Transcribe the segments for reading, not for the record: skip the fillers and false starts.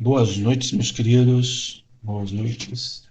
Boas noites, meus queridos. Boas noites.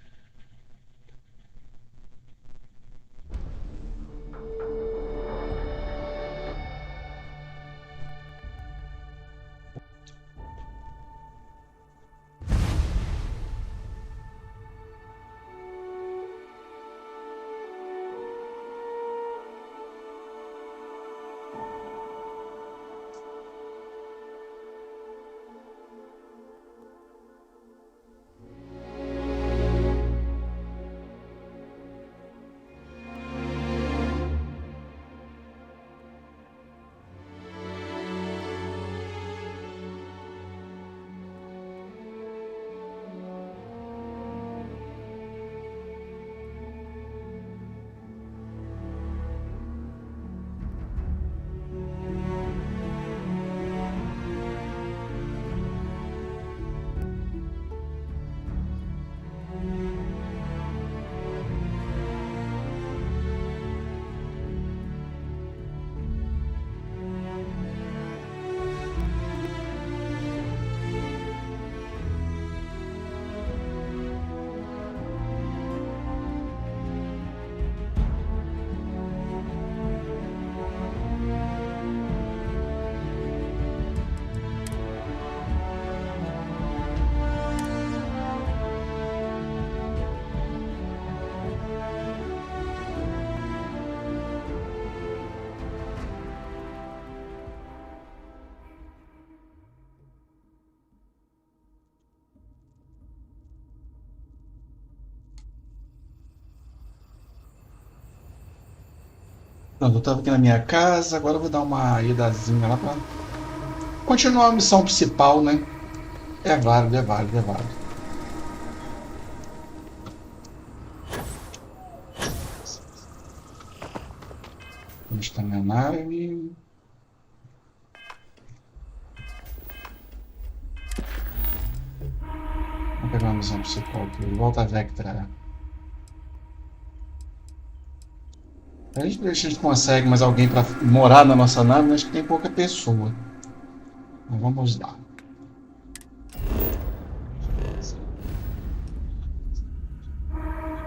Pronto, eu estava aqui na minha casa, agora eu vou dar uma idazinha lá para continuar a missão principal, né? É válido, é válido, é válido. Onde está minha nave? Vamos pegar uma missão principal aqui. Volta a Vectra. A gente ver se a gente consegue mais alguém para morar na nossa nave, mas acho que tem pouca pessoa. Mas vamos lá.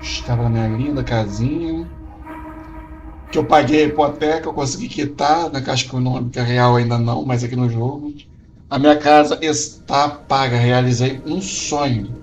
Estava na minha linda casinha. Que eu paguei a hipoteca, eu consegui quitar, na Caixa Econômica Real ainda não, mas aqui no jogo. A minha casa está paga, realizei um sonho.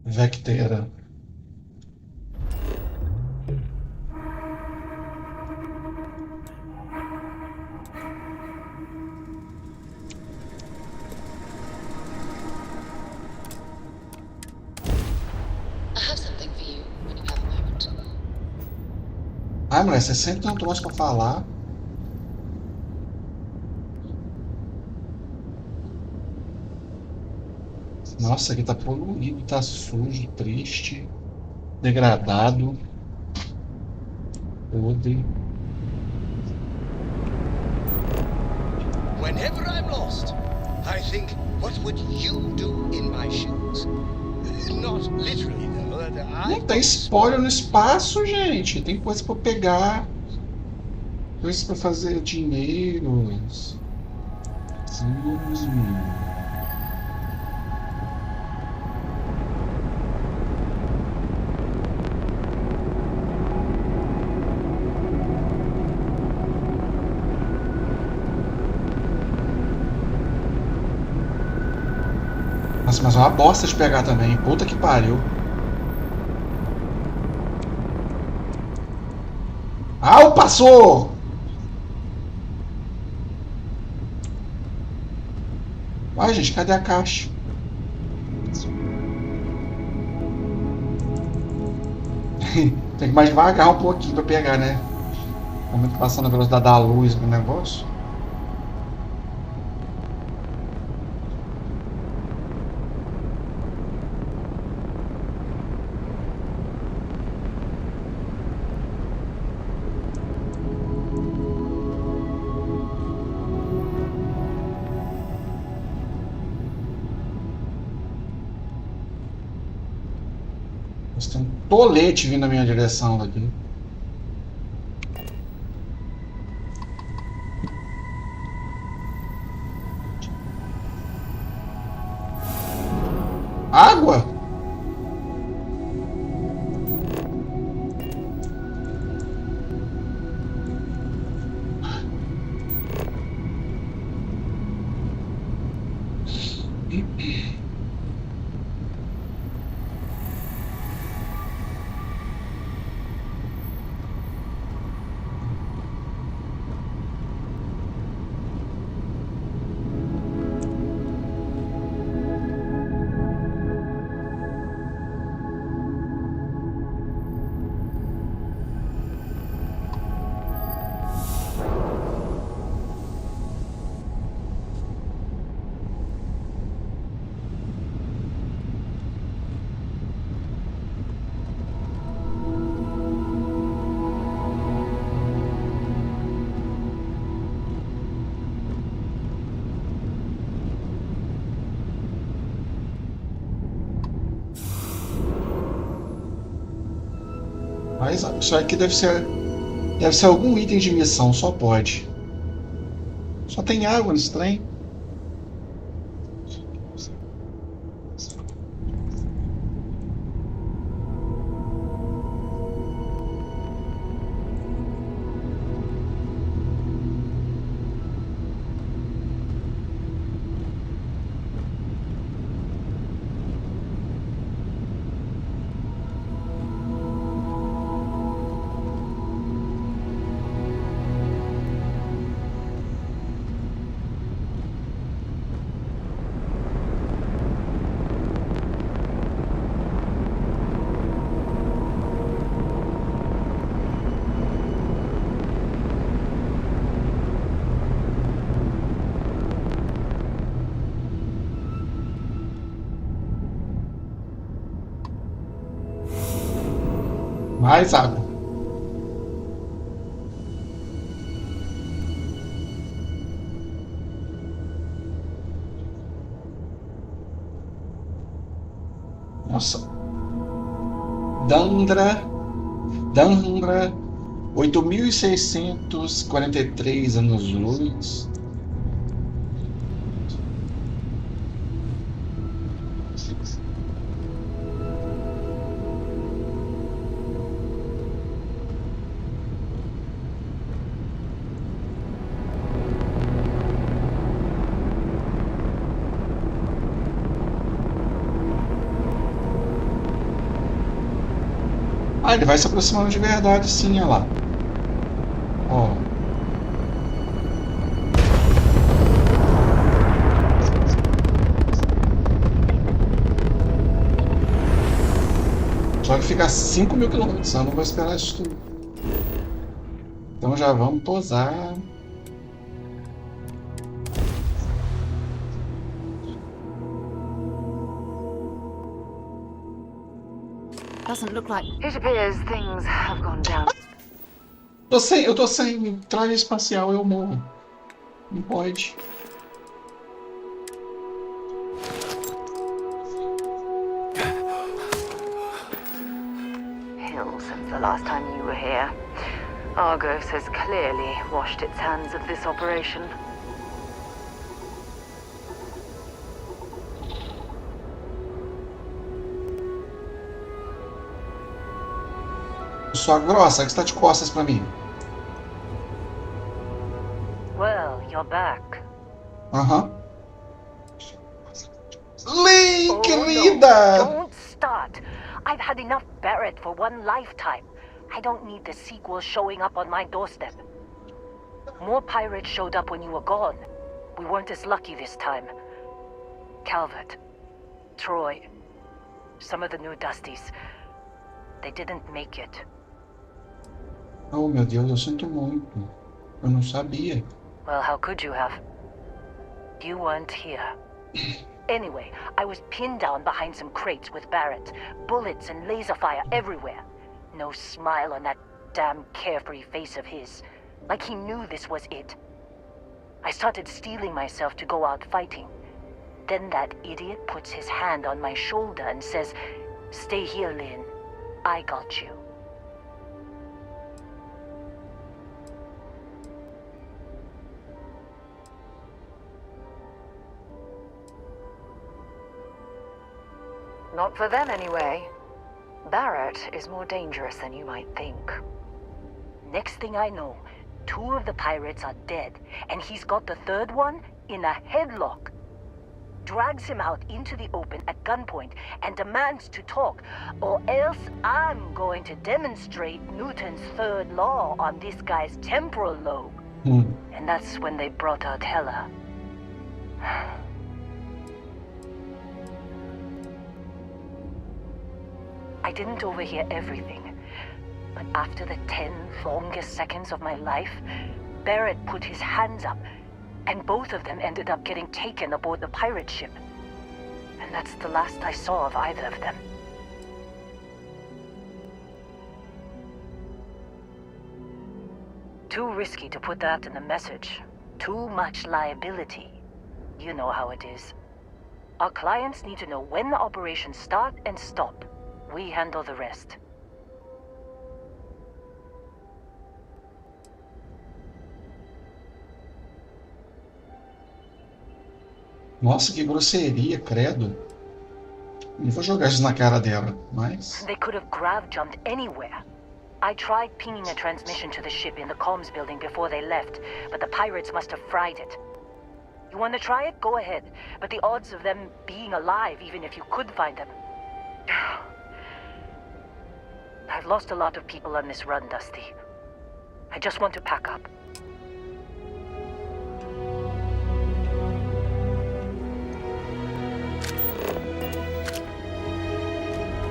Vectera. I have something for you when you have a moment. Ai, mulher, você sempre tem um troço pra falar. Nossa, aqui tá poluído, tá sujo, triste, degradado, podre. Whenever I'm lost, I think, what would you do in my shoes? Not literally, though. Não tem spoiler no espaço, gente. Tem coisa pra pegar. Coisa pra fazer dinheiro. Nossa, mas é uma bosta de pegar também. Puta que pariu. Ah, passou! Ai, gente, cadê a caixa? Tem que mais devagar um pouquinho pra pegar, né? Tá muito passando a velocidade da luz no negócio. Tem um tolete vindo na minha direção daqui. Água? Mas isso aqui deve ser algum item de missão, só pode. Só tem água nesse trem. Mais água. Nossa. Dandra, 8.643 anos-luz. Ah, ele vai se aproximando de verdade, sim, olha lá. Ó. Só que fica a 5.000 quilômetros, eu não vou esperar isso tudo. Então já vamos posar. Doesn't look like it appears things have gone down. Eu tô sem traje espacial, eu morro. Não pode. Hill since the last time you were here. Argos has clearly washed its hands of this operation. Sua grossa, que está de costas pra mim. Well, you're back. Aham. Lee, Oh, querida! no, don't start. I've had enough Barrett for one lifetime. I don't need the sequel showing up on my doorstep. More pirates showed up when you were gone. We weren't as lucky this time. Calvert, Troy, some of the new Dusties. They didn't make it. Oh, meu Deus, eu sinto muito. Eu não sabia. Well, how could you have? You weren't here. Anyway, I was pinned down behind some crates with Barrett. Bullets and laser fire everywhere. No smile on that damn carefree face of his. Like he knew this was it. I started steeling myself to go out fighting. Then that idiot puts his hand on my shoulder and says, "Stay here, Lynn. I got you. Not for them, anyway. Barrett is more dangerous than you might think. Next thing I know, 2 of the pirates are dead, and he's got the 3rd one in a headlock. Drags him out into the open at gunpoint and demands to talk, or else I'm going to demonstrate Newton's 3rd law on this guy's temporal lobe. And that's when they brought out Hella. I didn't overhear everything, but after the 10 longest seconds of my life, Barrett put his hands up, and both of them ended up getting taken aboard the pirate ship. And that's the last I saw of either of them. Too risky to put that in the message. Too much liability. You know how it is. Our clients need to know when the operations start and stop. We handle the rest. Nossa, que grosseria, credo. Não vou jogar isso na cara dela, mas... They could have grav jumped anywhere. I tried pinging a transmission to the ship in the comms building before they left, but the pirates must have fried it. You want to try it? Go ahead. But the odds of them being alive, even if you could find them... I've lost a lot of people on this run, Dusty. I just want to pack up.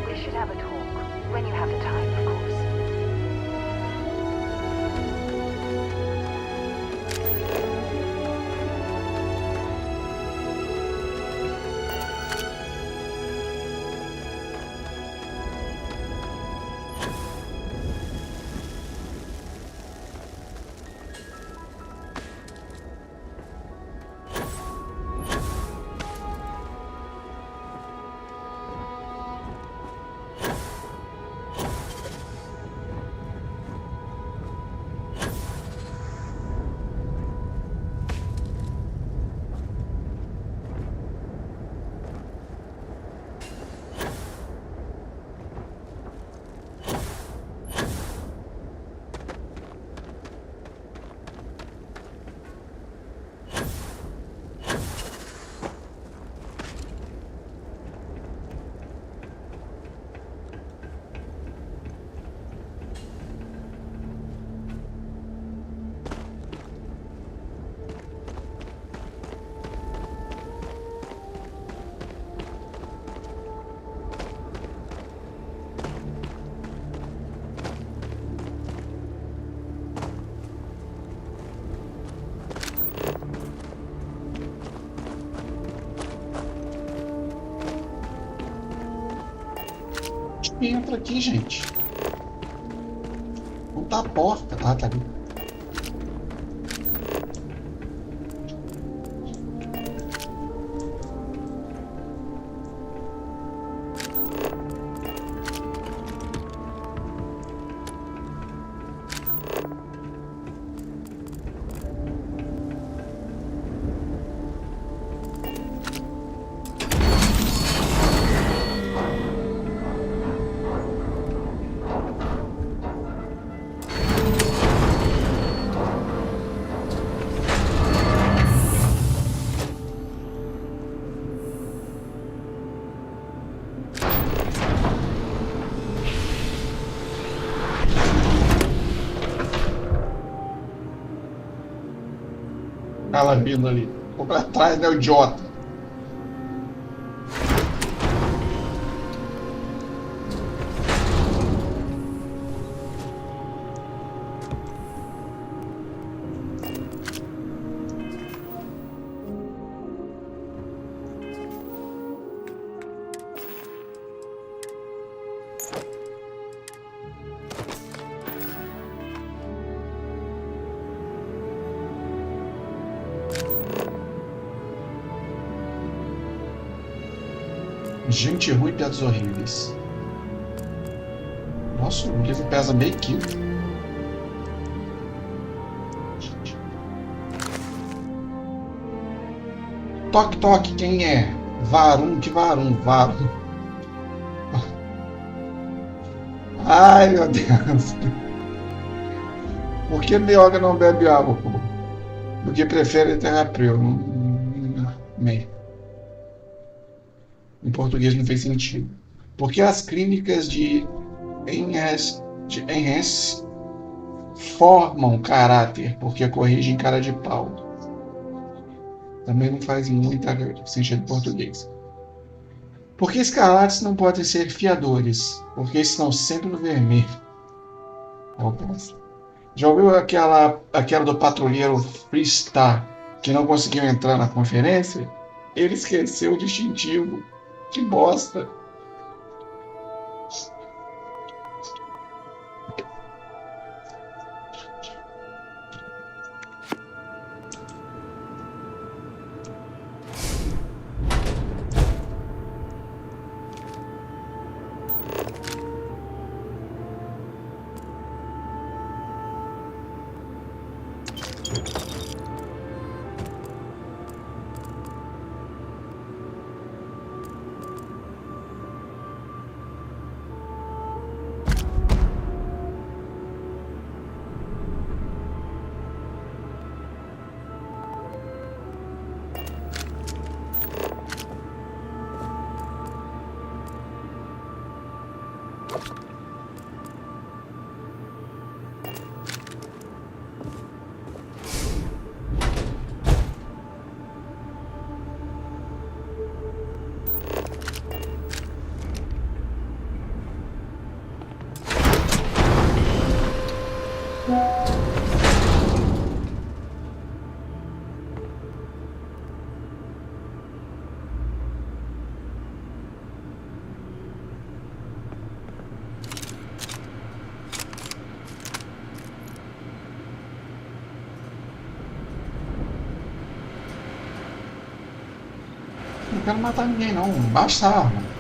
We should have a talk. When you have the time, of course. Entra aqui, gente. Não tá a porta. Ah, tá ali. Ela vindo ali. Vou pra trás, né, o idiota? Gente ruim, piadas horríveis. Nossa, o livro pesa meio quilo. Toque, toque, quem é? Varum, que varum, varum. Ai, meu Deus. Por que Mioga não bebe água, pô? Porque prefere terrapreu. Em português não fez sentido. Porque as clínicas de Enhance formam caráter, porque corrigem cara de pau. Também não faz muito sentido em português. Porque escarlates não podem ser fiadores, porque estão sempre no vermelho. Já ouviu aquela do patrulheiro Freestar que não conseguiu entrar na conferência? Ele esqueceu o distintivo. Que bosta! Não quero matar ninguém não, baixa a arma.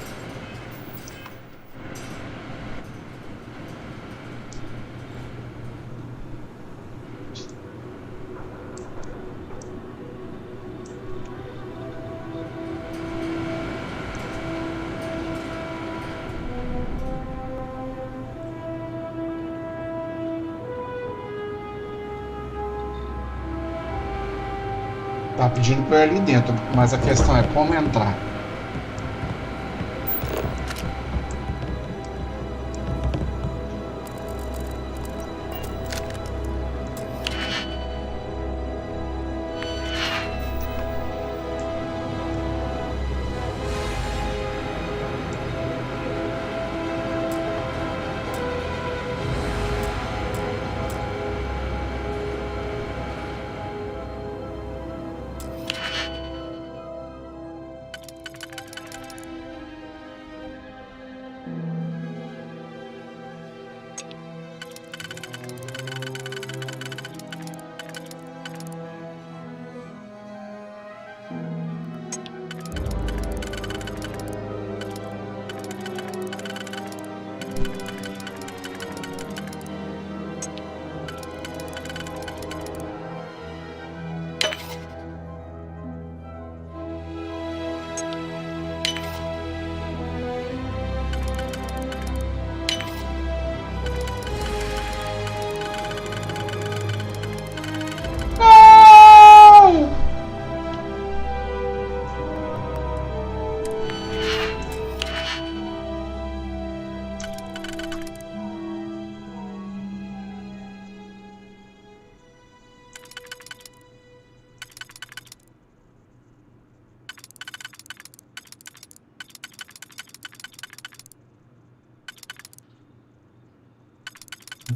Tá pedindo pra eu ir ali dentro, mas a questão é como entrar.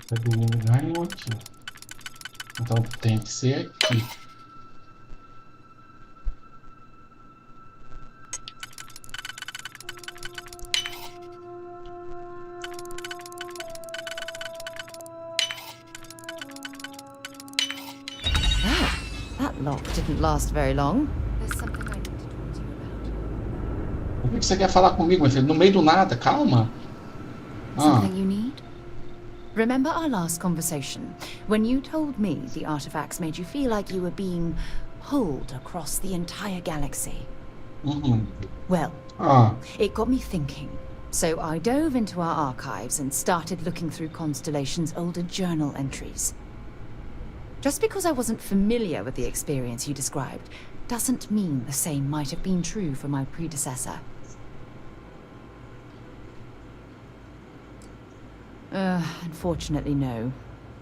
Cadê o lugar e aqui? Então tem que ser aqui. That lock didn't last very long. There's something I need to talk to you about. O que você quer falar comigo, meu filho? No meio do nada, calma. Something you need? Remember our last conversation, when you told me the artifacts made you feel like you were being pulled across the entire galaxy? Well, it got me thinking. So I dove into our archives and started looking through Constellation's older journal entries. Just because I wasn't familiar with the experience you described, doesn't mean the same might have been true for my predecessor. Unfortunately, no.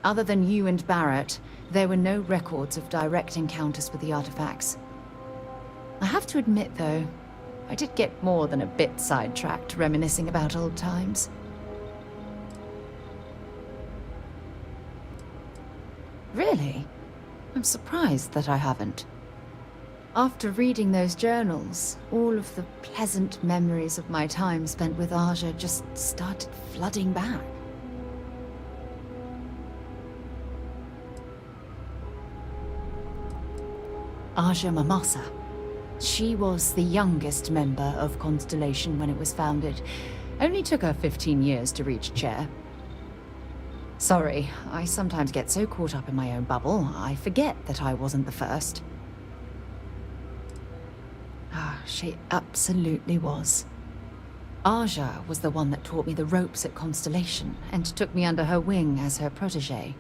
Other than you and Barrett, there were no records of direct encounters with the artifacts. I have to admit, though, I did get more than a bit sidetracked reminiscing about old times. Really? I'm surprised that I haven't. After reading those journals, all of the pleasant memories of my time spent with Aja just started flooding back. Aja Mamasa. She was the youngest member of Constellation when it was founded. Only took her 15 years to reach chair. Sorry, I sometimes get so caught up in my own bubble, I forget that I wasn't the first. She absolutely was. Aja was the one that taught me the ropes at Constellation and took me under her wing as her protege.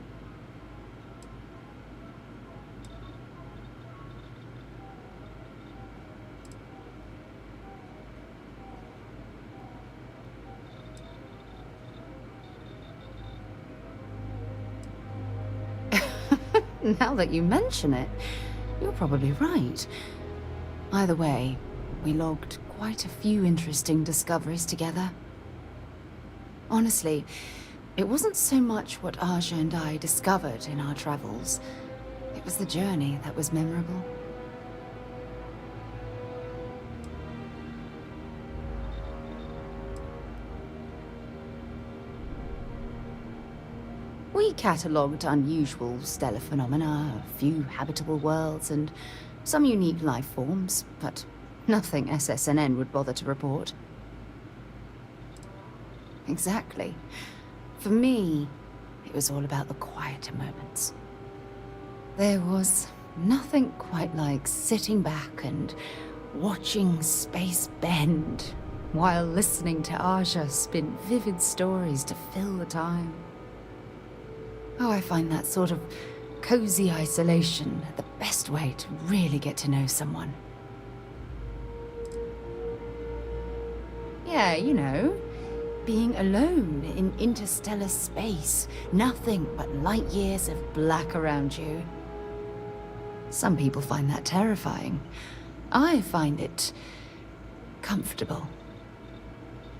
Now that you mention it, you're probably right. Either way, we logged quite a few interesting discoveries together. Honestly, it wasn't so much what Aja and I discovered in our travels. It was the journey that was memorable. We catalogued unusual stellar phenomena, a few habitable worlds, and some unique life forms, but nothing SSNN would bother to report. Exactly. For me, it was all about the quieter moments. There was nothing quite like sitting back and watching space bend, while listening to Aja spin vivid stories to fill the time. Oh, I find that sort of cozy isolation the best way to really get to know someone. Yeah, you know, being alone in interstellar space, nothing but light years of black around you. Some people find that terrifying. I find it comfortable.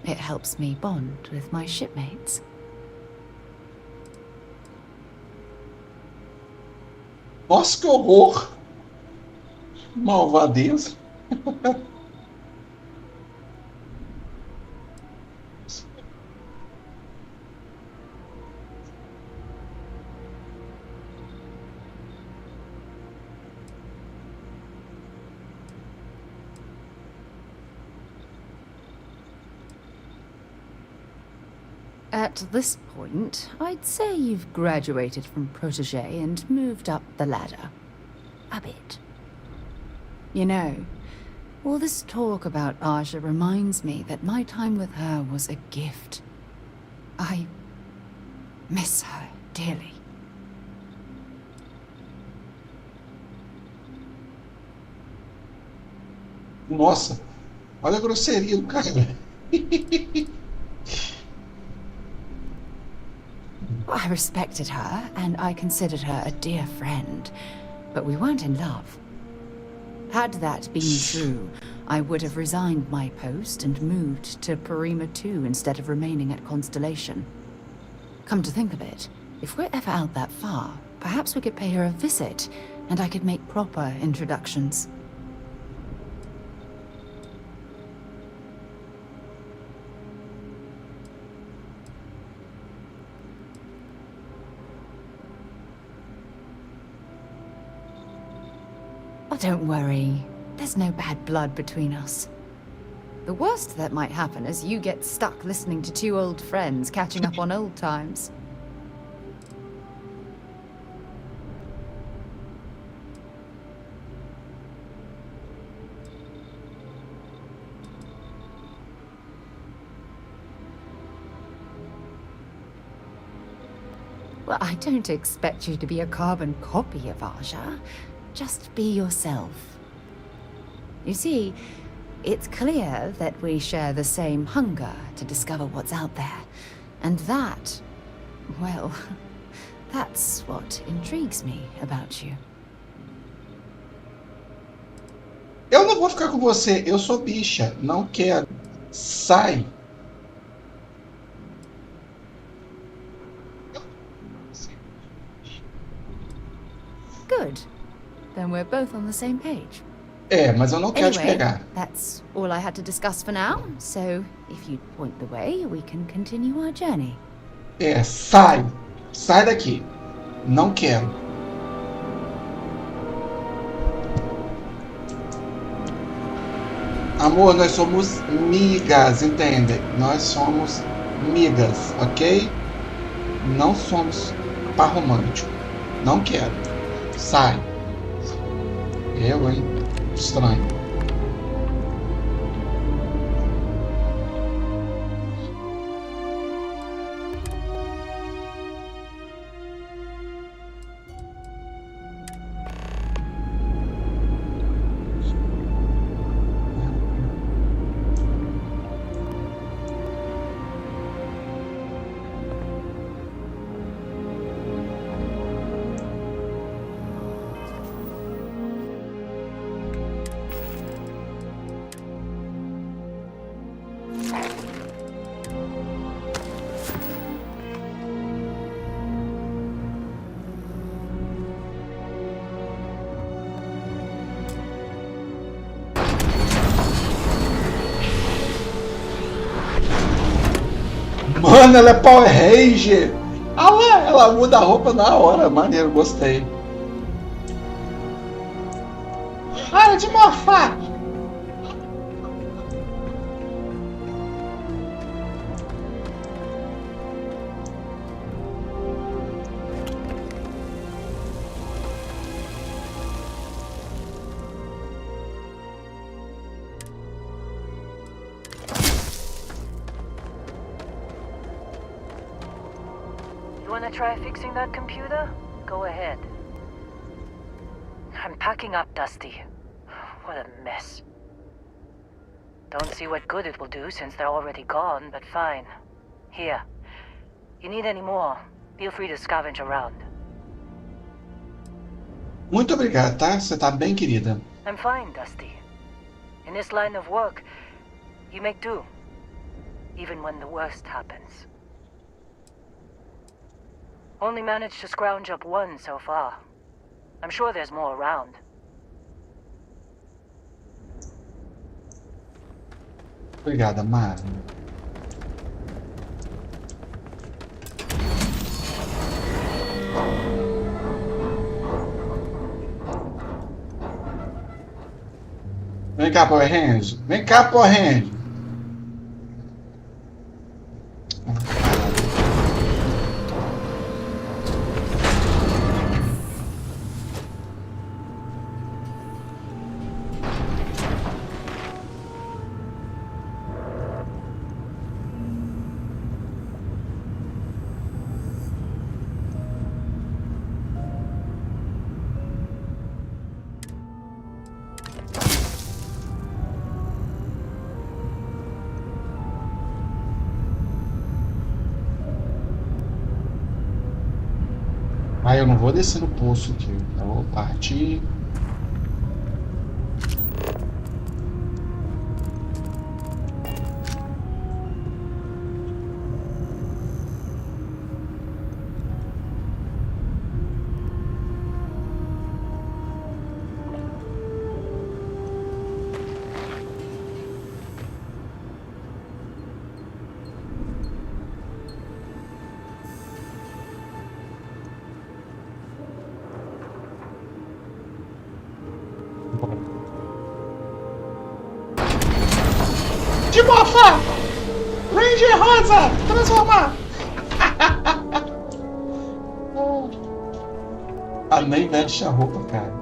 It helps me bond with my shipmates. Nossa, que horror! Malvadeza. At this point, I'd say you've graduated from protege and moved up the ladder. A bit. You know, all this talk about Aja reminds me that my time with her was a gift. I miss her dearly. Nossa, olha a grosseria do cara. I respected her, and I considered her a dear friend, but we weren't in love. Had that been true, I would have resigned my post and moved to Parima 2 instead of remaining at Constellation. Come to think of it, if we're ever out that far, perhaps we could pay her a visit, and I could make proper introductions. Oh, don't worry. There's no bad blood between us. The worst that might happen is you get stuck listening to two old friends catching up on old times. Well, I don't expect you to be a carbon copy of Aja. Just be yourself. You see, it's clear that we share the same hunger to discover what's out there. And that, well, that's what intrigues me about you. Eu não vou ficar com você, eu sou bicha, não quero. Sai. Good. Then we're both on the same page. É, mas eu não quero te Anyway, pegar. that's all I had to discuss for now. So, if you point the way, we can continue our journey. É, sai. Sai daqui. Não quero. Amor, nós somos migas, entende? Nós somos migas, ok? Não somos par romântico. Não quero. Sai. Eu, hein? Estranho. Mano, ela é Power Ranger! Ah lá, ela muda a roupa na hora. Maneiro, gostei. Para de morfar! You wanna try fixing that computer? Go ahead. I'm packing up, Dusty. What a mess. Don't see what good it will do since they're already gone, but fine. Here. You need any more? Feel free to scavenge around. Muito obrigado, tá? Você tá bem, querida. I'm fine, Dusty. In this line of work, you make do. Even when the worst happens. Only managed to scrounge up one so far. I'm sure there's more around. Obrigada, Mari. Vem cá, Power Ranger. Vem cá, Power Ranger. Ah, eu não vou descer no poço aqui. Eu vou partir. De mofa! Ranger rosa! Transformar! Ah, nem veste a roupa, cara.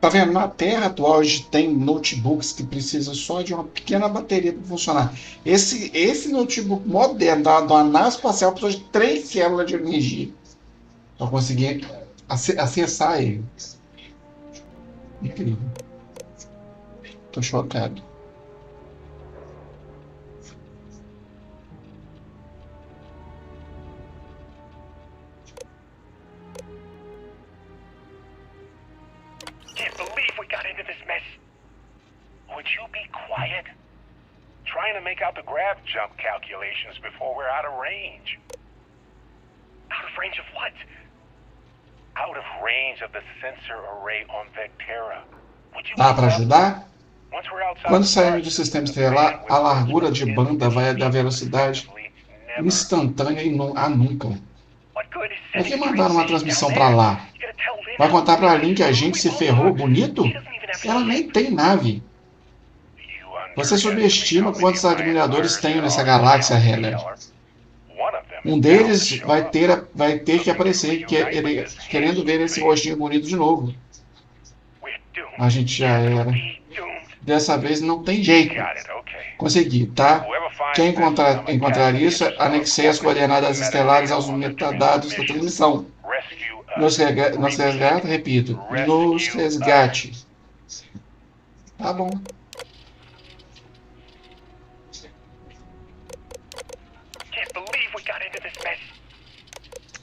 Tá vendo? Na Terra atual a gente tem notebooks que precisam só de uma pequena bateria para funcionar. Esse notebook moderno da uma nave espacial precisa de 3 células de energia para conseguir acessar ele. Incrível. Tô chocado. Can't believe we got into this mess. Would you be quiet? Trying to make out the grav jump calculations before we're out of range. Out of range of what? Out of range of the sensor array on Vectera. Would you Dá para ajudar? Once we're outside Quando the sairmos do Starfield, sistema the estelar, bandwidth a largura goes de from banda vai infinity da velocidade to never. instantânea a nunca. What good is Por que sending a mandaram uma transmission transmissão down para there? lá? You gotta tell Lynn Vai how contar para really Lynn que a gente se screwed we ferrou both are. bonito? She doesn't even have a Ela nem ship. tem nave. You Você underestimate subestima how many quantos of my admiradores admirers tenho there nessa are, galáxia, Heller. Heller. One of them Um is deles bound to show vai up. ter que aparecer querendo ver esse rostinho bonito de novo. We're doomed. A gente já era. Be doomed. Dessa vez não tem jeito. Got it, okay. Consegui, tá? Whoever finds Quem this, I'm encontrar attaching isso, the anexei as coordenadas estelares aos metadados da transmissão. Rescue Nos us. resgate, repito, nos resgate. Tá bom. Can't believe we got into this mess.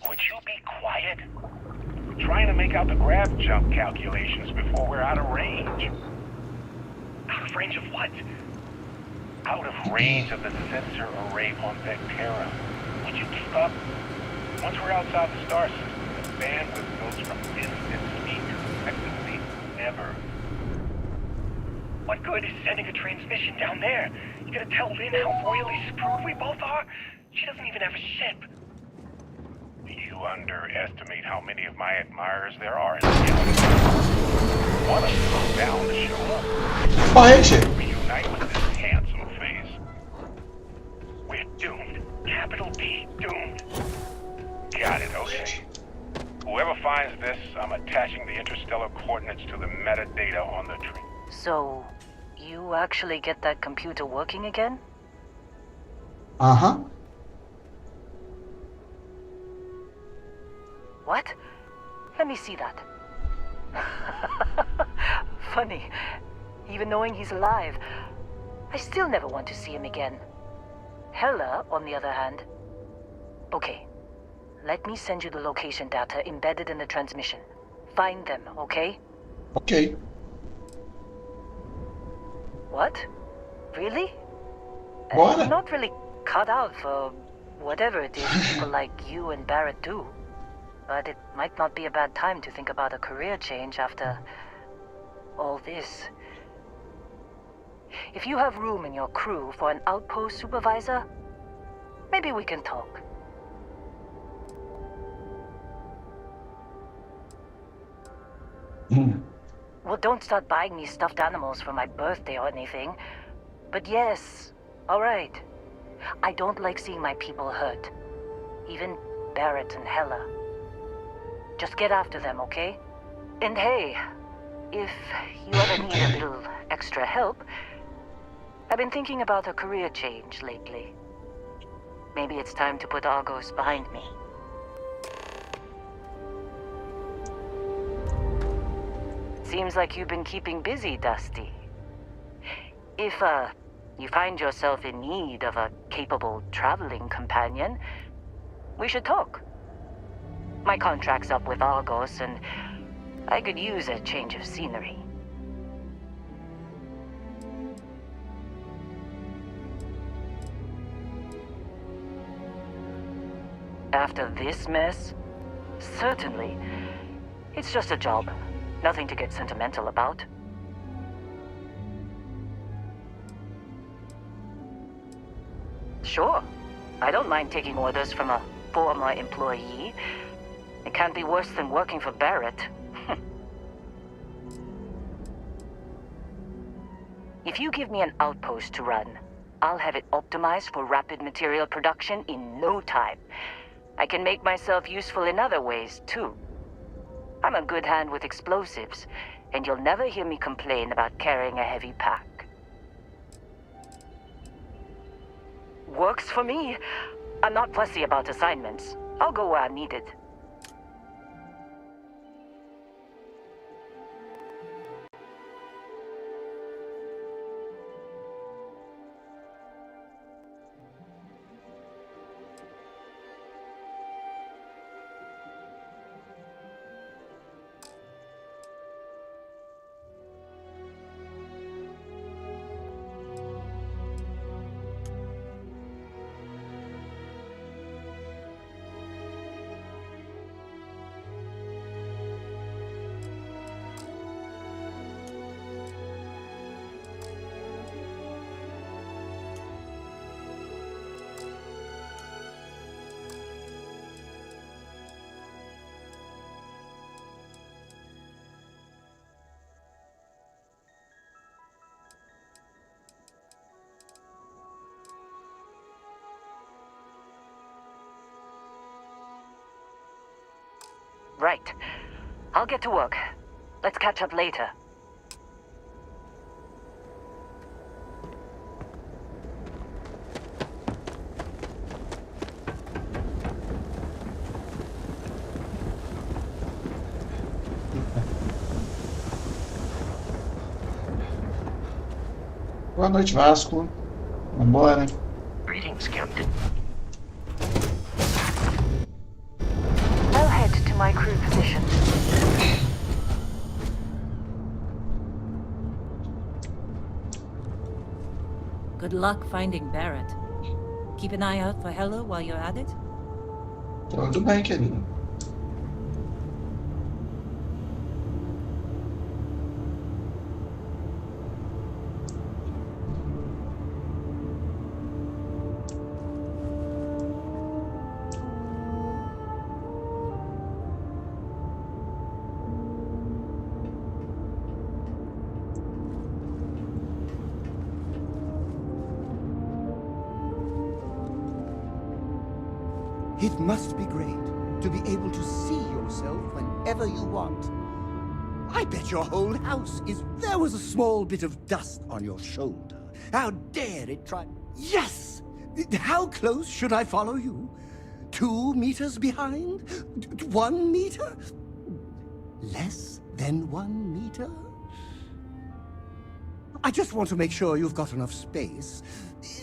Would you be quiet? Trying to make out the grav jump calculations before we're out of range. Out of range of what? Out of range of the sensor array on Vectera. Would you keep up? Once we're outside the star system, the bandwidth goes from instant speed to effectively never. What good is sending a transmission down there? You gotta tell Lynn how royally screwed we both are? She doesn't even have a ship. You underestimate how many of my admirers there are in the galaxy. One of them is bound to show up. Corrente. Reunite with this handsome face. We're doomed. Capital D, doomed. Got it, okay. Whoever finds this, I'm attaching the interstellar coordinates to the metadata on the tree. So, you actually get that computer working again? Uh-huh. What? Let me see that. Funny. Even knowing he's alive, I still never want to see him again. Hella, on the other hand. Okay. Let me send you the location data embedded in the transmission. Find them, okay? Ok. What? Really? Bora. I'm not really cut out for whatever it is people like you and Barrett do. But it might not be a bad time to think about a career change after all this. If you have room in your crew for an outpost supervisor, maybe we can talk. Well, don't start buying me stuffed animals for my birthday or anything. But yes, all right. I don't like seeing my people hurt. Even Barrett and Hella. Just get after them, okay? And hey, if you ever need a little extra help, I've been thinking about a career change lately. Maybe it's time to put Argos behind me. Seems like you've been keeping busy, Dusty. If, you find yourself in need of a capable traveling companion, we should talk. My contract's up with Argos, and I could use a change of scenery. After this mess? Certainly. It's just a job. Nothing to get sentimental about. Sure. I don't mind taking orders from a former employee. It can't be worse than working for Barrett. If you give me an outpost to run, I'll have it optimized for rapid material production in no time. I can make myself useful in other ways, too. I'm a good hand with explosives, and you'll never hear me complain about carrying a heavy pack. Works for me. I'm not fussy about assignments. I'll go where I'm needed. Right. I'll get to work. Let's catch up later. Boa noite, Vasco. Vambora. Greetings, Captain. I'll head to my crew position. Good luck finding Barrett. Keep an eye out for Heller while you're at it. Tudo bem, querido. It must be great to be able to see yourself whenever you want. I bet your whole house is... There was a small bit of dust on your shoulder. How dare it try... Yes! How close should I follow you? 2 meters behind? 1 meter? Less than 1 meter? I just want to make sure you've got enough space,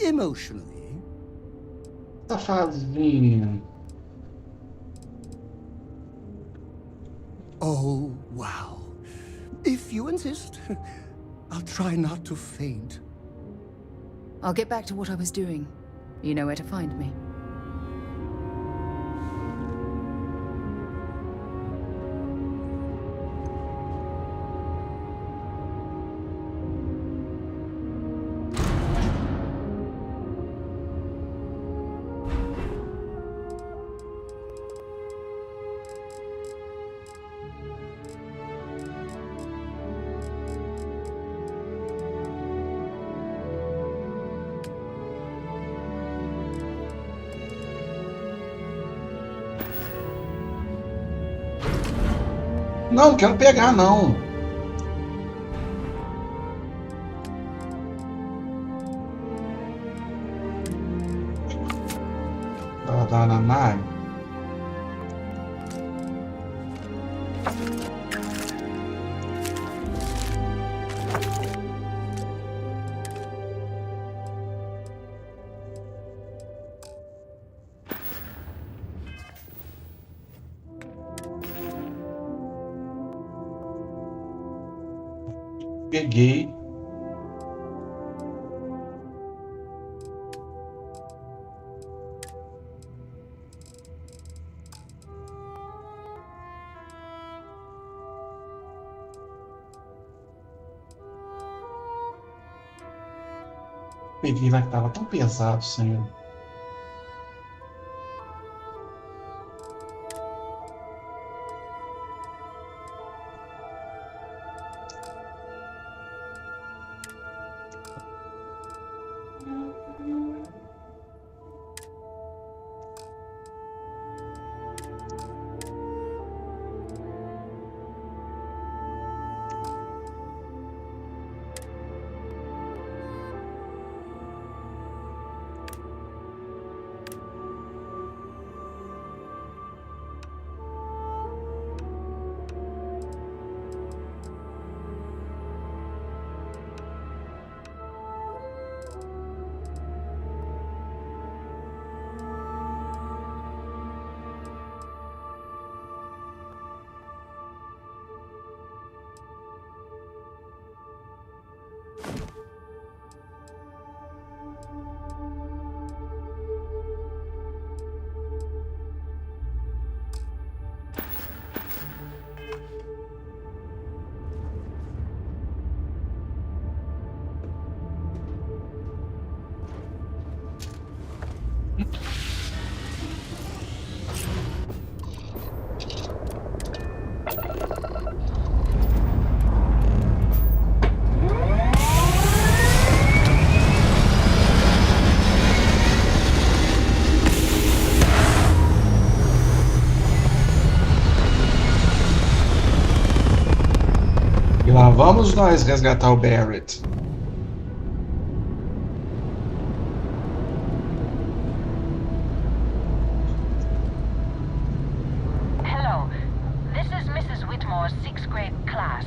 emotionally. Safazinho. Oh, wow. If you insist, I'll try not to faint. I'll get back to what I was doing. You know where to find me. Não, não quero pegar, não. Tá na nave. Peguei. Peguei lá que tava tão pesado, senhor. lá vamos nós resgatar o Barrett. Hello, this is Mrs. Whitmore's 6th grade class.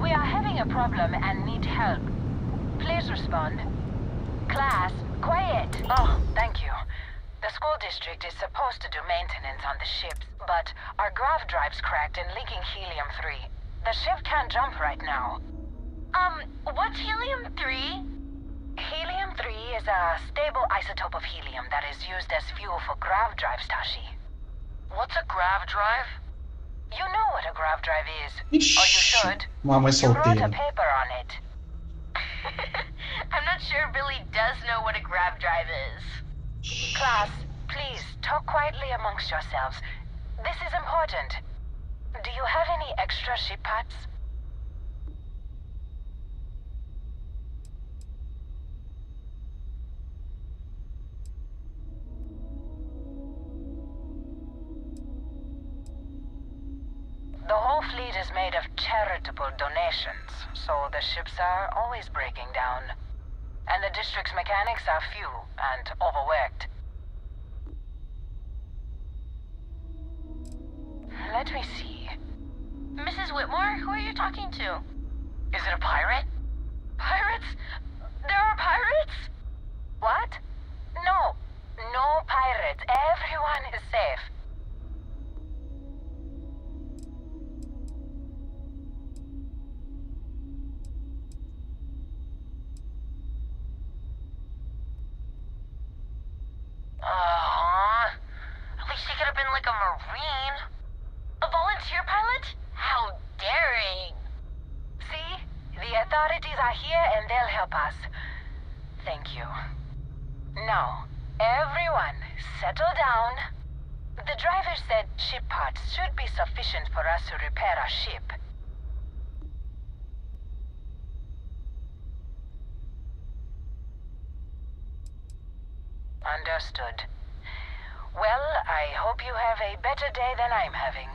We are having a problem and need help. Please respond. Class, quiet. Oh, thank you. The school district is supposed to do maintenance on the ships, but our grav drive's cracked and leaking helium-3. The ship can't jump right now. What's helium-3? Helium-3 is a stable isotope of helium that is used as fuel for grav drives, Tashi. What's a grav drive? You know what a grav drive is. Ixi, Or you should. uma mãe You wrote a solteira. paper on it. I'm not sure Billy does know what a grav drive is. Class, please, talk quietly amongst yourselves. This is important. Do you have any extra ship parts? The whole fleet is made of charitable donations, so the ships are always breaking down. And the district's mechanics are few and overworked. Let me see. Mrs. Whitmore, who are you talking to? Is it a pirate? Pirates? There are pirates? What? No. No pirates. Everyone is safe. At least he could have been like a Marine. A volunteer pilot? How daring. See? The authorities are here and they'll help us. Thank you. Now, everyone, settle down. The driver said ship parts should be sufficient for us to repair our ship. Understood. Well, I hope you have a better day than I'm having.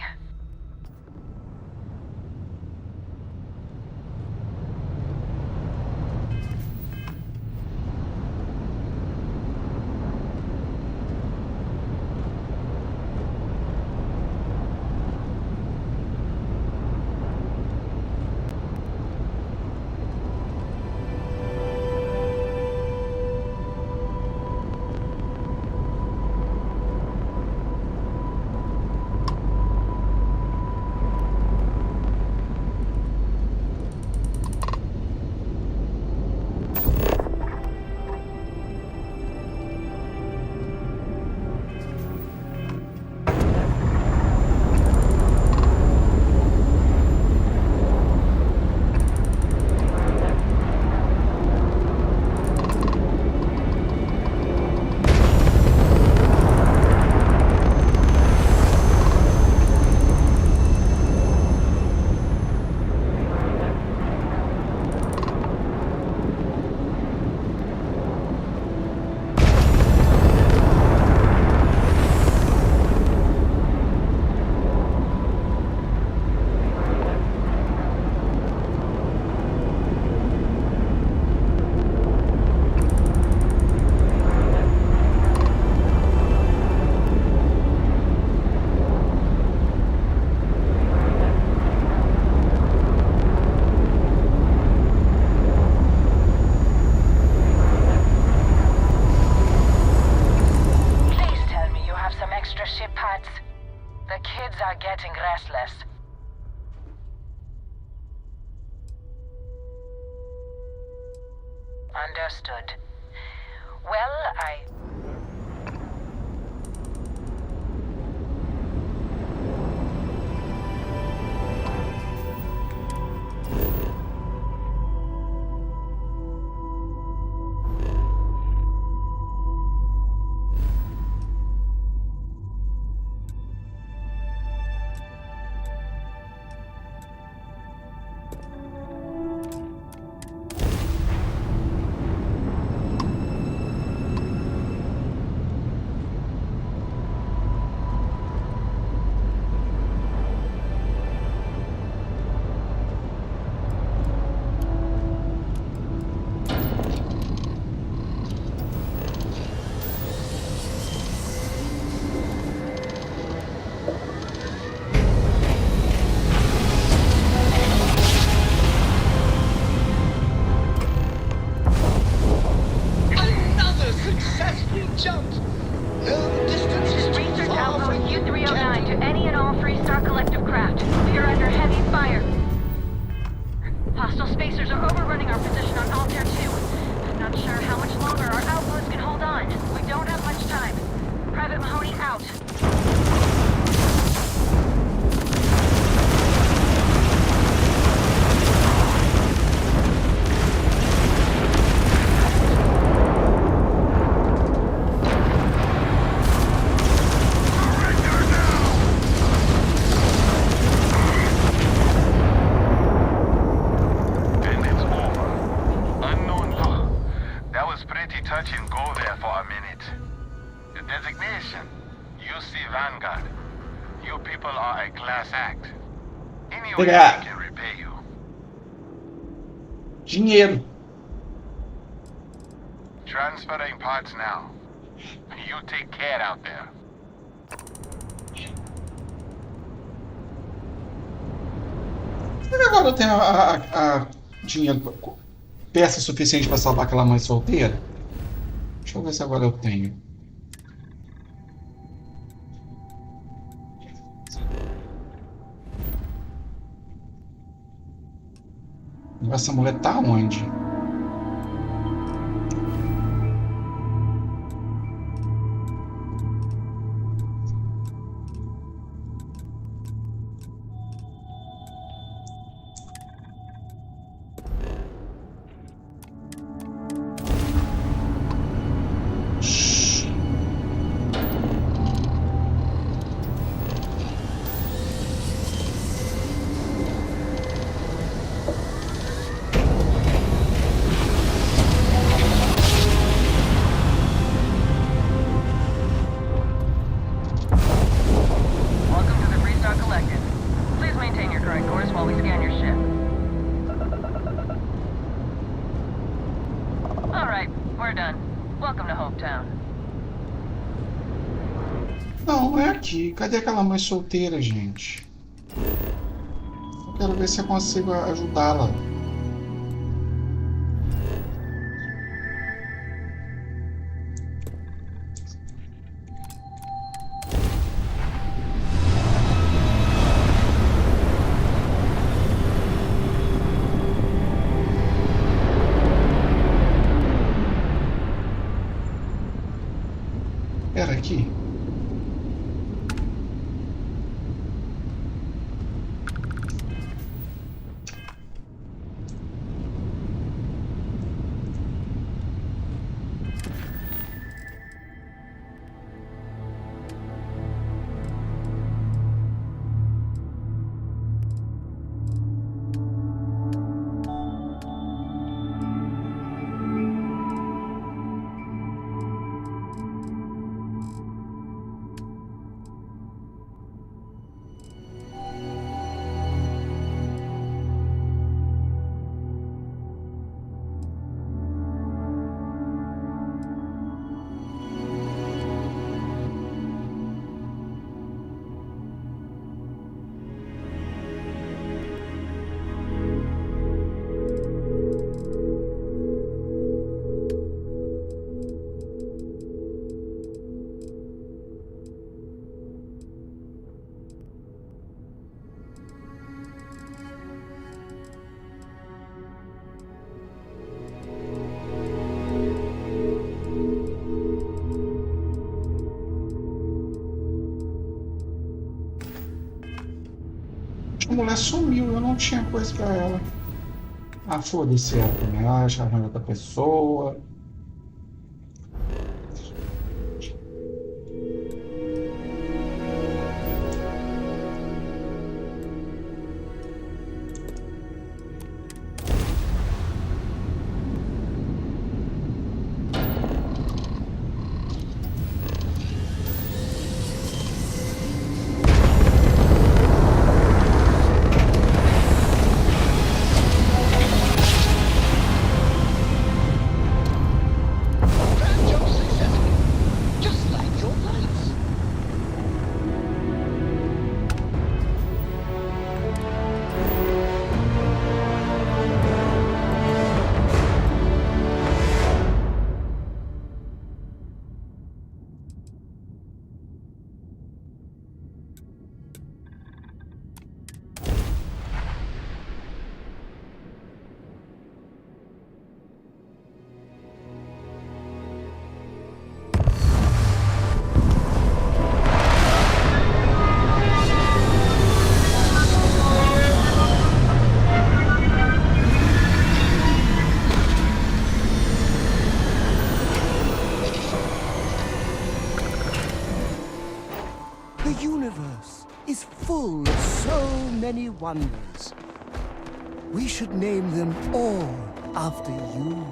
Getting restless. Understood. Well, Pegar dinheiro. Transferring parts now. You take care out there. Será que agora eu tenho dinheiro, peça suficiente para salvar aquela mãe solteira? Deixa eu ver se agora eu tenho. Essa mulher tá onde? Não, não é aqui. Cadê aquela mãe solteira, gente? Eu quero ver se eu consigo ajudá-la. Era aqui? A mulher sumiu, eu não tinha coisa pra ela. Ah, foda-se ela também. Ela acha a outra pessoa. The universe is full of so many wonders. We should name them all after you.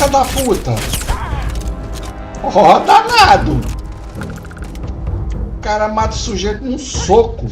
filha da puta! Ó, danado! O cara mata o sujeito com um soco.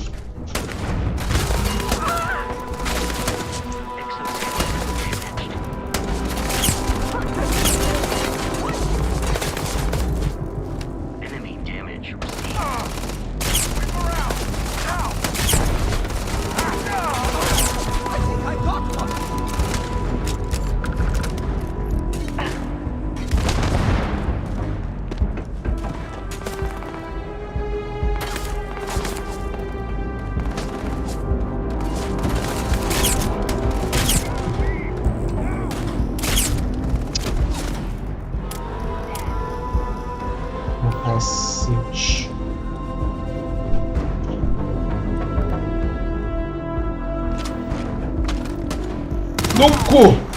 Cacete. No cu!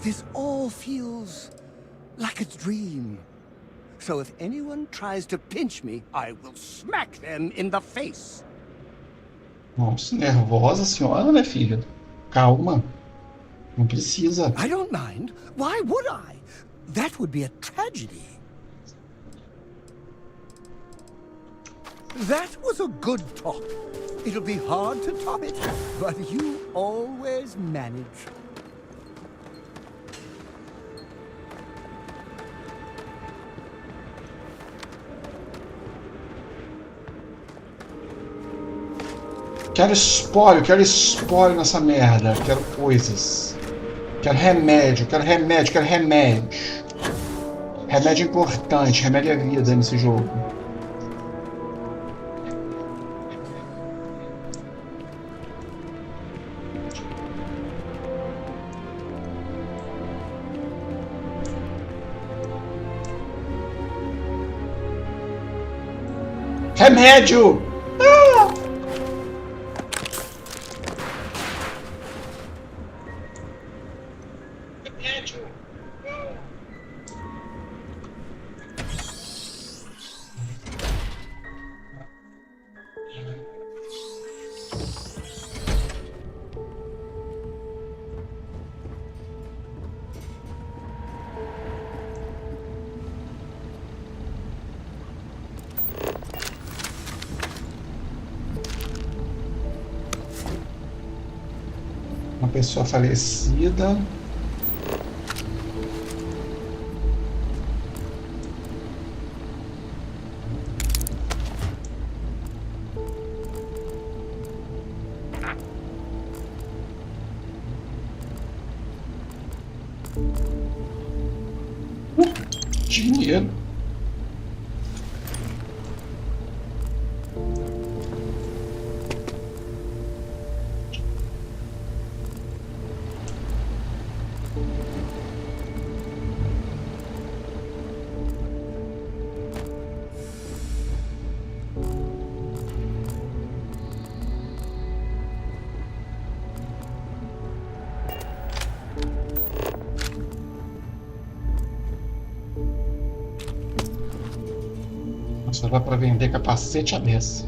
This all feels like a dream. So if anyone tries to pinch me, I will smack them in the face. Nossa, nervosa senhora, né, filha? Calma. Não precisa. I don't mind. Why would I? That would be a tragedy. That was a good talk. It'll be hard to top it, but you always manage. Quero espólio nessa merda. Quero coisas. Quero remédio. Remédio importante. Remédio é vida nesse jogo. Remédio! Ah! Remédio! Uma pessoa falecida. Dinheiro. Só dá para vender capacete à beça.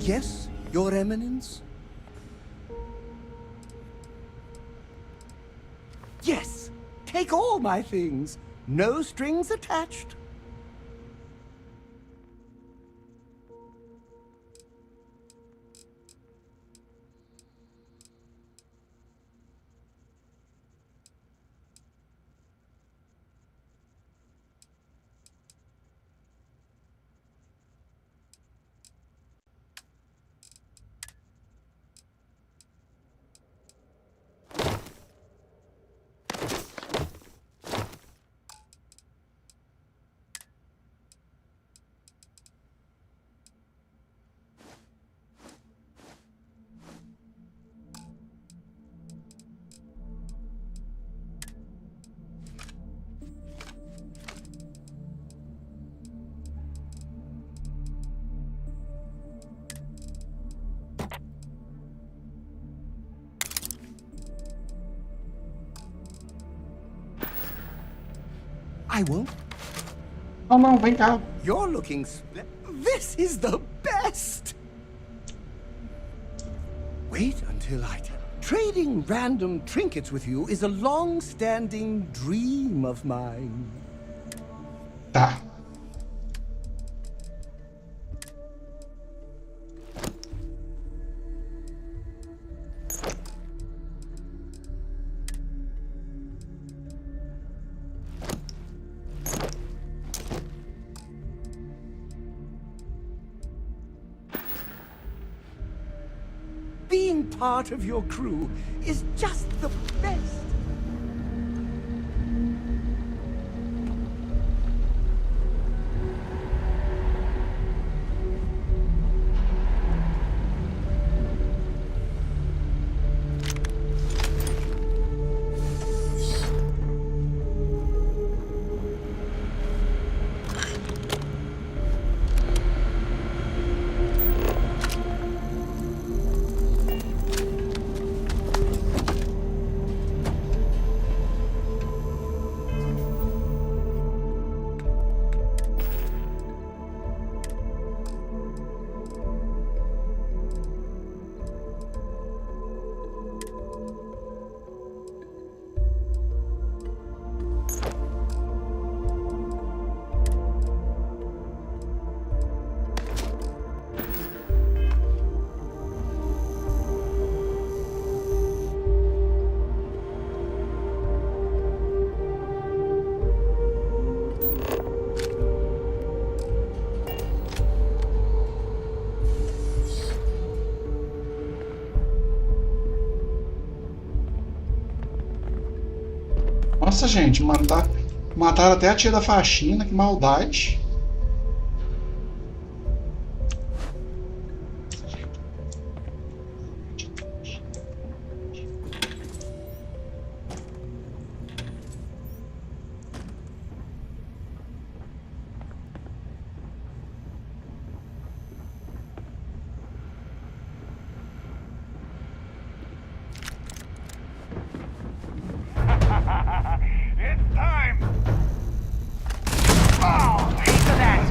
Yes, Your Eminence? Yes! Take all my things! No strings attached! I won't. Oh, não, vem cá. You're looking This is the best! Wait until I tell. Trading random trinkets with you is a long-standing dream of mine. Tá. Being part of your crew is just the best. Nossa, gente, mataram até a tia da faxina, que maldade. It's time! Oh, piece of that!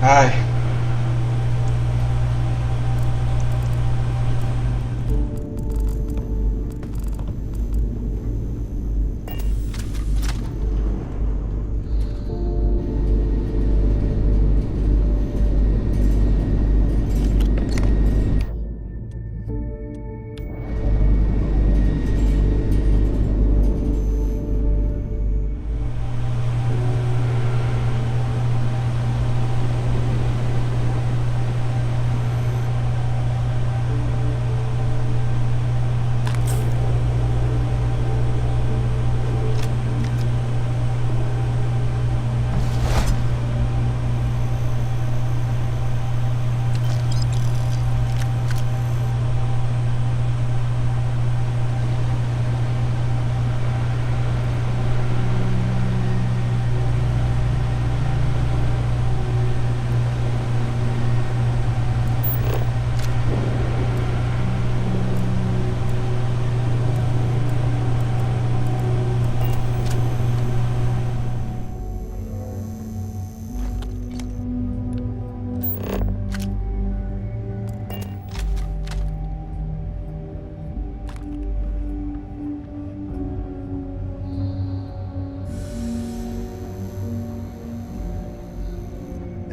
Ai.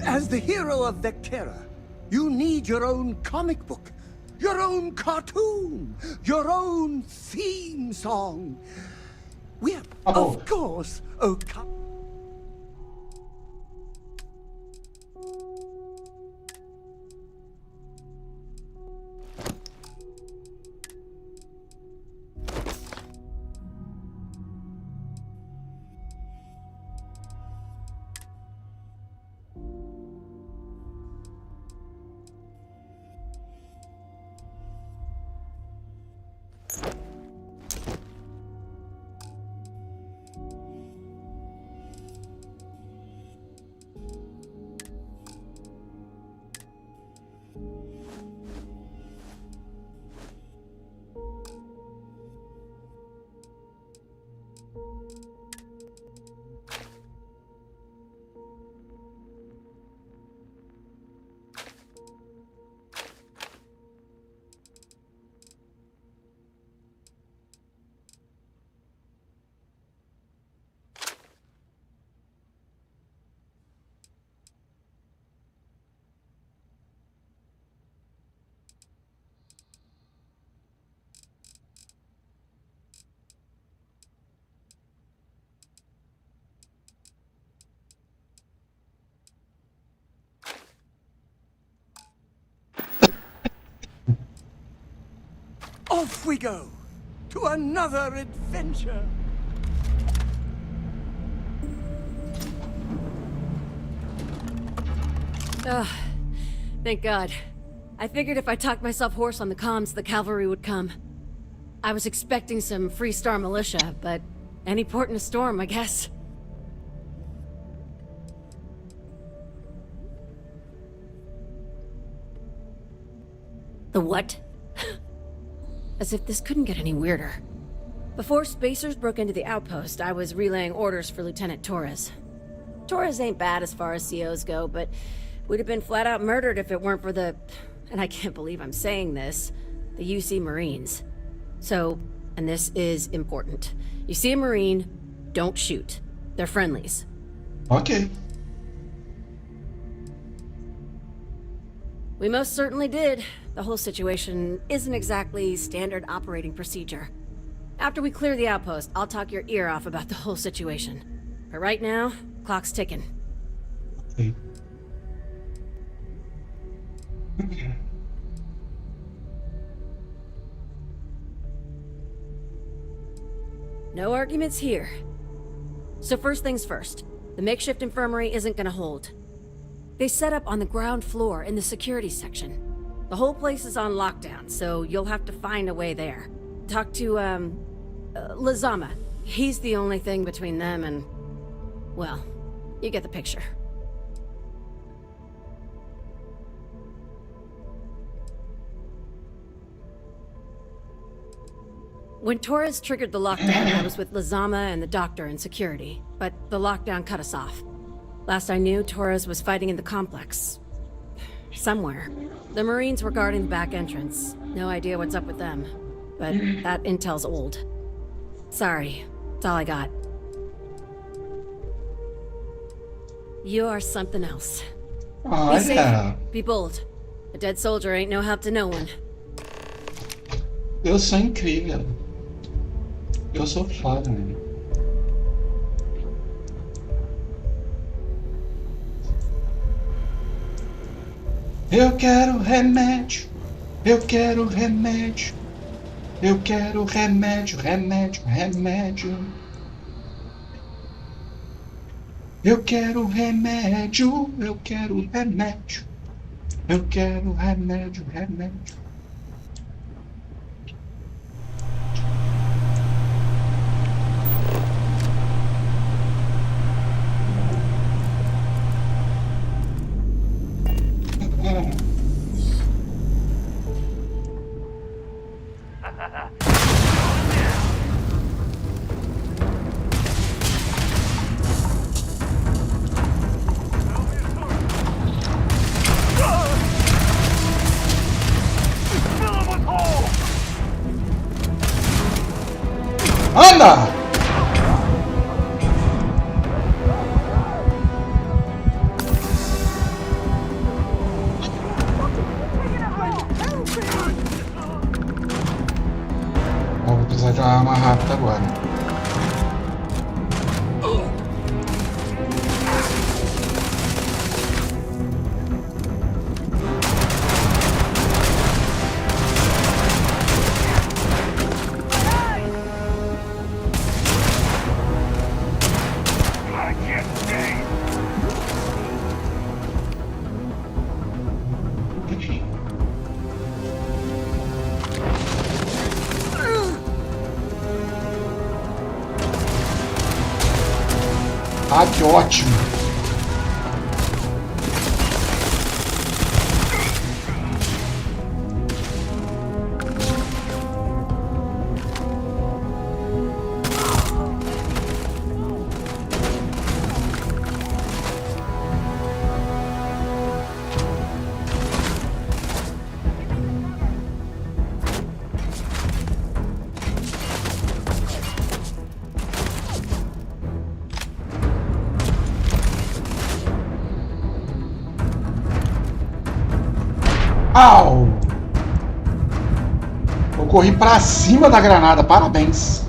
As the hero of Vectera, you need your own comic book, your own cartoon, your own theme song. We're, of course, Off we go to another adventure. Oh, thank God. I figured if I talked myself hoarse on the comms, the cavalry would come. I was expecting some Free Star militia, but any port in a storm, I guess. The what? As if this couldn't get any weirder. Before spacers broke into the outpost, I was relaying orders for Lieutenant Torres. Torres ain't bad as far as COs go, but we'd have been flat out murdered if it weren't for the... and I can't believe I'm saying this, the UC Marines. So, and this is important. You see a Marine, don't shoot. They're friendlies. Okay. We most certainly did. The whole situation isn't exactly standard operating procedure. After we clear the outpost, I'll talk your ear off about the whole situation. But right now, clock's ticking. Okay. Okay. No arguments here. So first things first, the makeshift infirmary isn't gonna hold. They set up on the ground floor in the security section. The whole place is on lockdown, so you'll have to find a way there. Talk to, Lazama. He's the only thing between them and... well, you get the picture. When Torres triggered the lockdown, I was with Lazama and the doctor in security, but the lockdown cut us off. Last I knew, Torres was fighting in the complex. Somewhere. The Marines were guarding the back entrance. No idea what's up with them. But that intel's old. Sorry, that's all I got. You are something else. Oh, Be safe, yeah. be bold. A dead soldier ain't no help to no one. Eu sou incrível. Eu sou foda, né? Eu quero remédio. Eu quero remédio. Eu quero remédio, remédio, remédio. Eu quero remédio. Eu quero remédio. Eu quero remédio, remédio. Anda! Vou precisar de uma arma rápida agora. Ah, que ótimo! Au! Eu corri pra cima da granada, parabéns!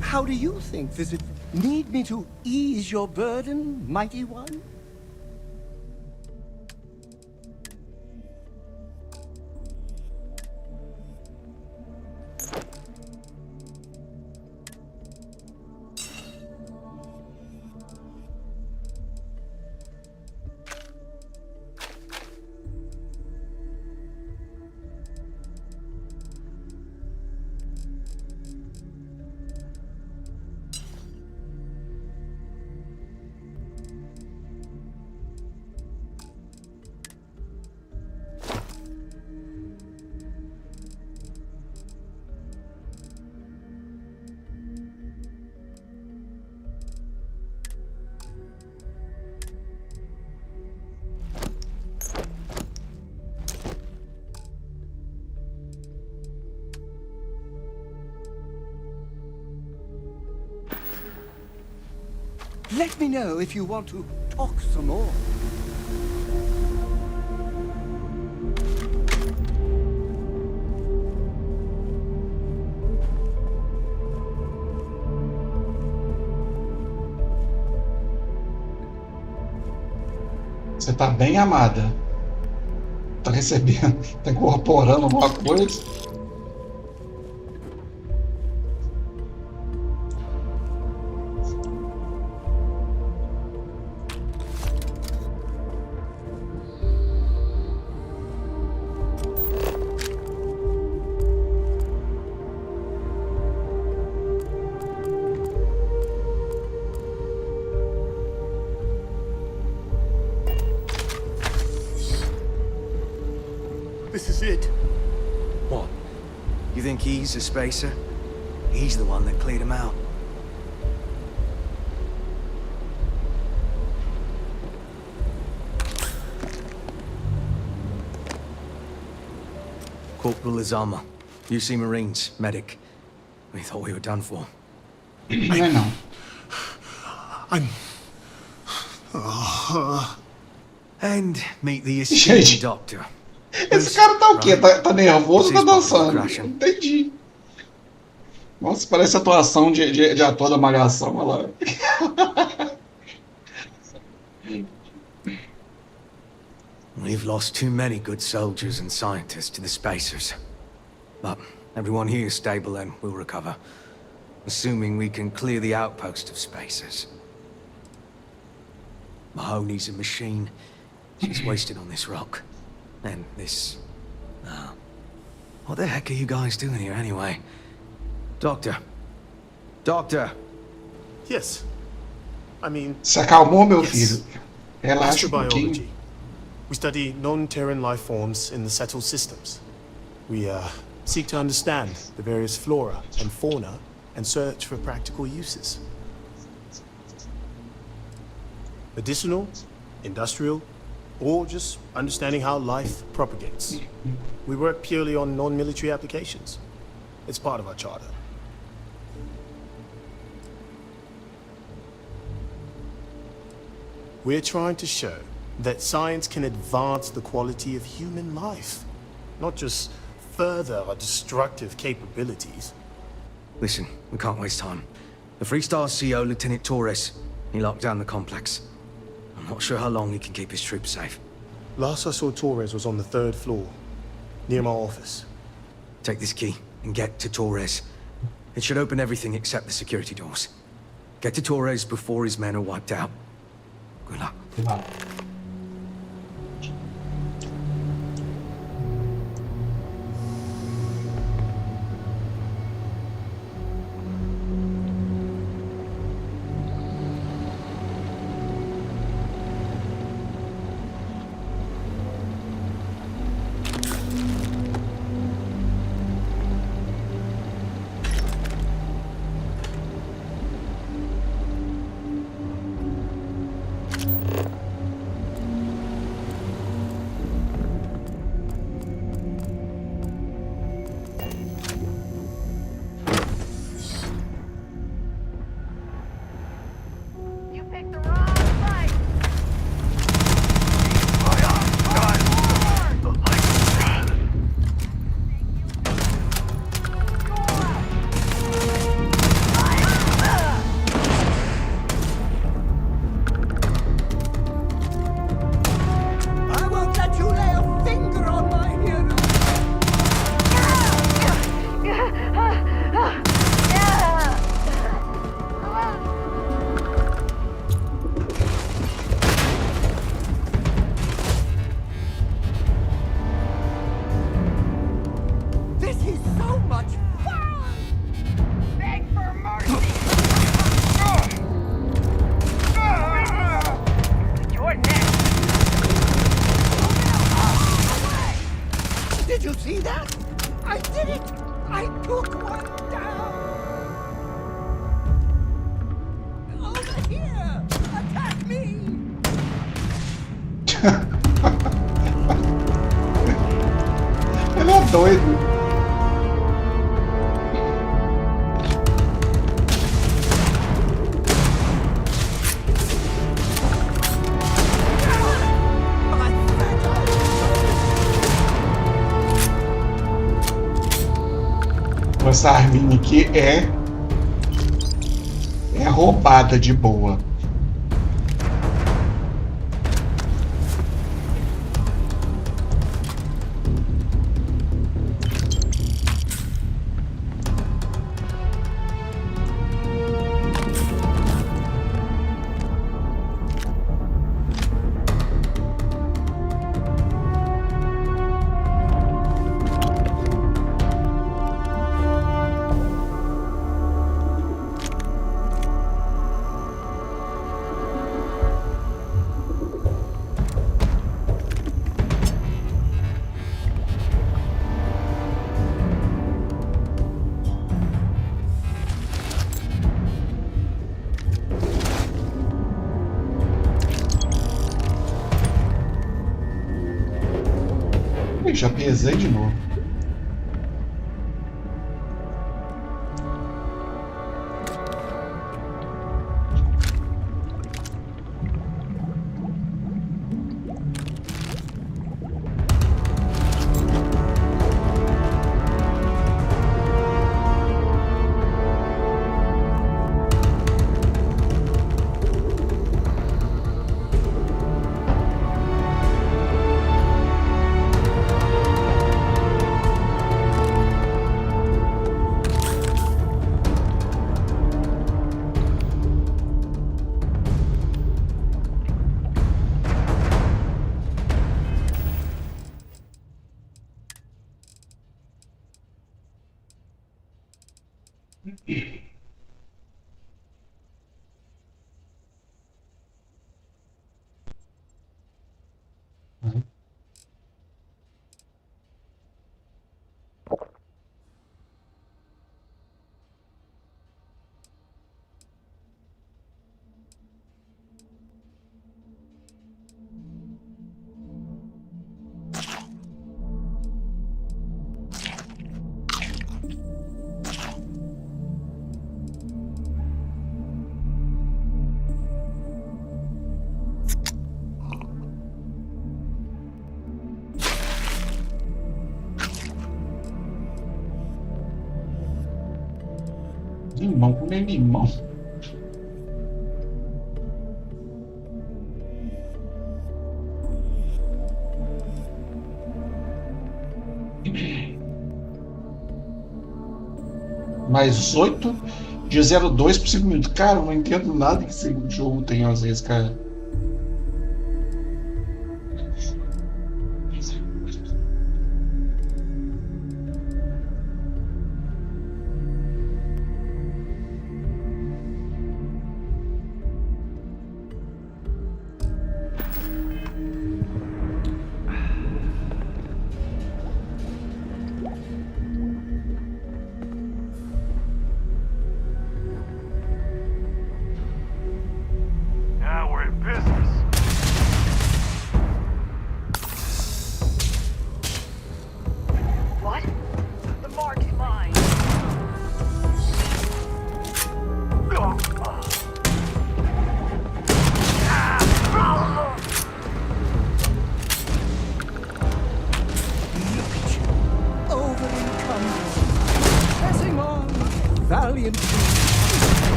How do you think? Does it need me to ease your burden, mighty one? Let me know if you want to talk some more. Você tá bem, amada? Tá recebendo, tá incorporando alguma coisa? This is it. What? You think he's a spacer? He's the one that cleared him out. Corporal Azama, UC Marines, medic. We thought we were done for. And meet the esteemed doctor. Esse cara tá o quê? Tá nervoso ou tá dançando? Não entendi. Nossa, parece atuação de ator da Malhação, olha lá. We've lost too many good soldiers and scientists to the spacers. But everyone here is stable and will recover. Assuming we can clear the outpost of spacers. Mahoney's a machine. She's wasted on this rock. And this... what the heck are you guys doing here anyway? Doctor. Doctor! Yes. I mean... Se acalmou, meu filho. Relaxa Astrobiology. We study non-Terran life forms in the settled systems. We seek to understand the various flora and fauna and search for practical uses. Medicinal, industrial, or just understanding how life propagates. We work purely on non-military applications. It's part of our charter. We're trying to show that science can advance the quality of human life, not just further our destructive capabilities. Listen, we can't waste time. The Freestar CO, Lieutenant Torres, he locked down the complex. I'm not sure how long he can keep his troops safe. Last I saw Torres was on the 3rd floor, near my office. Take this key and get to Torres. It should open everything except the security doors. Get to Torres before his men are wiped out. Good luck. you see that? I did it! I took one down! Over here! Attack me! Ele é doido. Essa arminha aqui é roubada de boa. Já pesei de novo. Limão, comer limão. Mais 8 de 0,2 por segundo. Cara, eu não entendo nada que esse jogo tem às vezes, cara.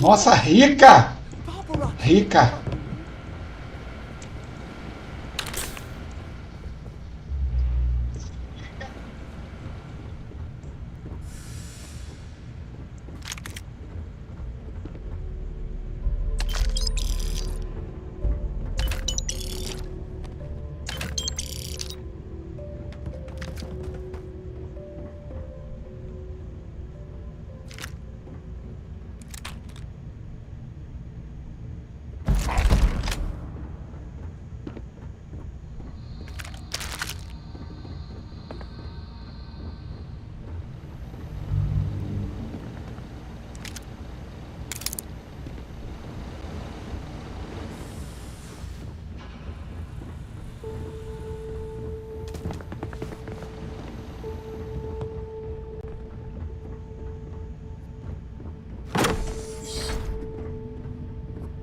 Nossa, rica! Rica!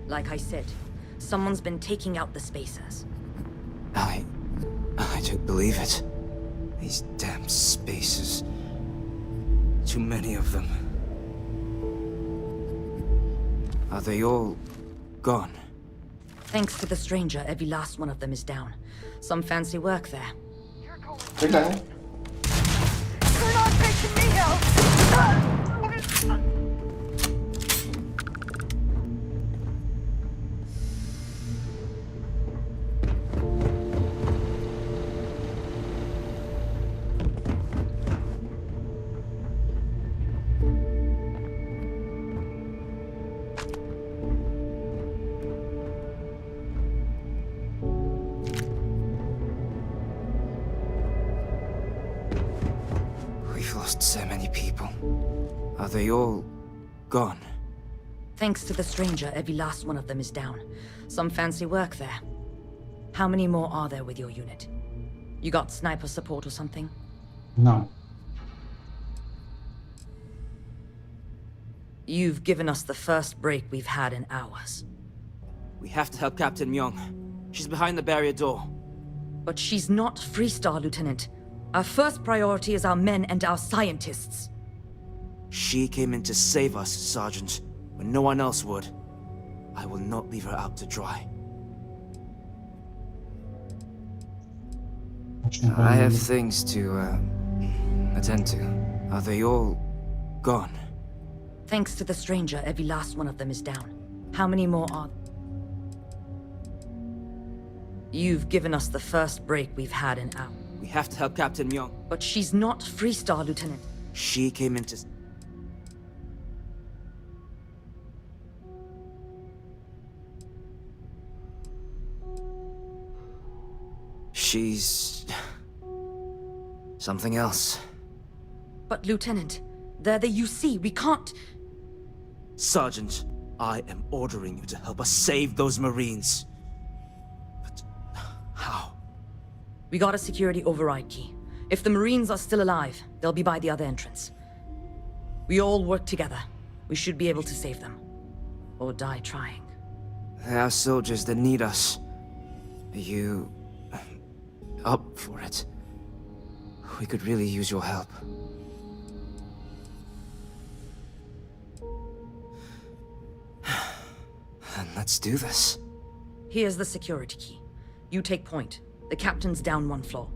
Like I said, someone's been taking out the spacers. I don't believe it. These damn spacers. Too many of them. Are they all gone? Thanks to the stranger, every last one of them is down. Some fancy work there. Okay. You're not taking me out! So many people. Are they all gone? Thanks to the stranger, every last one of them is down. Some fancy work there. How many more are there with your unit? You got sniper support or something? No. You've given us the first break we've had in hours. We have to help Captain Myung. She's behind the barrier door. But she's not Freestar, Lieutenant. Our first priority is our men and our scientists. She came in to save us, Sergeant, when no one else would. I will not leave her out to dry. I have things to, attend to. Are they all gone? Thanks to the stranger, every last one of them is down. How many more are there? You've given us the first break we've had in hours. We have to help Captain Myung. But she's not Freestar, Lieutenant. She came in to... She's... something else. But Lieutenant, they're the UC. We can't... Sergeant, I am ordering you to help us save those Marines. But how? We got a security override key. If the Marines are still alive, they'll be by the other entrance. We all work together. We should be able to save them. Or die trying. There are soldiers that need us. Are you... up for it? We could really use your help. Then let's do this. Here's the security key. You take point. The captain's down one floor.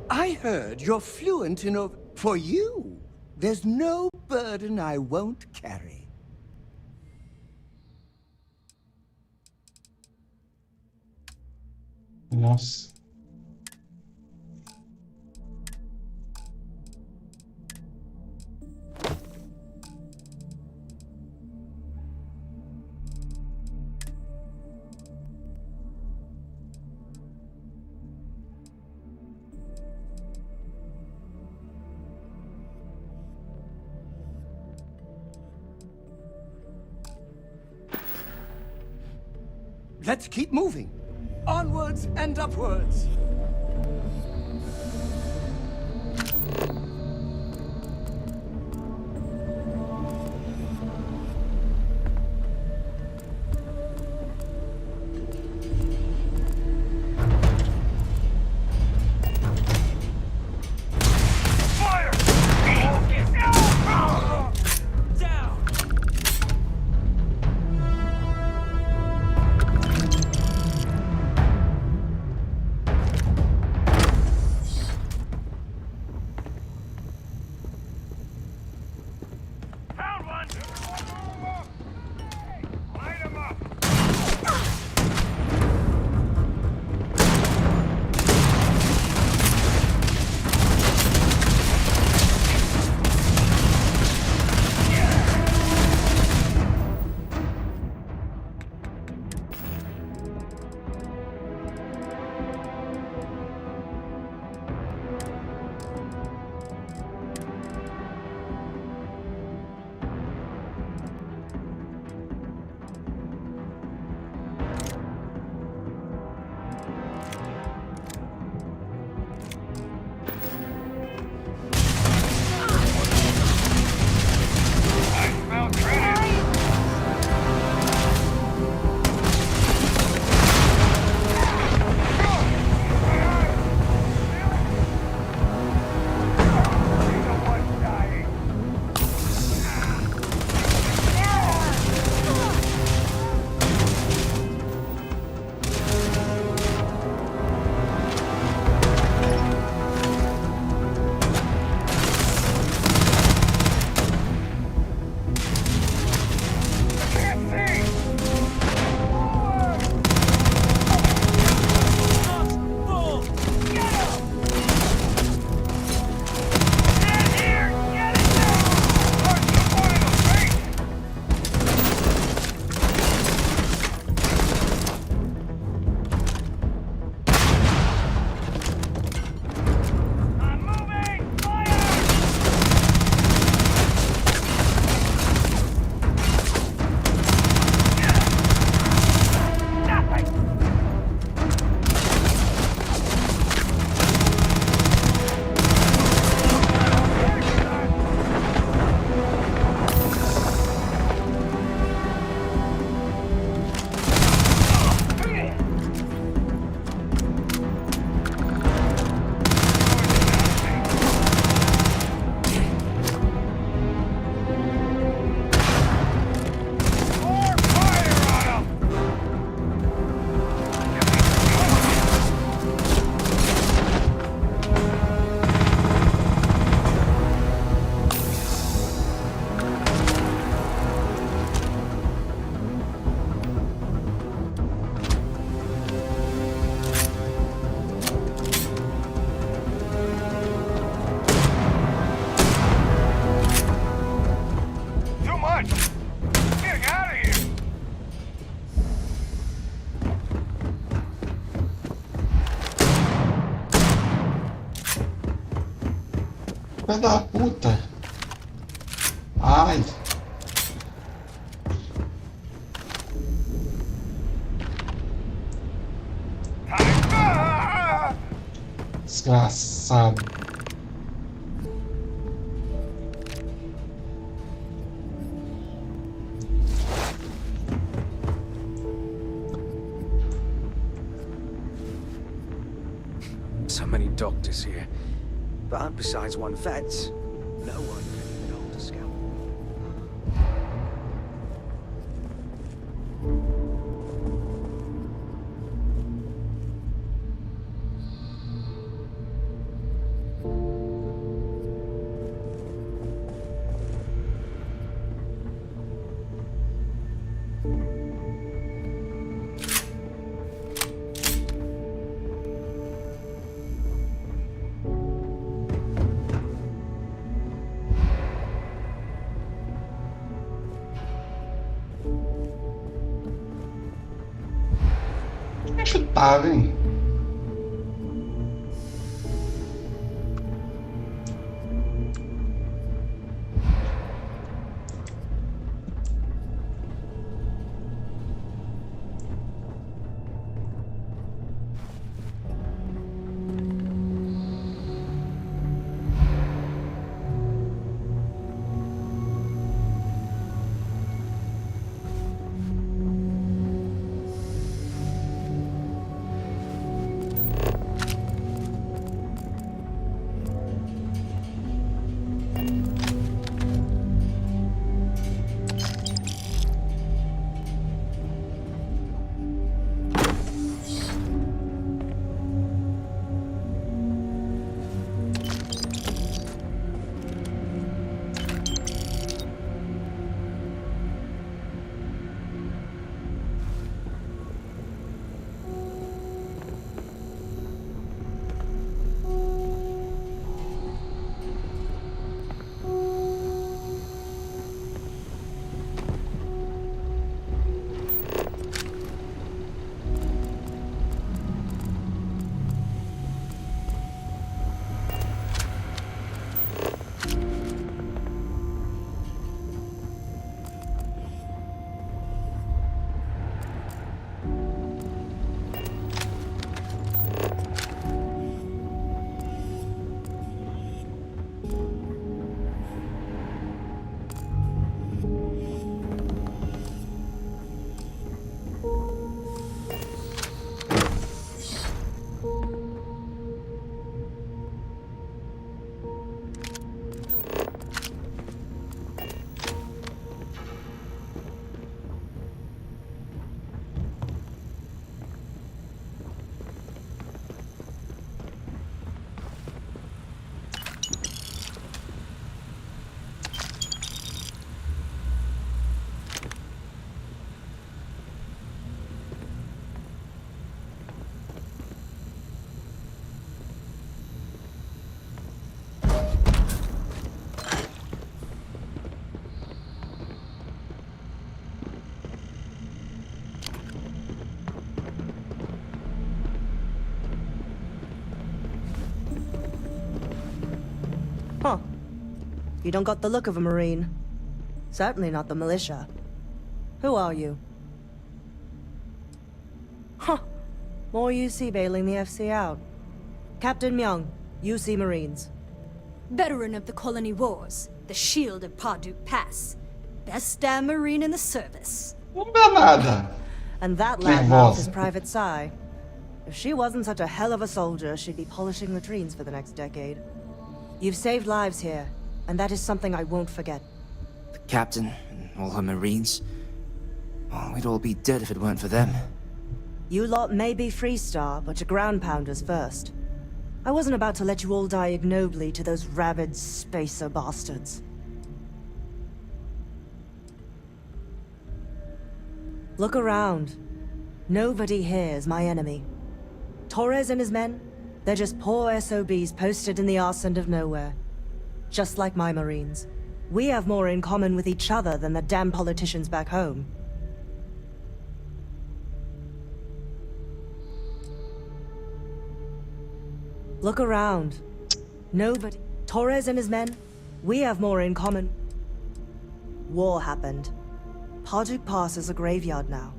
I heard you're fluent in For you, there's no burden I won't carry. Nossa. Let's keep moving. Onwards and upwards. Filha da puta. Ai. Desgraçado. So many doctors here. But besides one vet, no one can even hold a scalpel. Acho que tava, hein? Huh. You don't got the look of a Marine. Certainly not the militia. Who are you? Huh. More UC bailing the FC out. Captain Myung, UC Marines. Veteran of the Colony Wars, the Shield of Parduk Pass. Best damn Marine in the service. Não dá nada. And that loudmouth is Private Psy. If she wasn't such a hell of a soldier, she'd be polishing latrines for the next decade. You've saved lives here, and that is something I won't forget. The captain and all her Marines. Oh, we'd all be dead if it weren't for them. You lot may be Freestar, but you're ground pounders first. I wasn't about to let you all die ignobly to those rabid spacer bastards. Look around. Nobody here is my enemy. Torres and his men, they're just poor SOBs posted in the arse end of nowhere. Just like my Marines. We have more in common with each other than the damn politicians back home. Look around. Nobody... Torres and his men, we have more in common. War happened. Parduk Pass is a graveyard now.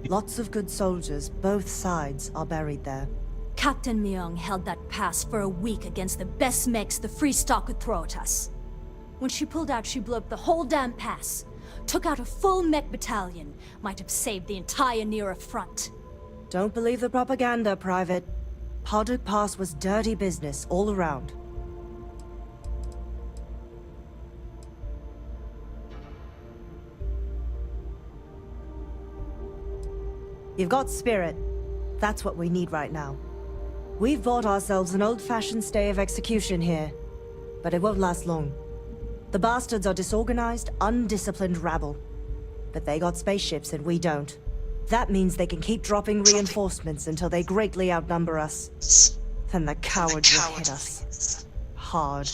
Lots of good soldiers, both sides, are buried there. Captain Myung held that pass for a week against the best mechs the Free Stock could throw at us. When she pulled out, she blew up the whole damn pass. Took out a full mech battalion. Might have saved the entire Nira front. Don't believe the propaganda, Private. Parduk Pass was dirty business all around. You've got spirit. That's what we need right now. We've bought ourselves an old-fashioned stay of execution here, but it won't last long. The bastards are disorganized, undisciplined rabble. But they got spaceships and we don't. That means they can keep dropping reinforcements until they greatly outnumber us. Then the cowards will hit us. Hard.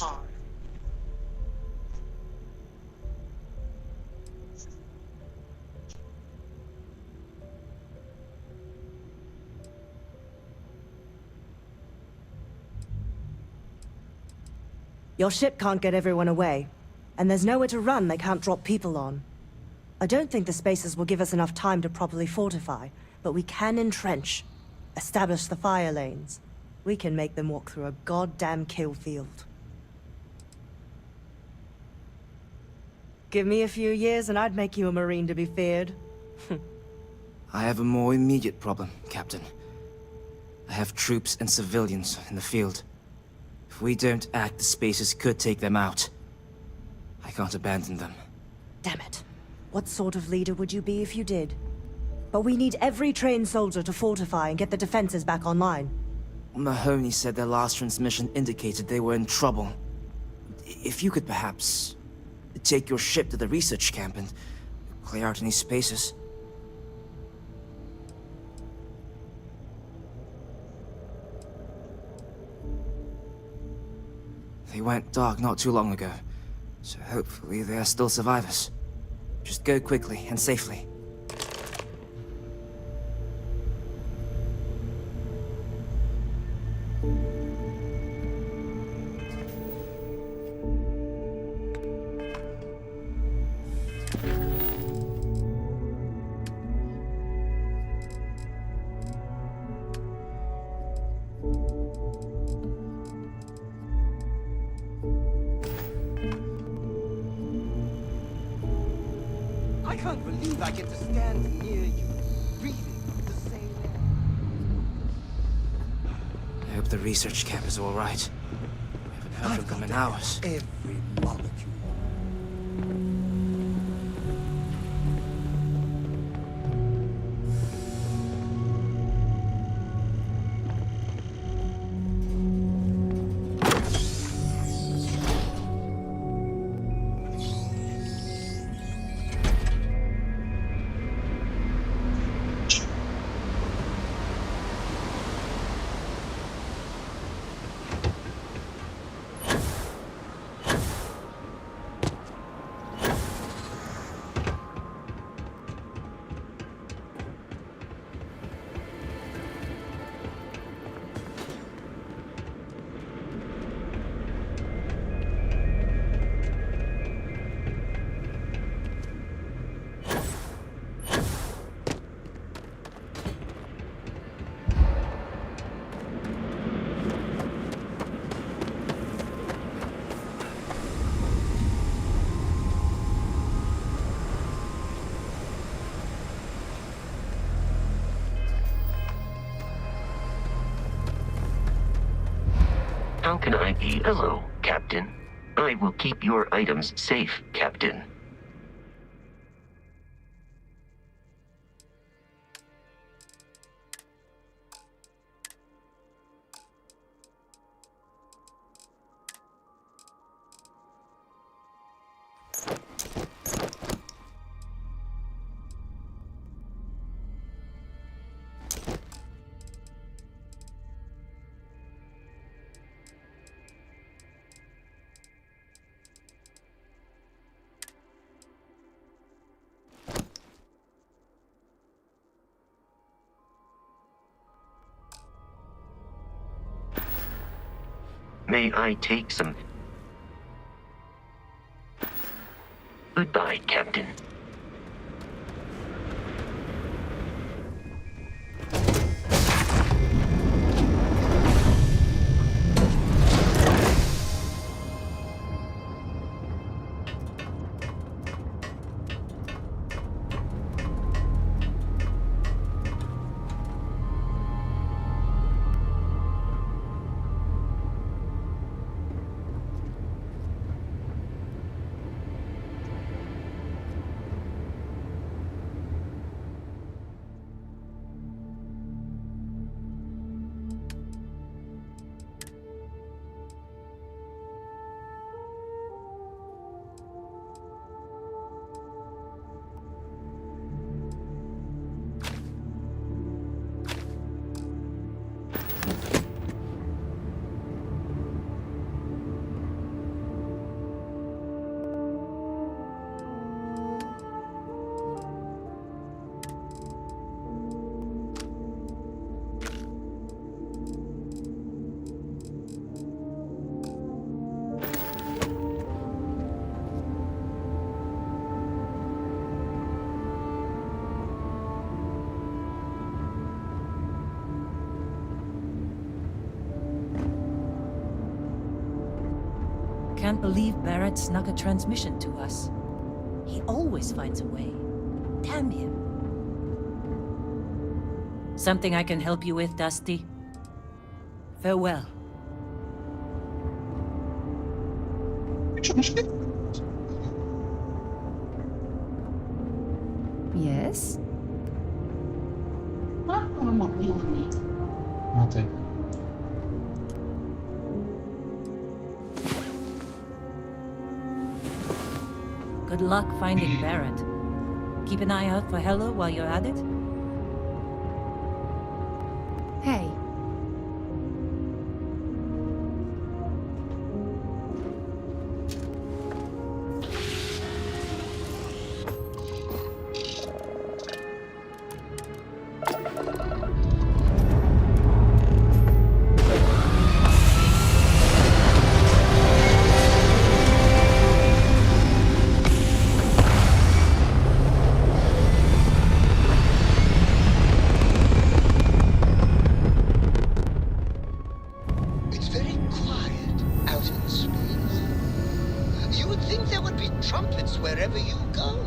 Your ship can't get everyone away, and there's nowhere to run they can't drop people on. I don't think the Spacers will give us enough time to properly fortify, but we can entrench, establish the fire lanes. We can make them walk through a goddamn kill field. Give me a few years and I'd make you a Marine to be feared. I have a more immediate problem, Captain. I have troops and civilians in the field. If we don't act, the Spacers could take them out. I can't abandon them. Damn it. What sort of leader would you be if you did? But we need every trained soldier to fortify and get the defenses back online. Mahoney said their last transmission indicated they were in trouble. If you could perhaps take your ship to the research camp and clear out any Spacers. They went dark not too long ago, so hopefully they are still survivors. Just go quickly and safely. I can't believe I get to stand near you, breathing the same air. I hope the research camp is all right. I haven't heard from them in hours. Every molecule. How can I be? Hello, Captain. I will keep your items safe, Captain. May I take some Goodbye, Captain. Can't believe Barrett snuck a transmission to us. He always finds a way. Damn him. Something I can help you with, Dusty? Farewell. Yes? Matei. Good luck finding Barrett. Keep an eye out for Hella while you're at it. Hey. It's very quiet out in space. You would think there would be trumpets wherever you go.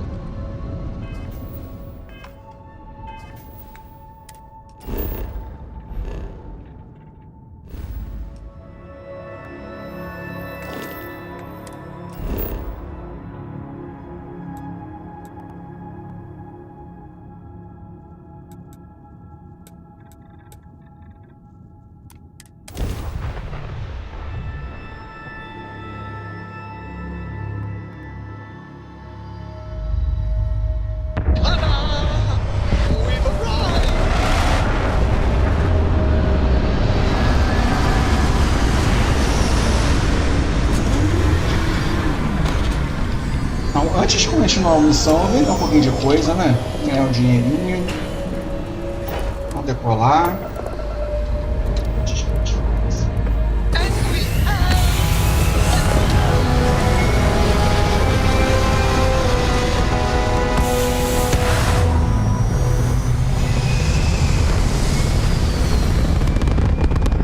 Então, antes de continuar a missão, vender um pouquinho de coisa, né? Ganhar um dinheirinho. Vamos decolar.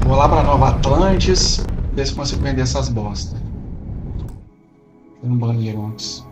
Vou lá pra Nova Atlantis, ver se consigo vender essas bostas. Tem um banheiro antes.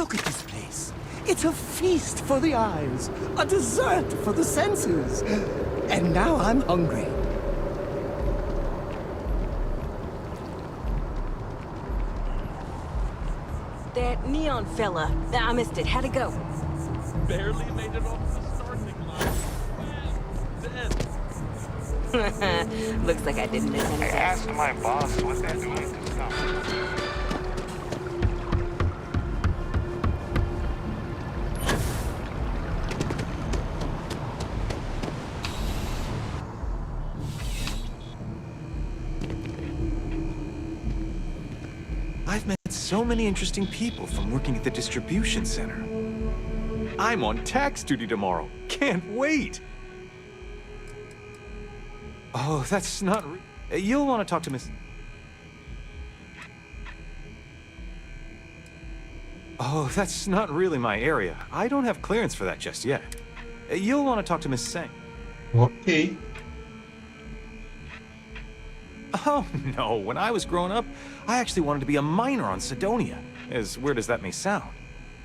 Look at this place. It's a feast for the eyes, a dessert for the senses. And now I'm hungry. That neon fella. I missed it. How'd it go? Barely made it off the starting line. Dead. Looks like I didn't miss anything. I asked my boss what they're doing to stop. I've met so many interesting people from working at the distribution center. I'm on tax duty tomorrow. Can't wait! Oh, that's not... You'll want to talk to Miss... Oh, that's not really my area. I don't have clearance for that just yet. You'll want to talk to Miss Sang. Okay. Oh, no. When I was growing up, I actually wanted to be a miner on Sidonia. As weird as that may sound.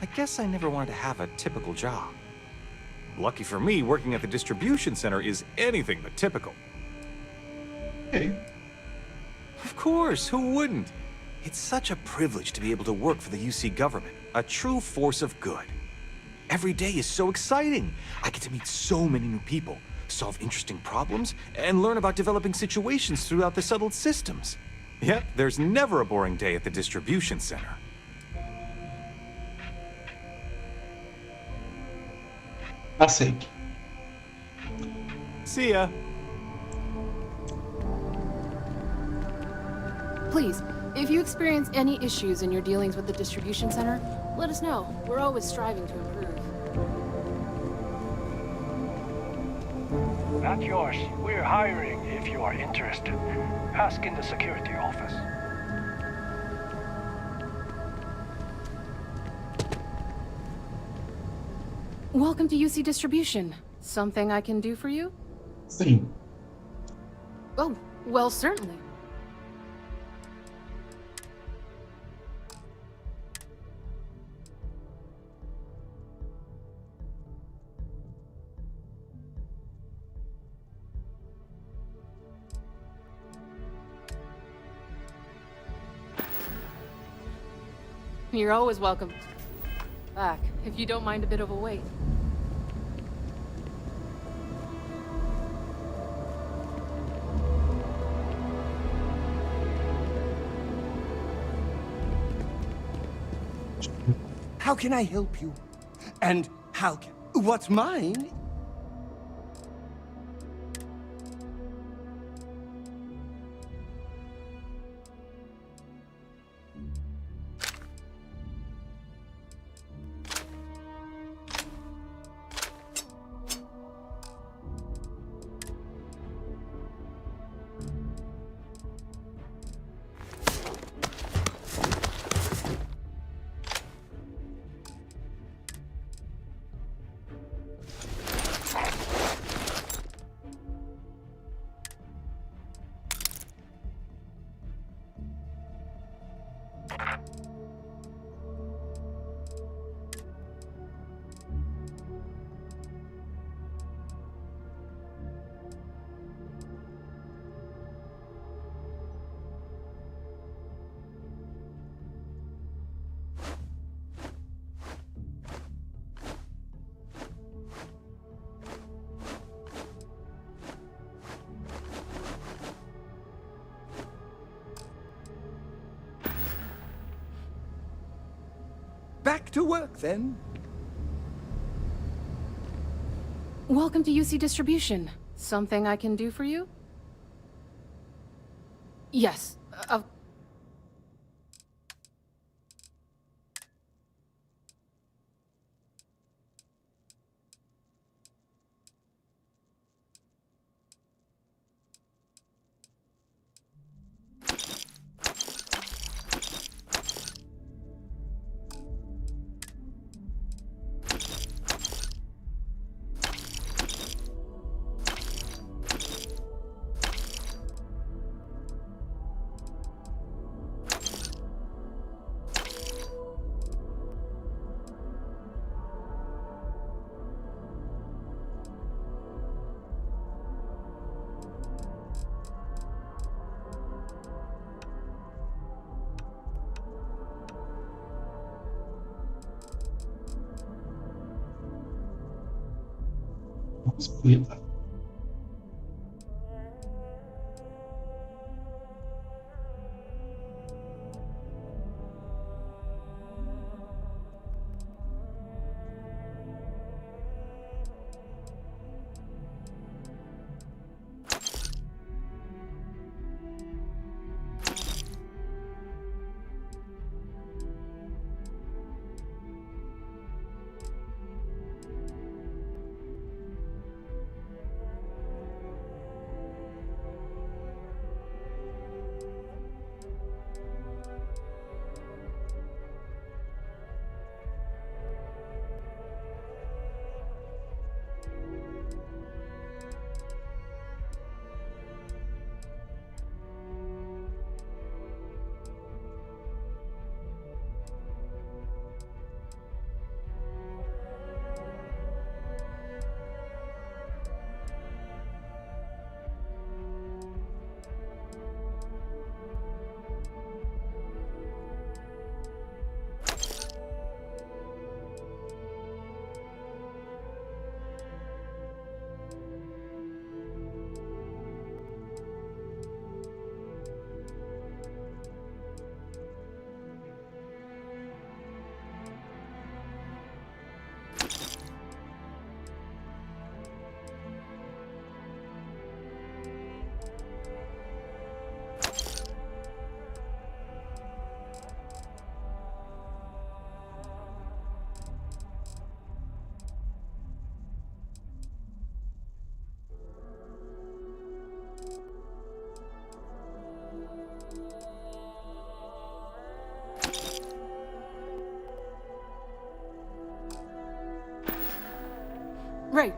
I guess I never wanted to have a typical job. Lucky for me, working at the distribution center is anything but typical. Okay. Of course, who wouldn't? It's such a privilege to be able to work for the UC government, a true force of good. Every day is so exciting. I get to meet so many new people, solve interesting problems, and learn about developing situations throughout the settled systems. Yep, there's never a boring day at the distribution center. Aceito. See ya. Please, if you experience any issues in your dealings with the distribution center, let us know. We're always striving to improve. Not yours. We're hiring if you are interested. Ask in the security office. Welcome to UC Distribution. Something I can do for you? Sim. Oh, well, certainly. You're always welcome. Back, if you don't mind a bit of a wait. How can I help you? And how can... What's mine? Back to work, then. Welcome to UC Distribution. Something I can do for you? Yes, Bonita.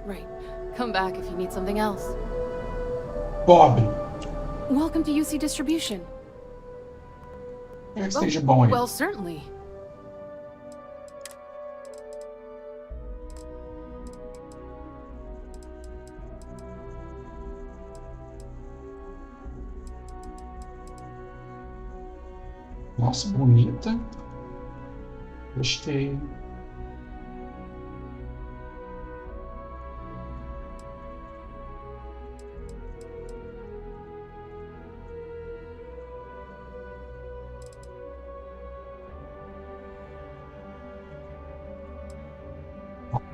Right. Come back if you need something else. Pobre. Welcome to UC Distribution. É que esteja bom aí. Well, certainly. Nossa, bonita. Gostei.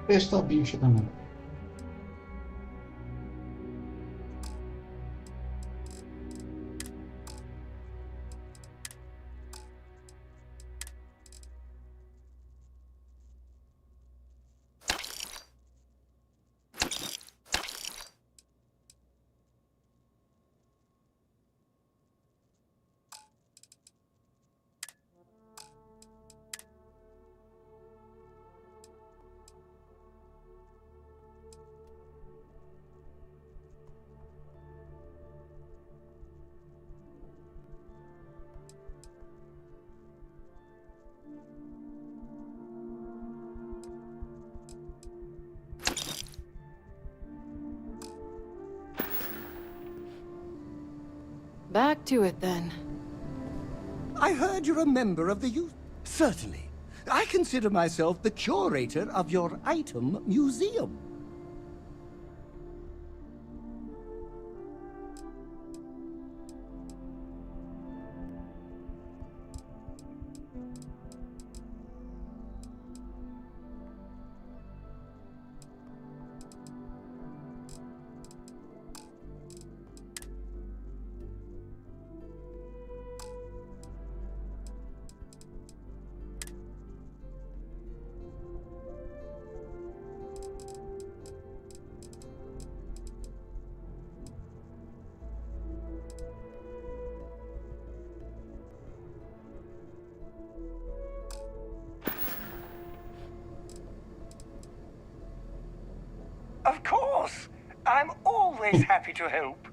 Esta bicha também. Back to it then. I heard you're a member of the youth. Certainly. I consider myself the curator of your item museum. Of course! I'm always happy to help.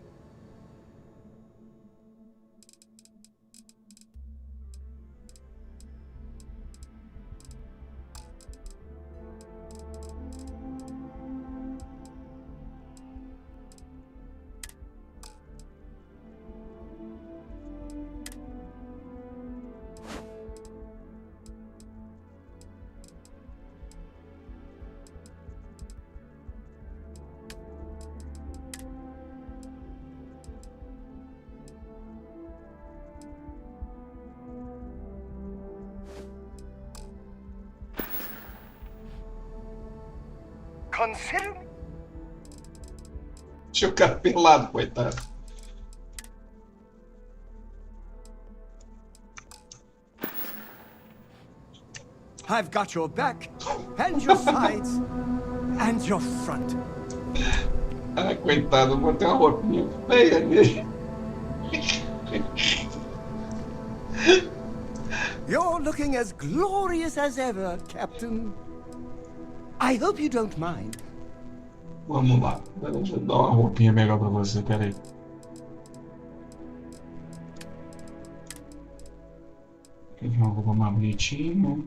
Consider me. Deixa o cara pelado, coitado. I've got your back, and your sides, and your front. Ah, coitado, botei uma roupinha feia nele. You're looking as glorious as ever, Captain. I hope you don't mind. Vamos lá. Deixa eu dar uma roupinha melhor pra você, peraí. Aqui uma roupa mais bonitinha.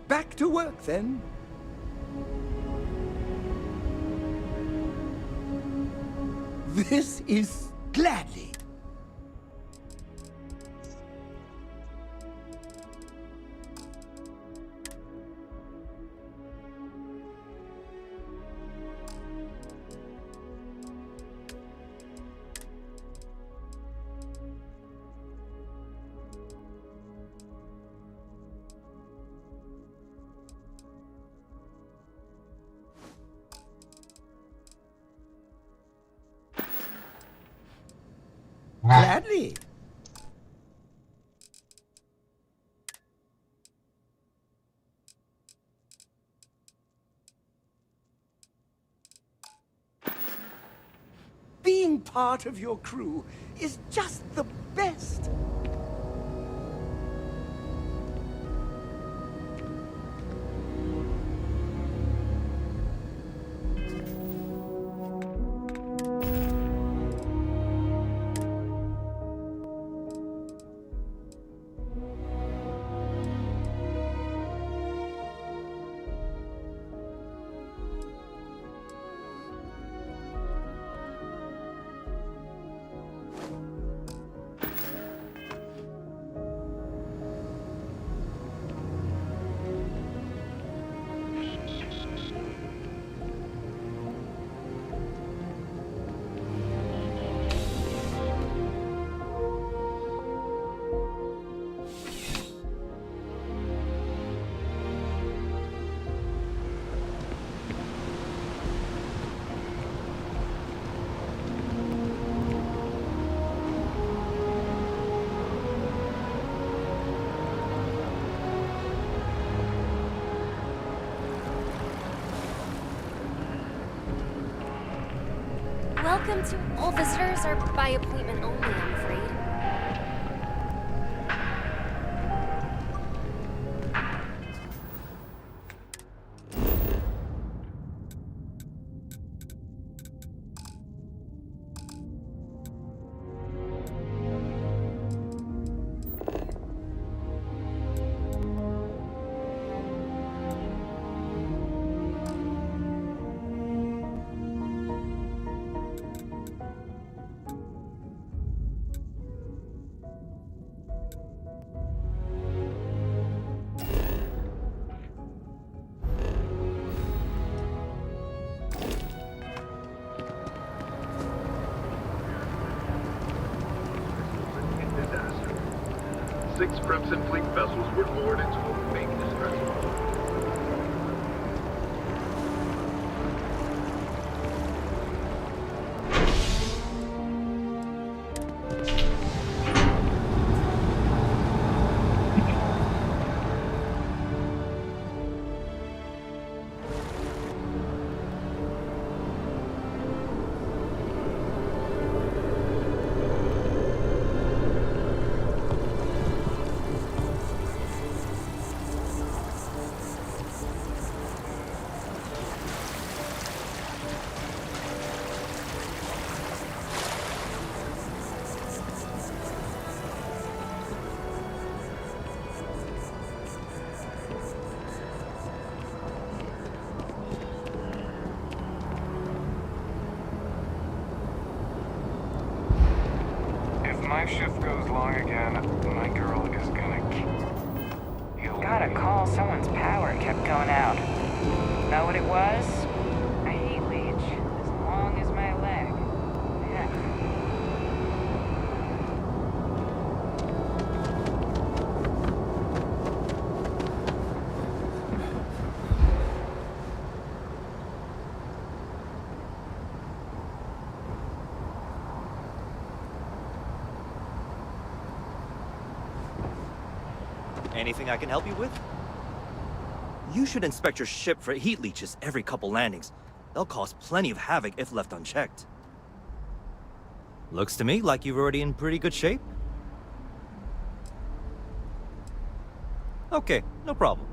Back to work, then. This is gladly. Gladly. Being part of your crew is just the best. Welcome to... All visitors are by appointment only, I'm afraid. Six Crimson Fleet vessels were moored into a maintenance vessel. My shift goes long again, my girl is gonna kill. Got a call, someone's power kept going out. Know what it was? I hate Leech. Anything I can help you with? You should inspect your ship for heat leeches every couple landings. They'll cause plenty of havoc if left unchecked. Looks to me like you're already in pretty good shape. Okay, no problem.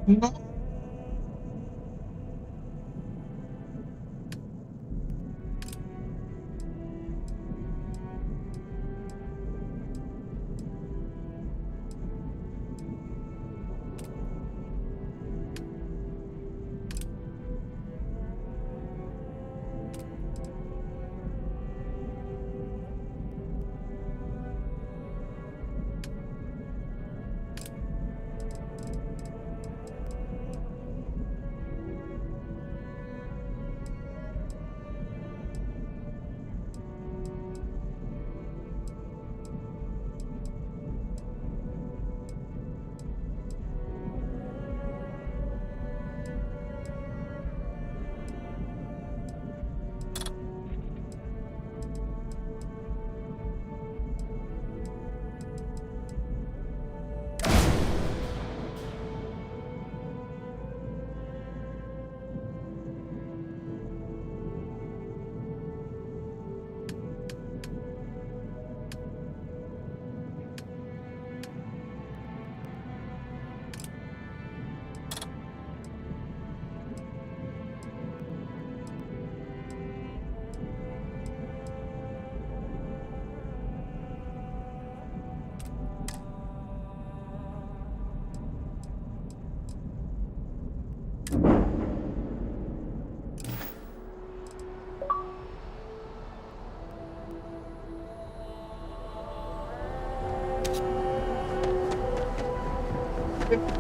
No.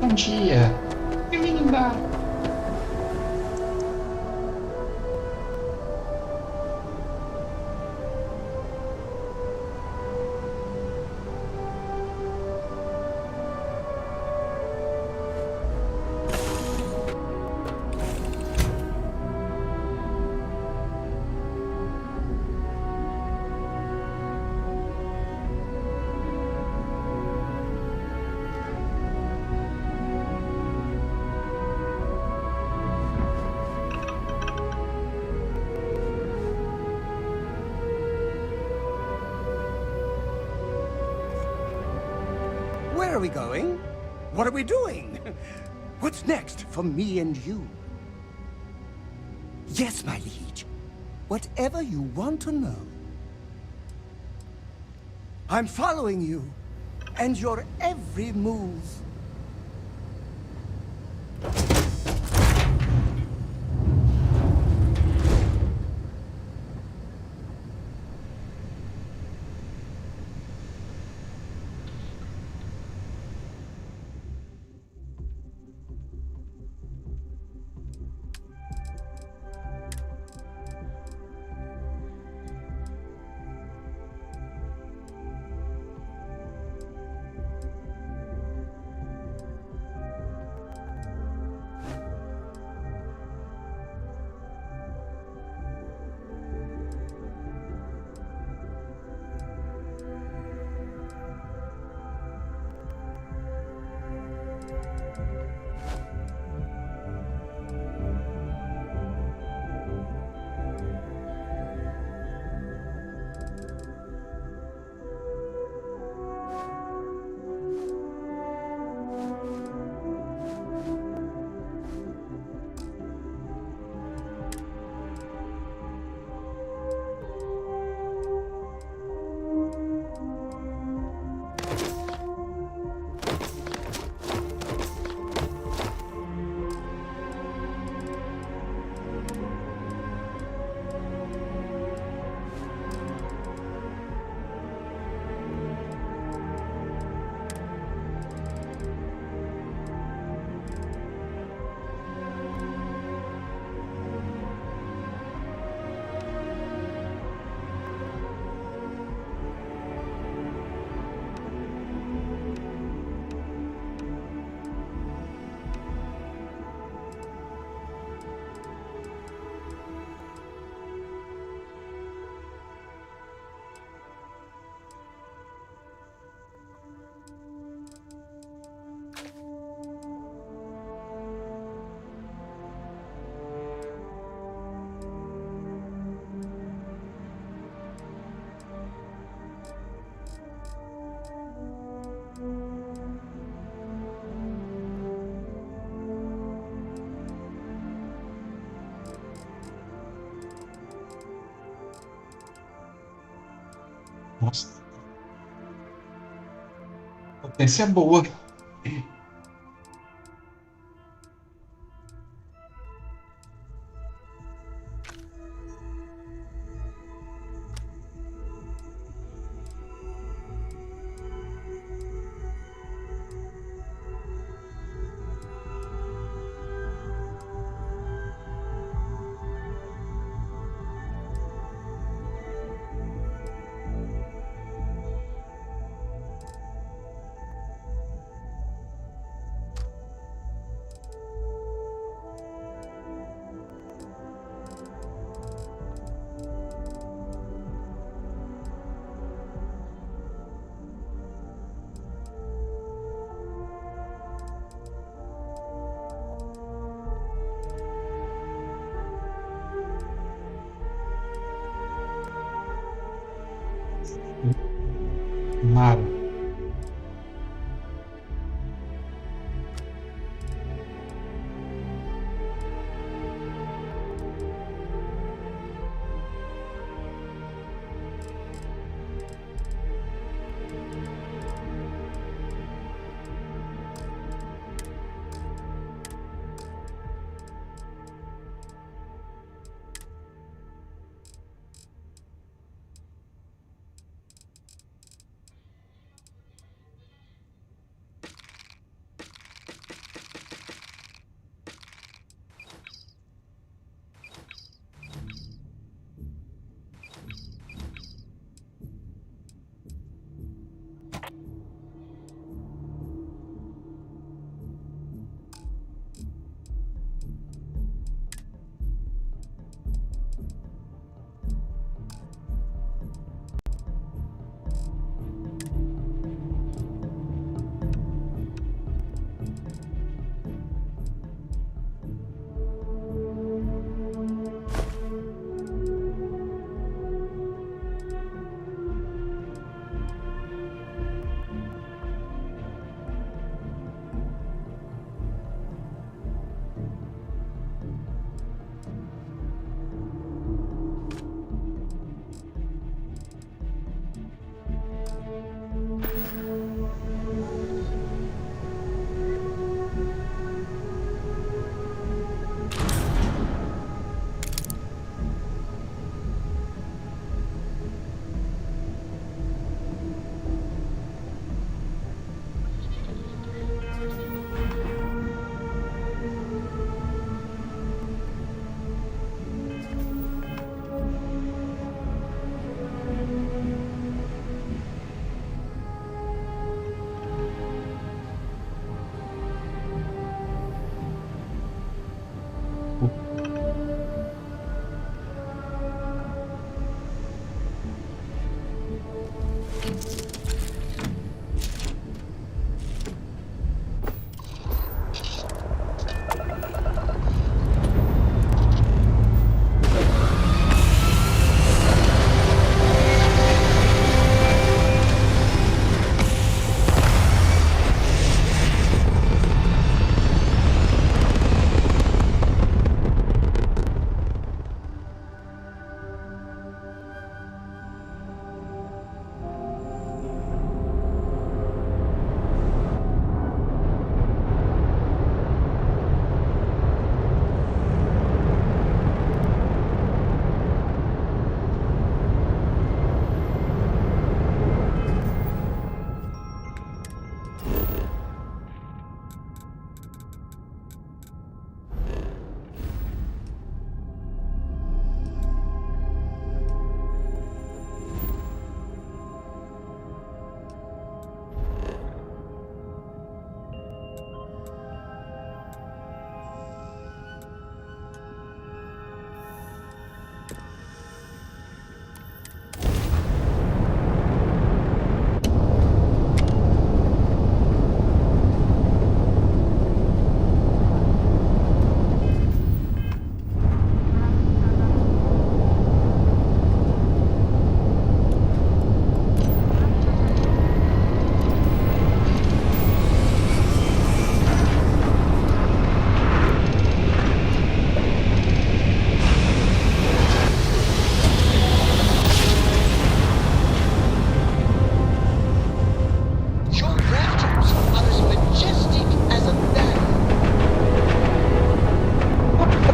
Bom dia. Que linda. Where are we going? What are we doing? What's next for me and you? Yes, my liege. Whatever you want to know. I'm following you, and your every move. Nossa, a potência é boa. Mara.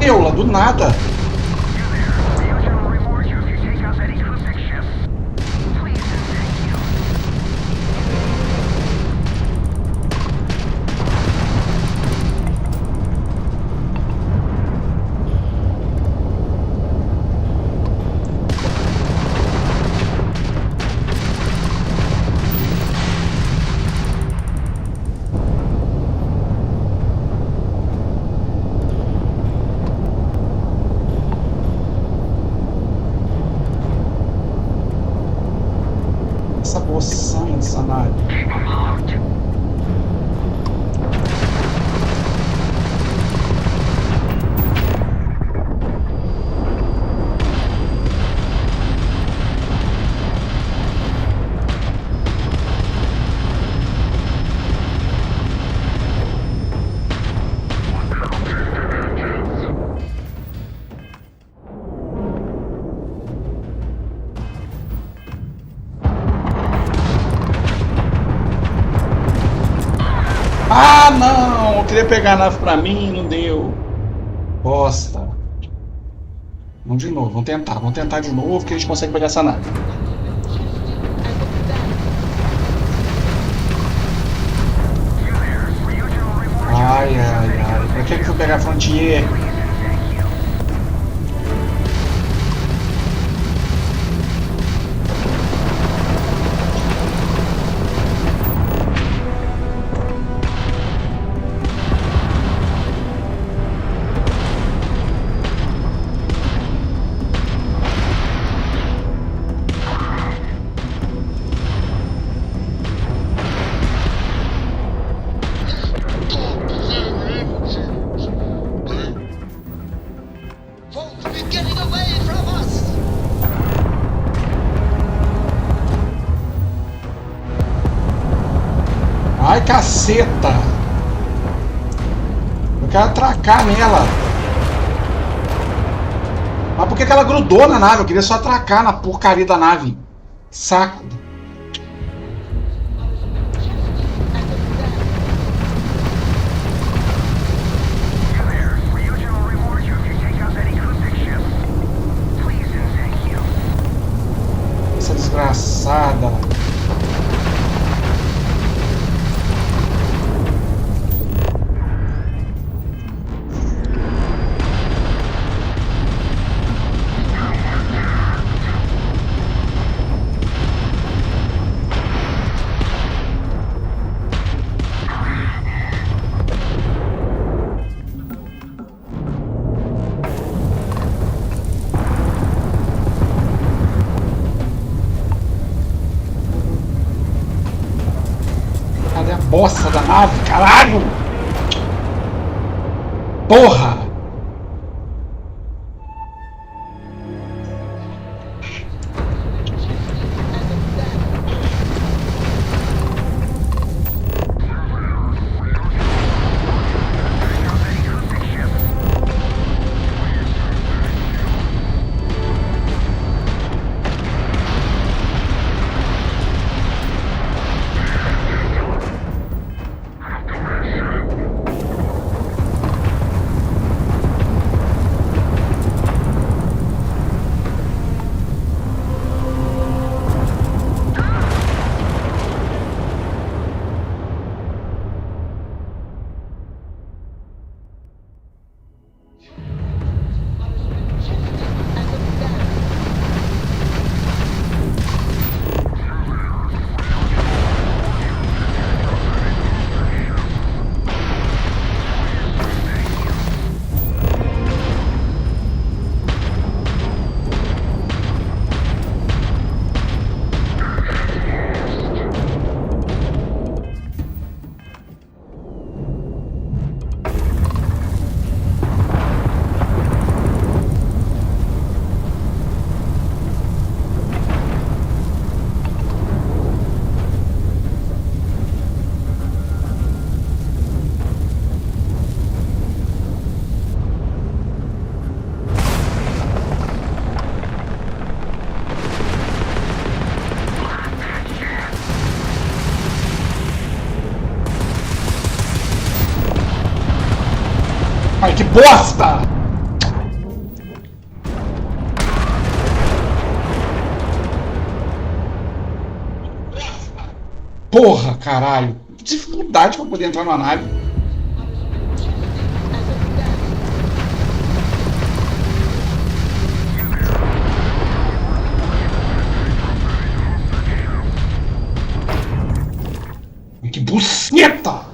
Neula, do nada. Essa poção dessa nave. Ah, não! Eu queria pegar a nave pra mim, não deu. Bosta. Vamos de novo, vamos tentar de novo que a gente consegue pegar essa nave. Ai, ai, ai. Pra que eu fui pegar a Frontier? Ai, caceta! Eu quero atracar nela. Mas por que ela grudou na nave? Eu queria só atracar na porcaria da nave. Saco. Essa desgraçada. Bosta da nave, caralho! Porra! Ai, que bosta! Porra, caralho. Que dificuldade pra poder entrar numa nave. Que buceta!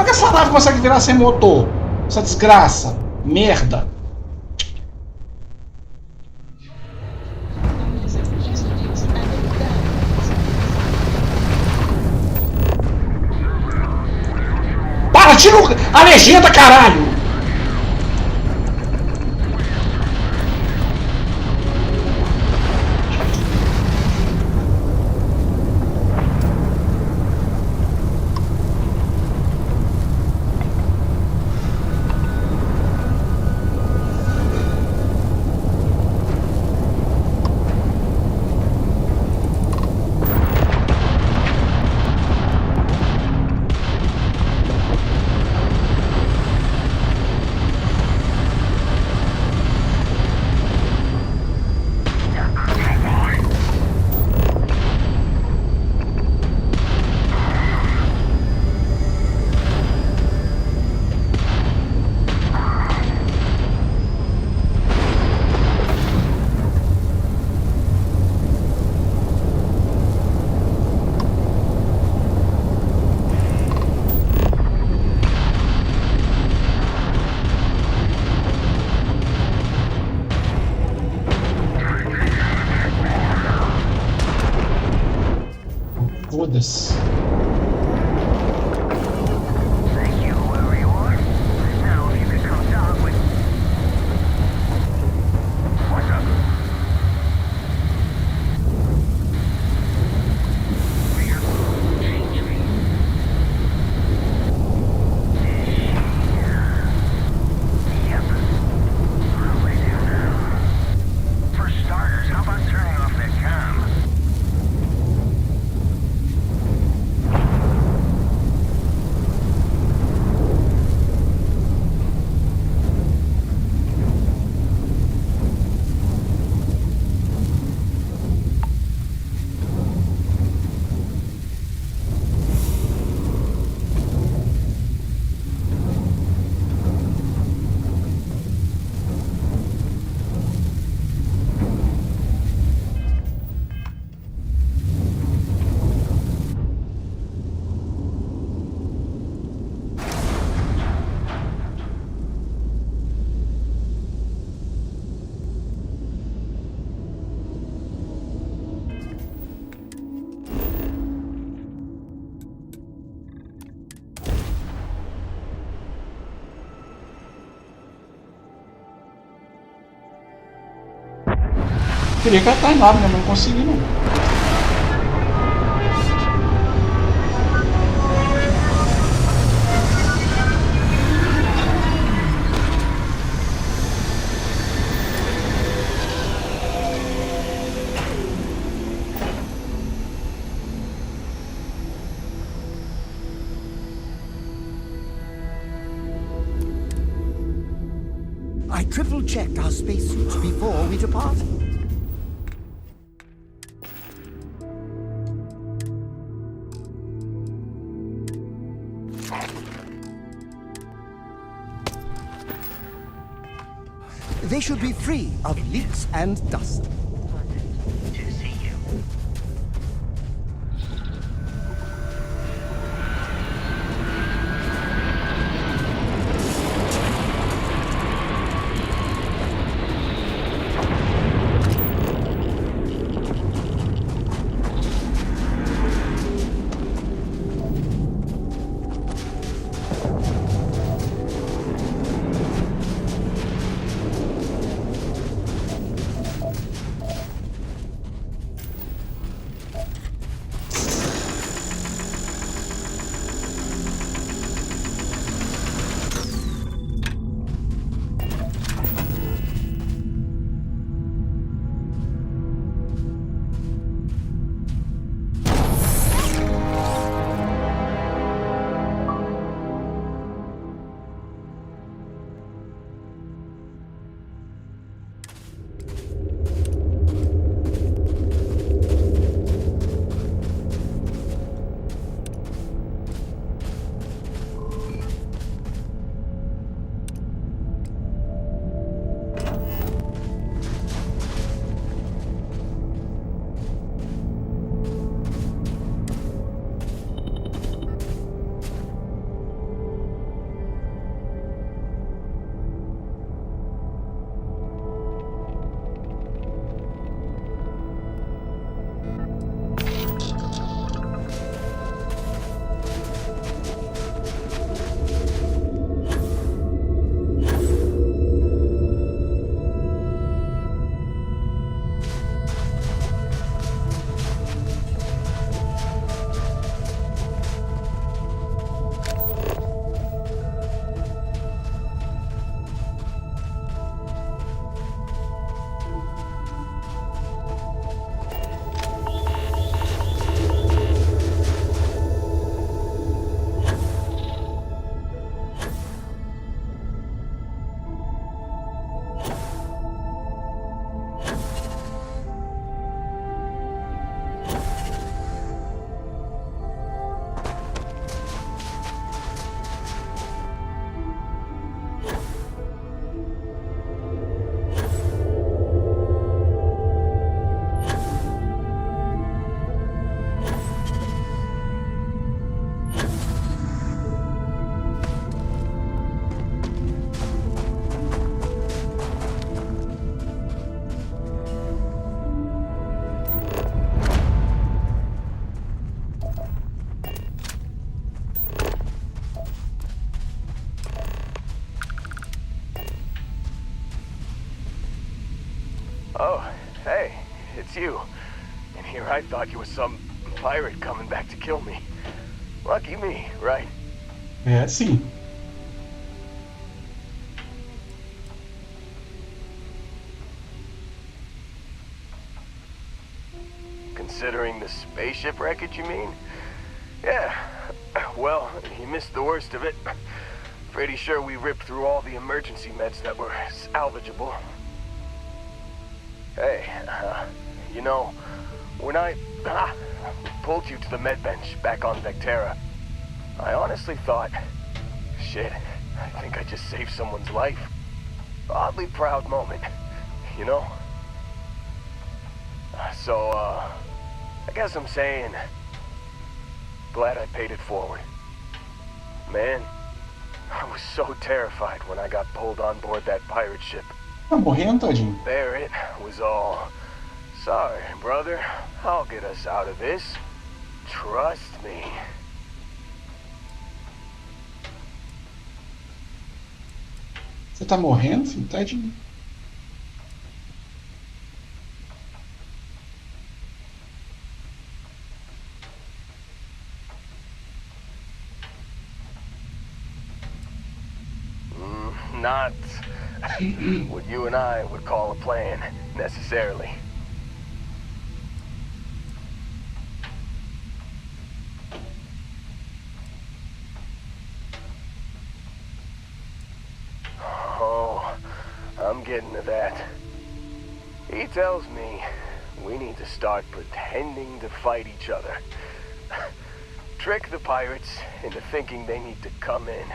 Essa nave consegue virar sem motor? Essa desgraça. Merda. Para, tira a legenda, caralho! Foda-se. Queria que ela tá enorme, mas não consegui não. I triple-checked our spacesuits before we departed. They should be free of leaks and dust. I thought you were some pirate coming back to kill me. Lucky me, right? É, sim. Considering the spaceship wreckage, you mean? Yeah. Well, you missed the worst of it. Pretty sure we ripped through all the emergency meds that were salvageable. Hey, you know, when I pulled you to the med bench back on Vectera, I honestly thought, shit, I think I just saved someone's life. Oddly proud moment, you know? So, I guess I'm saying, glad I paid it forward. Man, I was so terrified when I got pulled on board that pirate ship. Tá morrendo, tadinho? There it was all. Sorry, brother. I'll get us out of this. Trust me. Você tá morrendo, filho? Tadinho. Not what you and I would call a plan, necessarily. Oh, I'm getting to that. He tells me we need to start pretending to fight each other. Trick the pirates into thinking they need to come in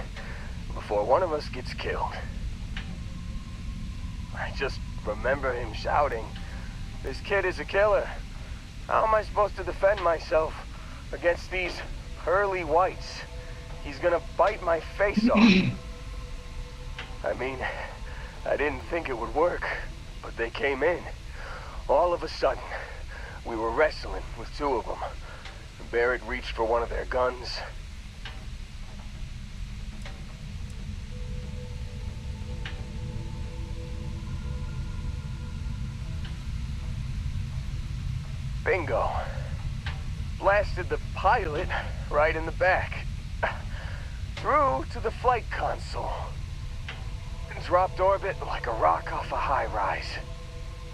before one of us gets killed. I just remember him shouting, "This kid is a killer. How am I supposed to defend myself against these pearly whites? He's gonna bite my face off." I mean, I didn't think it would work, but they came in. All of a sudden, we were wrestling with two of them. Barrett reached for one of their guns. Bingo. Blasted the pilot right in the back. Through to the flight console. Dropped orbit like a rock off a high rise.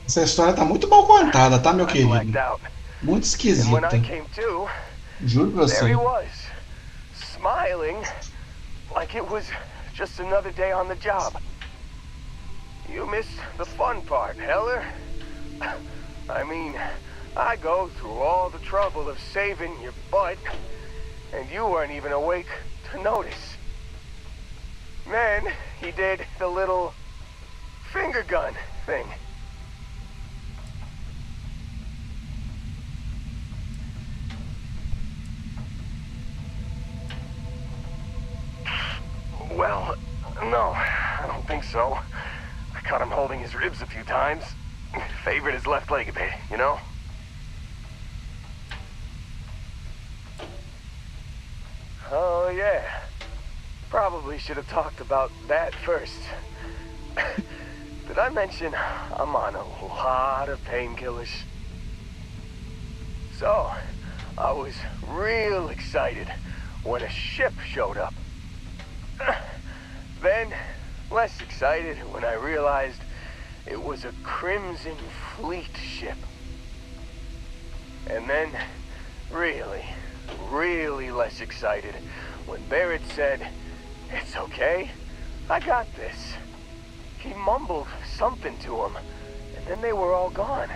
Essa história tá muito mal contada, tá, meu querido? Muito esquisita. When I came to, Juro pra there he você. was, smiling like it was just another day on the job. You missed the fun part, Heller. I mean, I go through all the trouble of saving your butt, and you weren't even awake to notice. Then he did the little finger gun thing. Well, no, I don't think so. I caught him holding his ribs a few times. Favored his left leg a bit, you know? Oh, yeah. Probably should have talked about that first. Did I mention I'm on a lot of painkillers? So, I was real excited when a ship showed up. Then, less excited when I realized it was a Crimson Fleet ship. And then, really less excited when Barrett said, "It's okay, I got this." He mumbled something to him, and then they were all gone.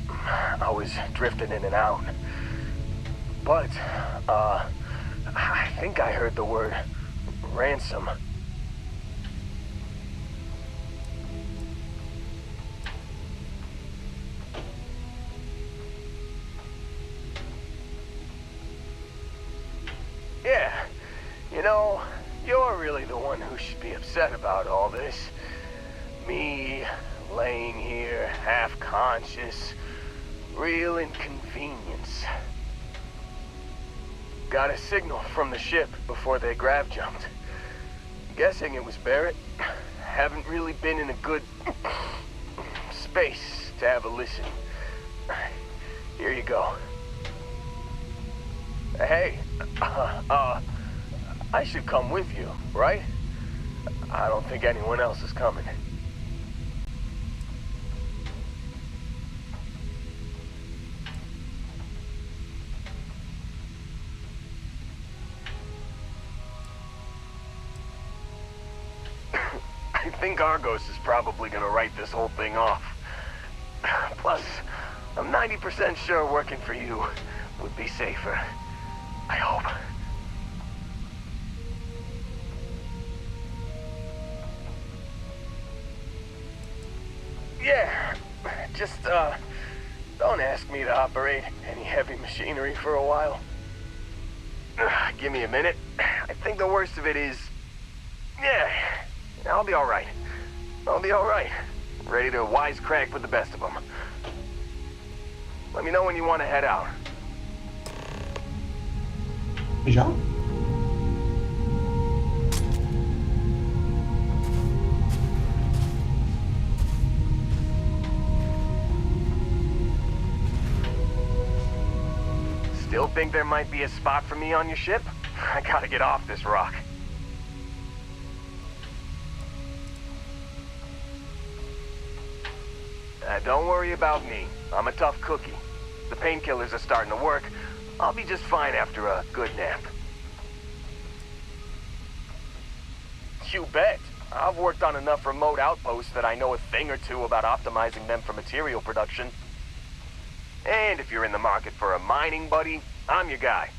I was drifting in and out. But, I think I heard the word ransom. Yeah, you know, you're really the one who should be upset about all this. Me, laying here, half-conscious, real inconvenience. Got a signal from the ship before they grav jumped. Guessing it was Barrett. Haven't really been in a good base to have a listen. Here you go. Hey, I should come with you, right? I don't think anyone else is coming. I think Argos is probably gonna write this whole thing off. Plus, I'm 90% sure working for you would be safer. I hope. Yeah, just, don't ask me to operate any heavy machinery for a while. Give me a minute. I think the worst of it is... Yeah, I'll be alright. I'll be alright. Ready to wisecrack with the best of them. Let me know when you want to head out. Já? Still think there might be a spot for me on your ship? I gotta get off this rock. Don't worry about me. I'm a tough cookie. The painkillers are starting to work. I'll be just fine after a good nap. You bet. I've worked on enough remote outposts that I know a thing or two about optimizing them for material production. And if you're in the market for a mining buddy, I'm your guy.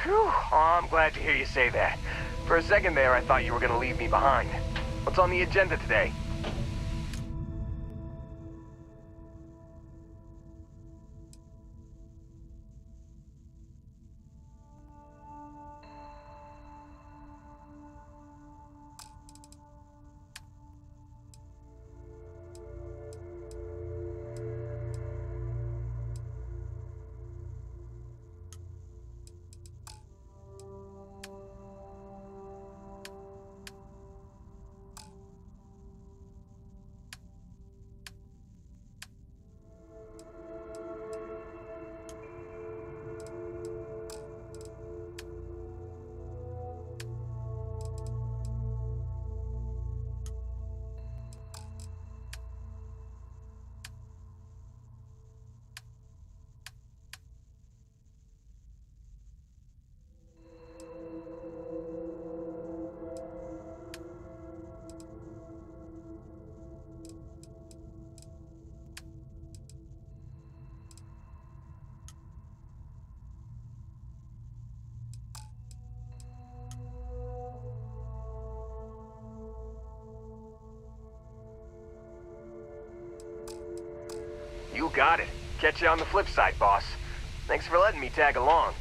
Whew, oh, I'm glad to hear you say that. For a second there, I thought you were gonna leave me behind. What's on the agenda today? You got it. Catch you on the flip side, boss. Thanks for letting me tag along.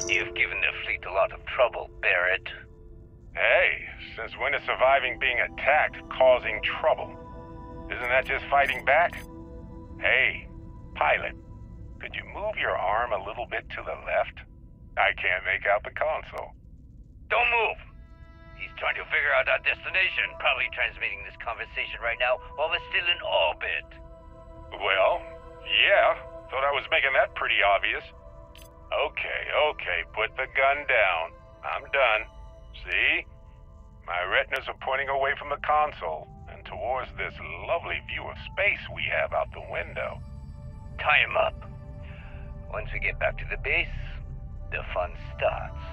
You've given the fleet a lot of trouble, Barrett. Hey, since when is surviving being attacked causing trouble? Isn't that just fighting back? Hey, pilot, could you move your arm a little bit to the left? I can't make out the console. Don't move! He's trying to figure out our destination, probably transmitting this conversation right now while we're still in orbit. Well, yeah, thought I was making that pretty obvious. Okay, put the gun down. I'm done. See? My retinas are pointing away from the console and towards this lovely view of space we have out the window. Tie him up. Once we get back to the base, the fun starts.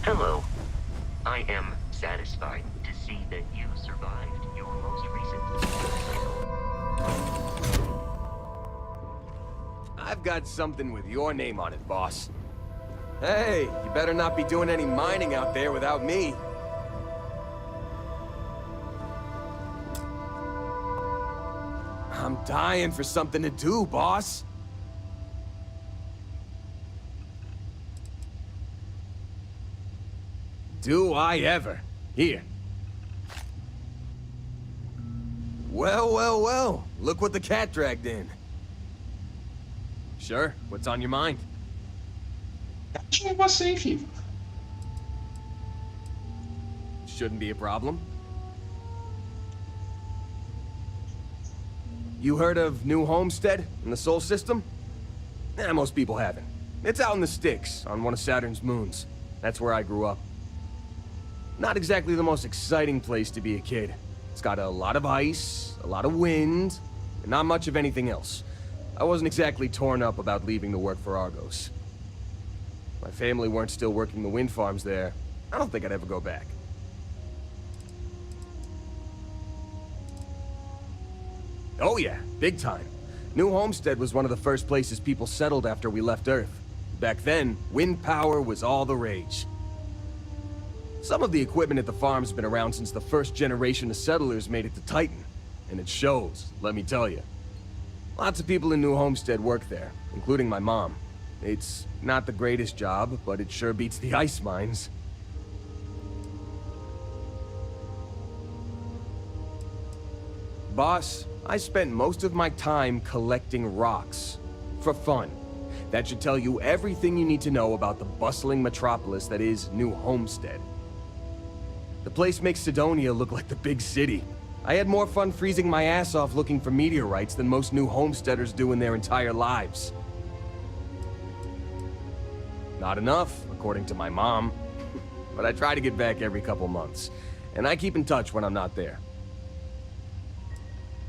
Hello. I am satisfied to see that you survived your most recent cycle. I've got something with your name on it, boss. Hey, you better not be doing any mining out there without me. I'm dying for something to do, boss. Do I ever? Here. Well, well, well. Look what the cat dragged in. Sure, what's on your mind? Você, filho. Shouldn't be a problem. You heard of New Homestead in the Sol System? Most people haven't. It's out in the sticks, on one of Saturn's moons. That's where I grew up. Not exactly the most exciting place to be a kid. It's got a lot of ice, a lot of wind, and not much of anything else. I wasn't exactly torn up about leaving to work for Argos. My family weren't still working the wind farms there. I don't think I'd ever go back. Oh yeah, big time. New Homestead was one of the first places people settled after we left Earth. Back then, wind power was all the rage. Some of the equipment at the farm's been around since the first generation of settlers made it to Titan. And it shows, let me tell you. Lots of people in New Homestead work there, including my mom. It's not the greatest job, but it sure beats the ice mines. Boss, I spent most of my time collecting rocks. For fun. That should tell you everything you need to know about the bustling metropolis that is New Homestead. The place makes Sidonia look like the big city. I had more fun freezing my ass off looking for meteorites than most New Homesteaders do in their entire lives. Not enough, according to my mom. But I try to get back every couple months. And I keep in touch when I'm not there.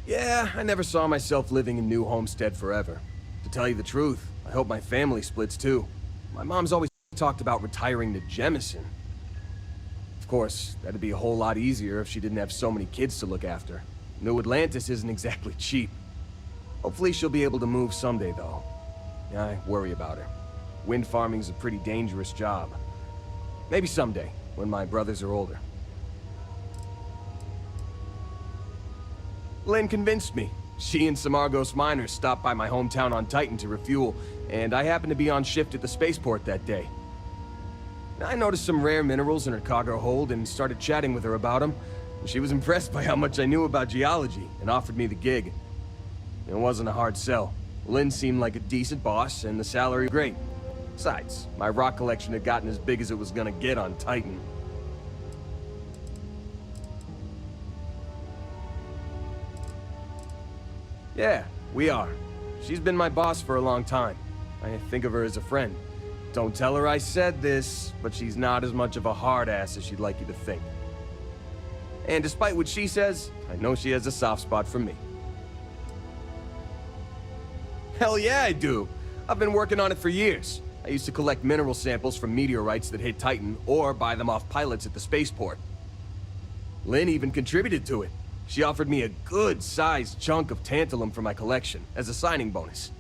Yeah, I never saw myself living in New Homestead forever. To tell you the truth, I hope my family splits too. My mom's always talked about retiring to Jemison. Of course, that'd be a whole lot easier if she didn't have so many kids to look after. New Atlantis isn't exactly cheap. Hopefully she'll be able to move someday, though. Yeah, I worry about her. Wind farming's a pretty dangerous job. Maybe someday, when my brothers are older. Lynn convinced me. She and some Argos miners stopped by my hometown on Titan to refuel, and I happened to be on shift at the spaceport that day. I noticed some rare minerals in her cargo hold and started chatting with her about them. She was impressed by how much I knew about geology and offered me the gig. It wasn't a hard sell. Lynn seemed like a decent boss and the salary great. Besides, my rock collection had gotten as big as it was gonna get on Titan. Yeah, we are. She's been my boss for a long time. I think of her as a friend. Don't tell her I said this, but she's not as much of a hard ass as she'd like you to think. And despite what she says, I know she has a soft spot for me. Hell yeah, I do. I've been working on it for years. I used to collect mineral samples from meteorites that hit Titan, or buy them off pilots at the spaceport. Lynn even contributed to it. She offered me a good-sized chunk of tantalum for my collection, as a signing bonus.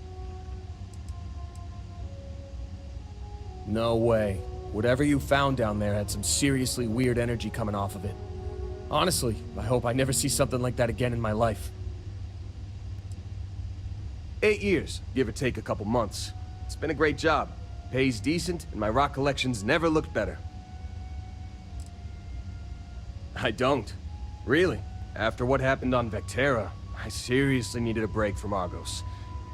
No way. Whatever you found down there had some seriously weird energy coming off of it. Honestly, I hope I never see something like that again in my life. 8 years, give or take a couple months. It's been a great job. Pays decent, and my rock collection's never looked better. I don't. Really. After what happened on Vectera, I seriously needed a break from Argos.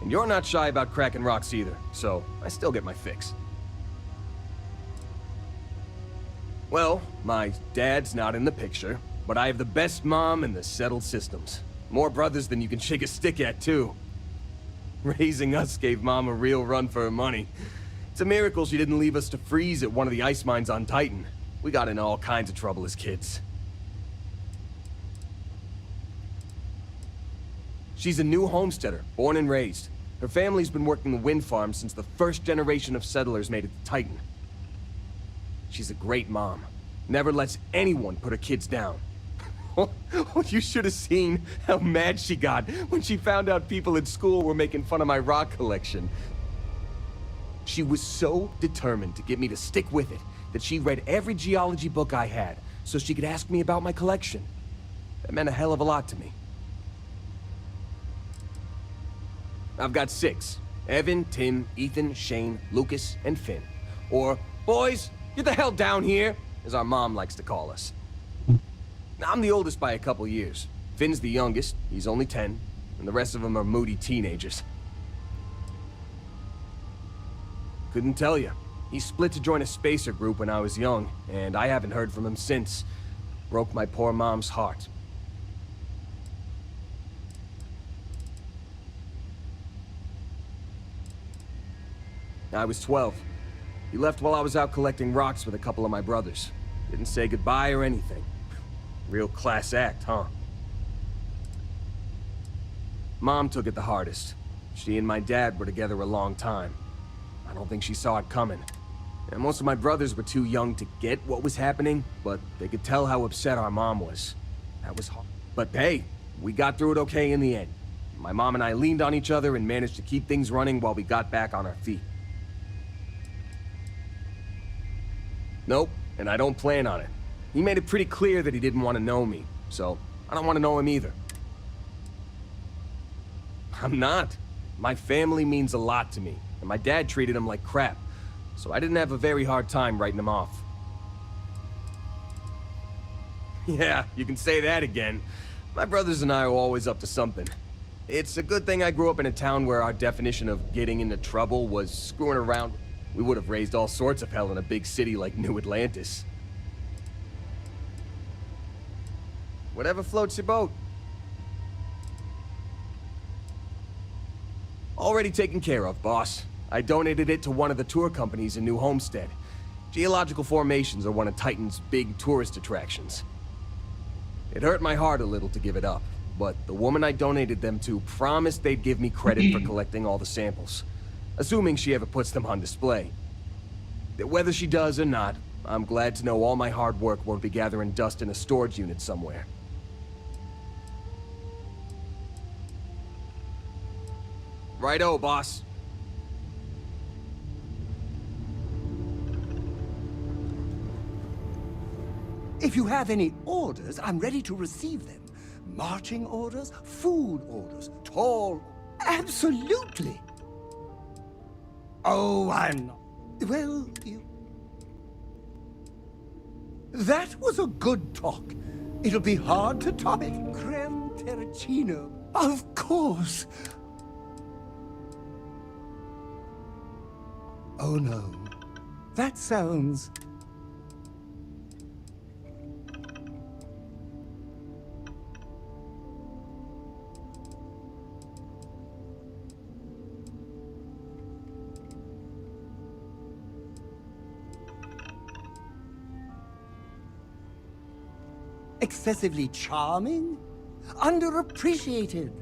And you're not shy about cracking rocks either, so I still get my fix. Well, my dad's not in the picture, but I have the best mom in the settled systems. More brothers than you can shake a stick at, too. Raising us gave Mom a real run for her money. It's a miracle she didn't leave us to freeze at one of the ice mines on Titan. We got in all kinds of trouble as kids. She's a New Homesteader, born and raised. Her family's been working the wind farm since the first generation of settlers made it to Titan. She's a great mom. Never lets anyone put her kids down. You should have seen how mad she got when she found out people at school were making fun of my rock collection. She was so determined to get me to stick with it that she read every geology book I had so she could ask me about my collection. That meant a hell of a lot to me. I've got 6. Evan, Tim, Ethan, Shane, Lucas, and Finn. Or, boys, get the hell down here, as our mom likes to call us. I'm the oldest by a couple years. Finn's the youngest, he's only 10, and the rest of them are moody teenagers. Couldn't tell you. He split to join a spacer group when I was young, and I haven't heard from him since. Broke my poor mom's heart. I was 12. He left while I was out collecting rocks with a couple of my brothers. Didn't say goodbye or anything. Real class act, huh? Mom took it the hardest. She and my dad were together a long time. I don't think she saw it coming. And most of my brothers were too young to get what was happening, but they could tell how upset our mom was. That was hard. But hey, we got through it okay in the end. My mom and I leaned on each other and managed to keep things running while we got back on our feet. Nope, and I don't plan on it. He made it pretty clear that he didn't want to know me, so I don't want to know him either. I'm not. My family means a lot to me, and my dad treated him like crap, so I didn't have a very hard time writing him off. Yeah, you can say that again. My brothers and I are always up to something. It's a good thing I grew up in a town where our definition of getting into trouble was screwing around. We would have raised all sorts of hell in a big city like New Atlantis. Whatever floats your boat. Already taken care of, boss. I donated it to one of the tour companies in New Homestead. Geological formations are one of Titan's big tourist attractions. It hurt my heart a little to give it up, but the woman I donated them to promised they'd give me credit for collecting all the samples, assuming she ever puts them on display. Whether she does or not, I'm glad to know all my hard work won't be gathering dust in a storage unit somewhere. Righto, boss. If you have any orders, I'm ready to receive them. Marching orders, food orders, tall... Absolutely! Oh, I'm not... Well, you... That was a good talk. It'll be hard to top it. Creme terracino. Of course. Oh no. That sounds... excessively charming, underappreciated,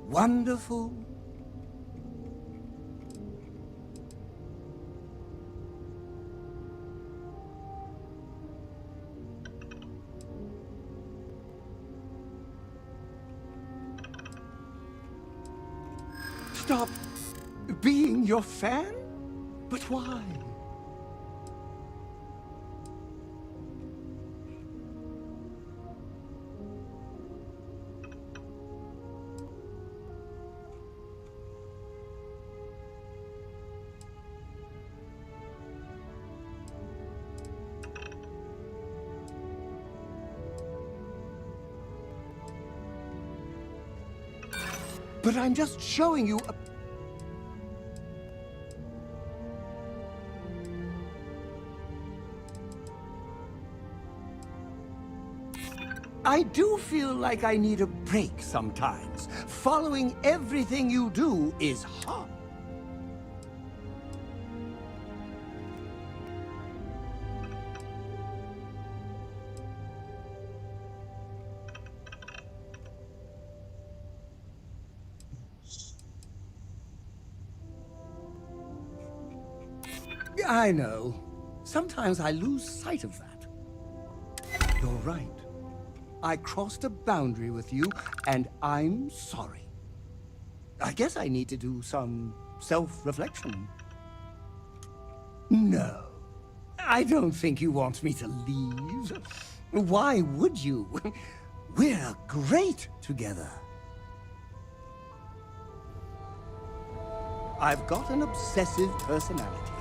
wonderful. Stop being your fan? But why? But I'm just showing you a... I do feel like I need a break sometimes. Following everything you do is hard. I know. Sometimes I lose sight of that. You're right. I crossed a boundary with you, and I'm sorry. I guess I need to do some self-reflection. No, I don't think you want me to leave. Why would you? We're great together. I've got an obsessive personality.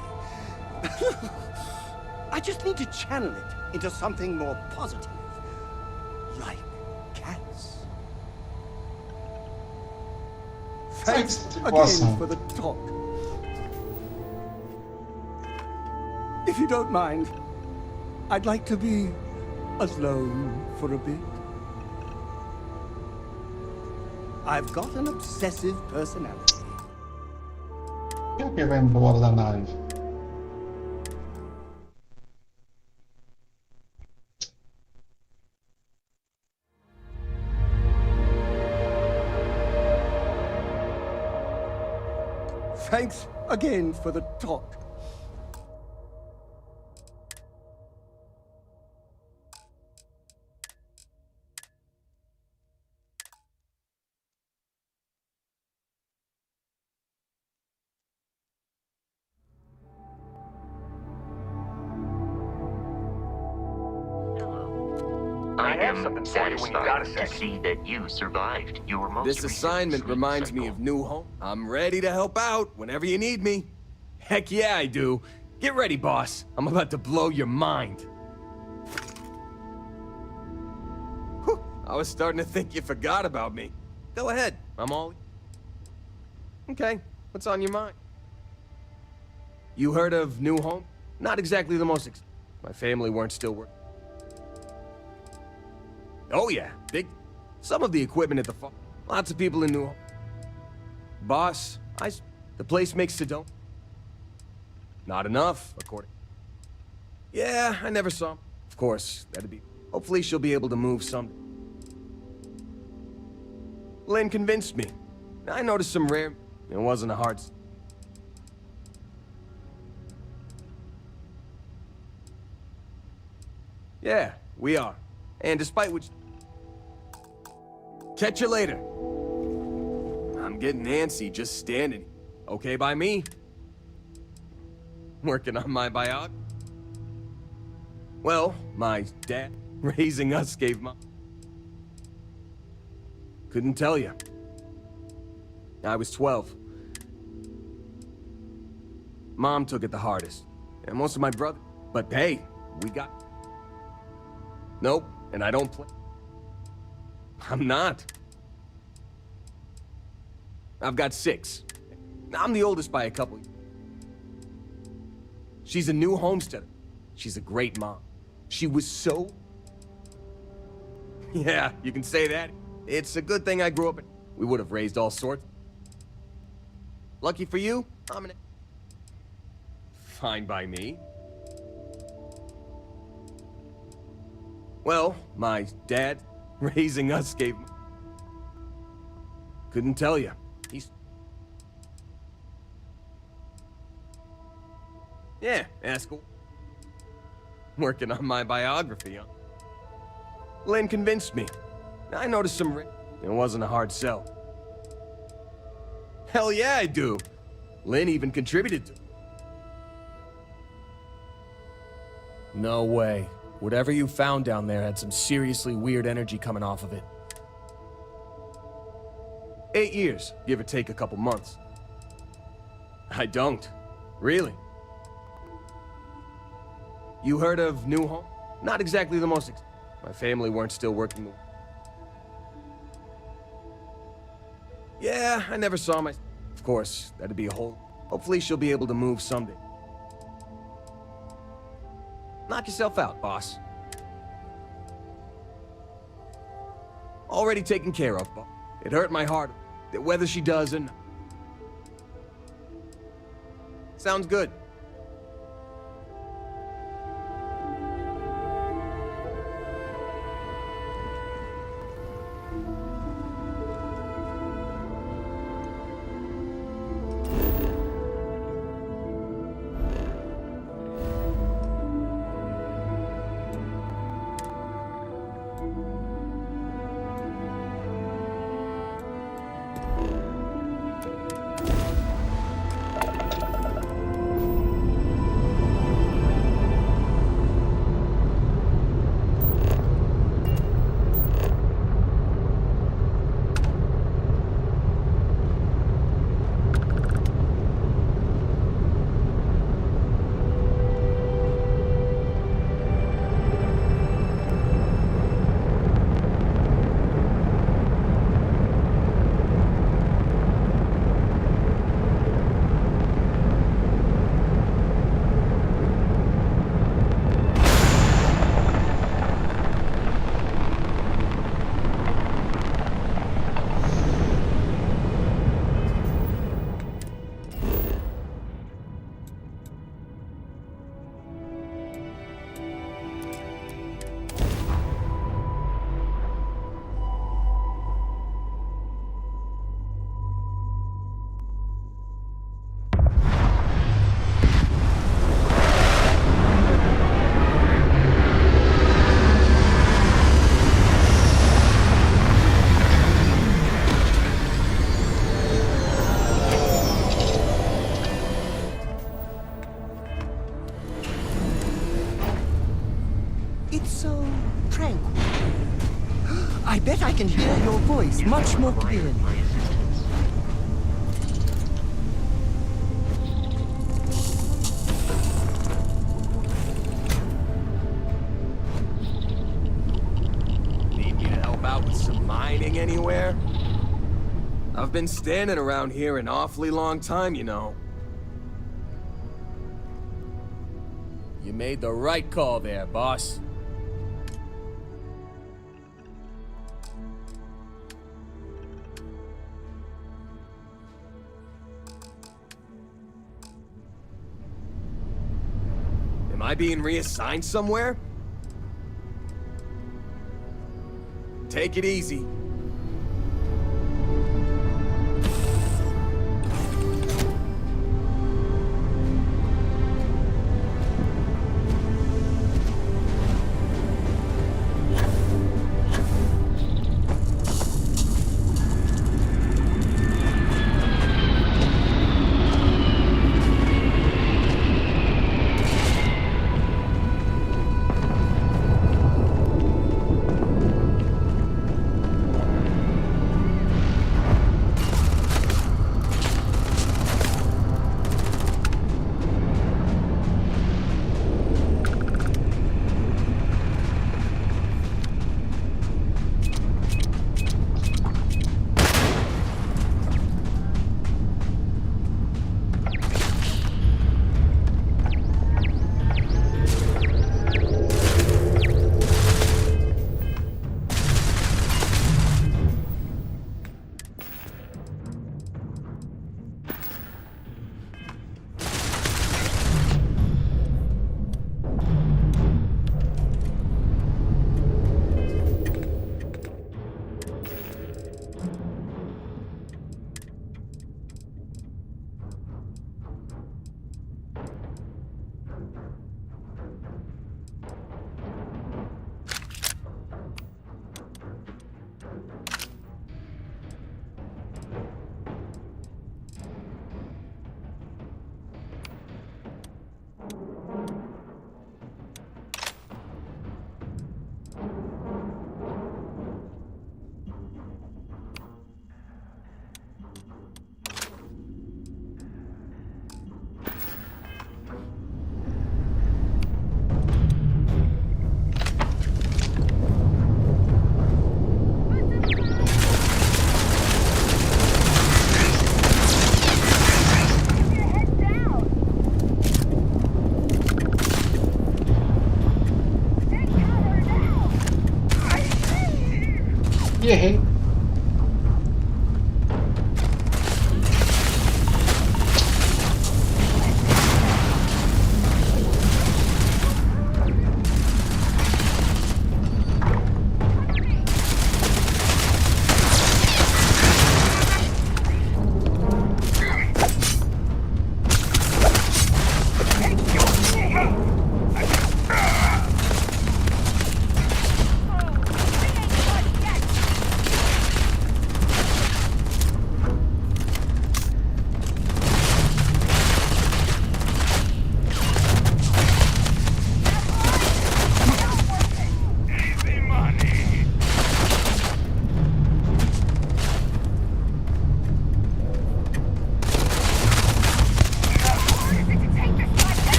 I just need to channel it into something more positive. Like cats. Thanks again for the talk. If you don't mind, I'd like to be alone for a bit. I've got an obsessive personality. Quem que vai embora da nave? Thanks again for the talk. I am satisfied to see that you survived your most This assignment reminds me of New Home. I'm ready to help out whenever you need me. Heck yeah, I do. Get ready, boss. I'm about to blow your mind. Whew, I was starting to think you forgot about me. Go ahead, I'm all... Okay, what's on your mind? You heard of New Home? Not exactly the most... My family weren't still working. Oh yeah, big. Some of the equipment at the farm. Lots of people in New Home. Boss, the place makes Sedona. Not enough, according. Yeah, I never saw him. Of course, that'd be. Hopefully she'll be able to move someday. Lynn convinced me. I noticed some rare. It wasn't a hard. Yeah, we are. And despite which... Catch you later. I'm getting antsy just standing. Okay by me. Working on my biog. Well, my dad raising us gave my... Couldn't tell you. I was 12. Mom took it the hardest. And most of my brother. But hey, we got... Nope, and I don't play. I'm not. I've got 6. I'm the oldest by a couple. She's a new homesteader. She's a great mom. She was so... Yeah, you can say that. It's a good thing I grew up in... We would have raised all sorts. Lucky for you, I'm an... Fine by me. Well, my dad raising us gave... Couldn't tell you. He's... Yeah, ask... Working on my biography, huh? Lynn convinced me. I noticed some... It wasn't a hard sell. Hell yeah, I do. Lynn even contributed to... No way. Whatever you found down there had some seriously weird energy coming off of it. 8 years, give or take a couple months. I don't. Really. You heard of New Home? Not exactly the most... My family weren't still working. Yeah, I never saw my... Of course, that'd be a whole... Hopefully she'll be able to move someday. Knock yourself out, boss. Already taken care of, boss. It hurt my heart, that whether she does or not. Sounds good. I bet I can hear your voice much more clearly. Need me to help out with some mining anywhere? I've been standing around here an awfully long time, you know. You made the right call there, boss. Am I being reassigned somewhere? Take it easy. Errei.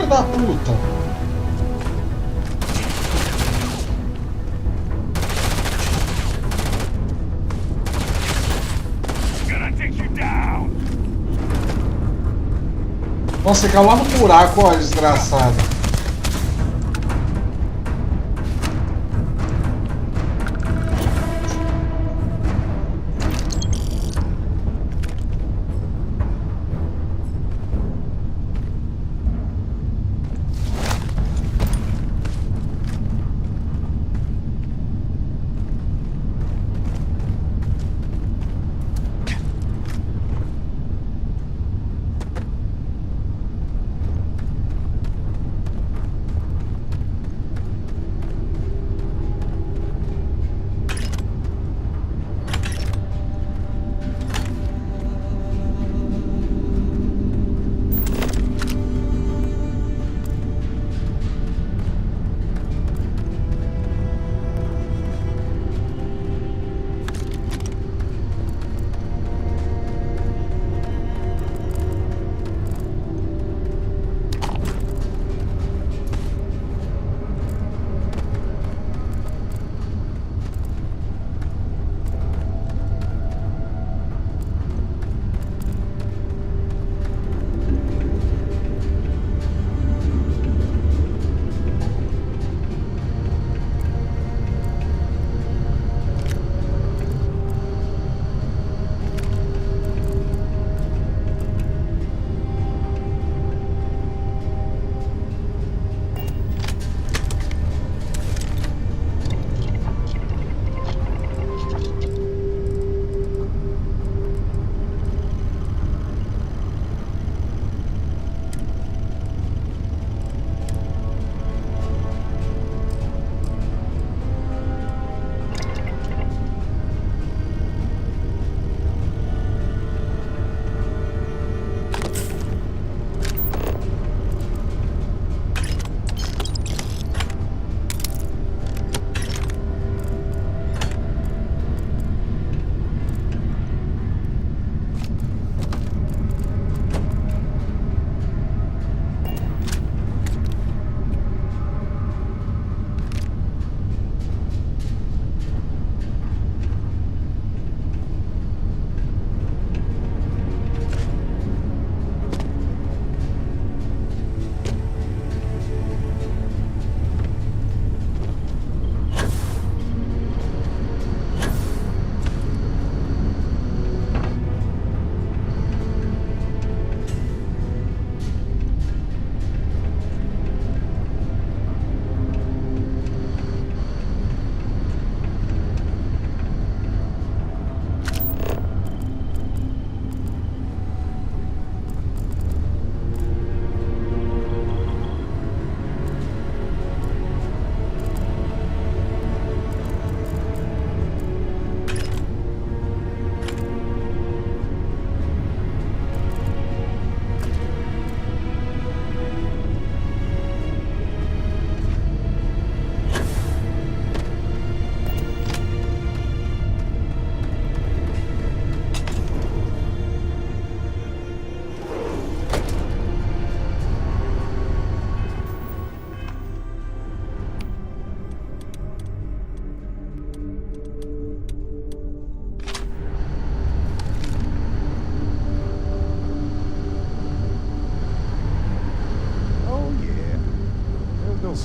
da puta. Nossa, ficar lá no buraco, ó, desgraçado.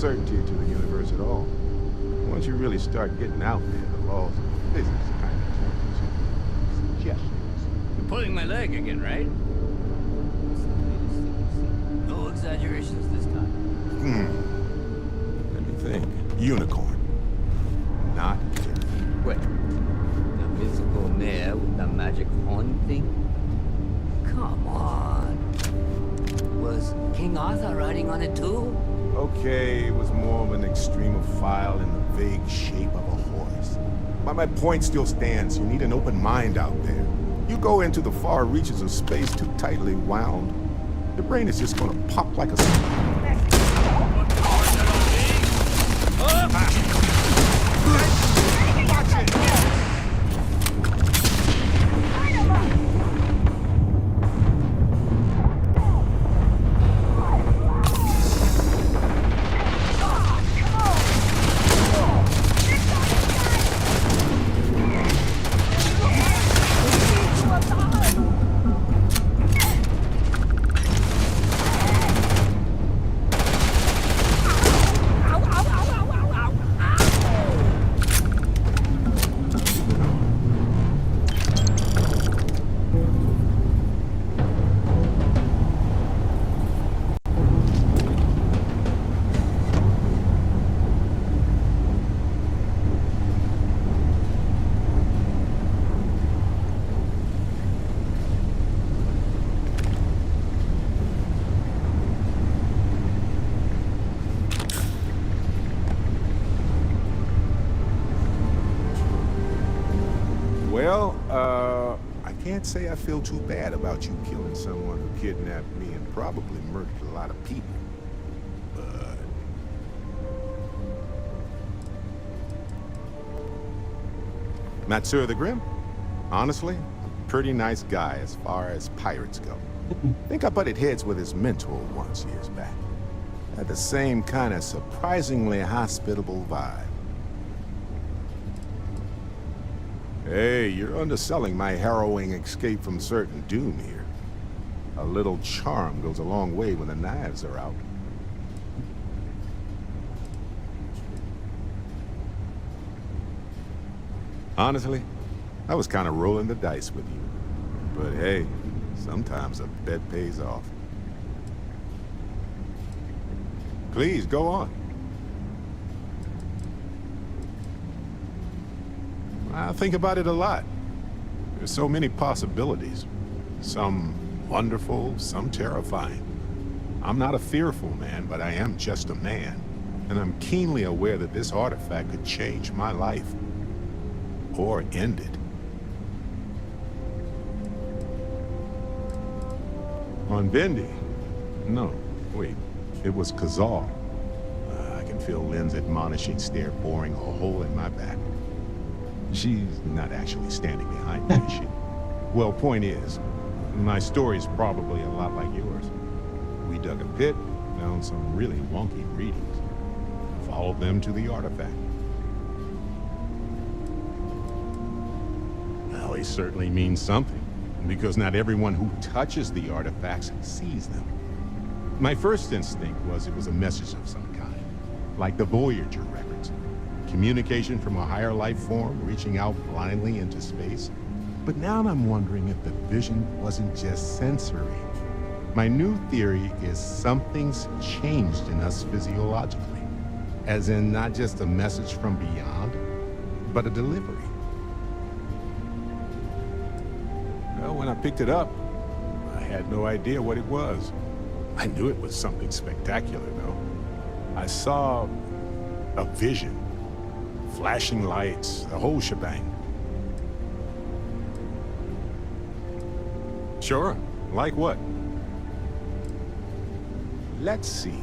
certainty to the universe at all. Once you really start getting out there, the laws of physics kind of turn into suggestions. You're pulling my leg again, right? No exaggerations this time. Let me think. Unicorn. Not different. Wait. The mythical mare with the magic horn thing? Come on. Was King Arthur riding on it too? Okay, it was more of an extremophile in the vague shape of a horse. But my point still stands. You need an open mind out there. You go into the far reaches of space too tightly wound, your brain is just gonna pop like a... can't say I feel too bad about you killing someone who kidnapped me and probably murdered a lot of people. But... Matsur the Grim? Honestly, a pretty nice guy as far as pirates go. I think I butted heads with his mentor once years back. Had the same kind of surprisingly hospitable vibe. Hey, you're underselling my harrowing escape from certain doom here. A little charm goes a long way when the knives are out. Honestly, I was kind of rolling the dice with you. But hey, sometimes a bet pays off. Please, go on. I think about it a lot. There's so many possibilities. Some wonderful, some terrifying. I'm not a fearful man, but I am just a man. And I'm keenly aware that this artifact could change my life. Or end it. On Bendy? No, wait. It was Kazal. I can feel Lynn's admonishing stare boring a hole in my back. She's not actually standing behind me, is she? Well, point is, my story's probably a lot like yours. We dug a pit, found some really wonky readings, followed them to the artifact. Well, it certainly means something, because not everyone who touches the artifacts sees them. My first instinct was it was a message of some kind, like the Voyager records. Communication from a higher life form reaching out blindly into space. But now I'm wondering if the vision wasn't just sensory. My new theory is something's changed in us physiologically. As in not just a message from beyond, but a delivery. Well, when I picked it up, I had no idea what it was. I knew it was something spectacular, though. I saw a vision. Flashing lights, the whole shebang. Sure. Like what? Let's see.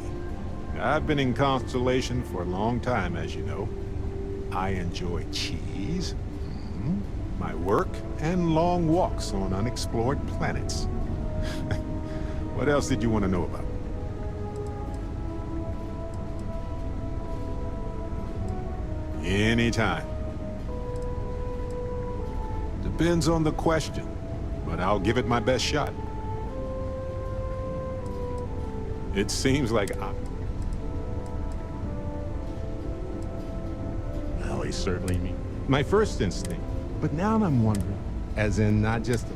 I've been in Constellation for a long time, as you know. I enjoy cheese, my work, and long walks on unexplored planets. What else did you want to know about? Anytime. Depends on the question, but I'll give it my best shot. It seems like well, he certainly mean. My first instinct, but now I'm wondering, as in not just a...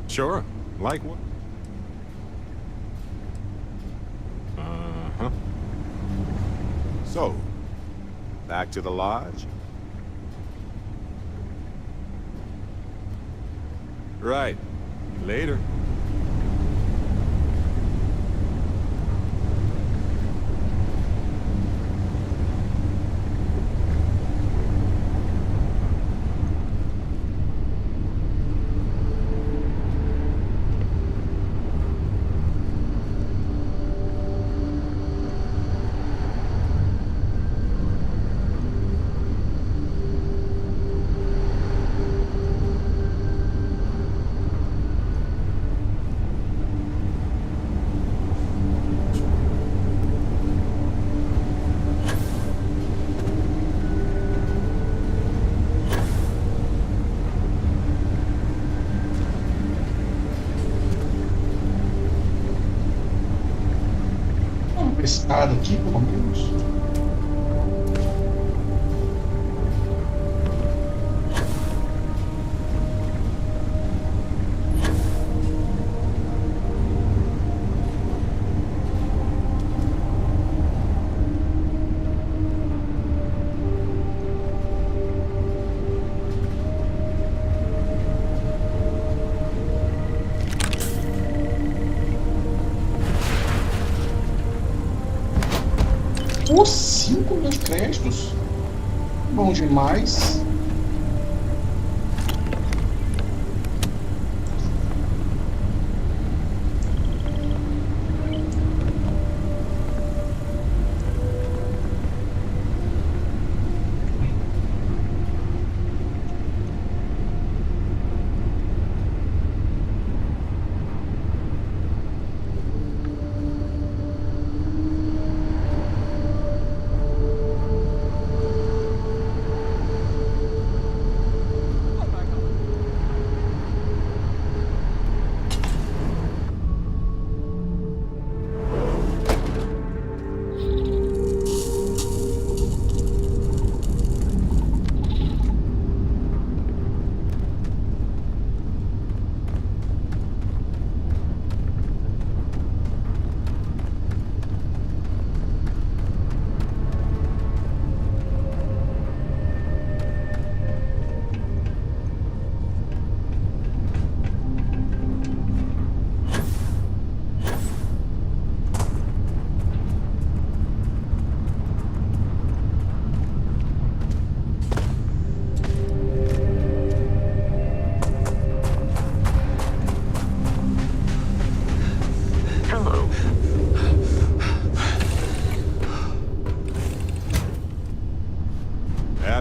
Sure, like what? So, back to the lodge? Right. Later. Escada aqui, pelo menos. Os 5 mil créditos. Bom demais.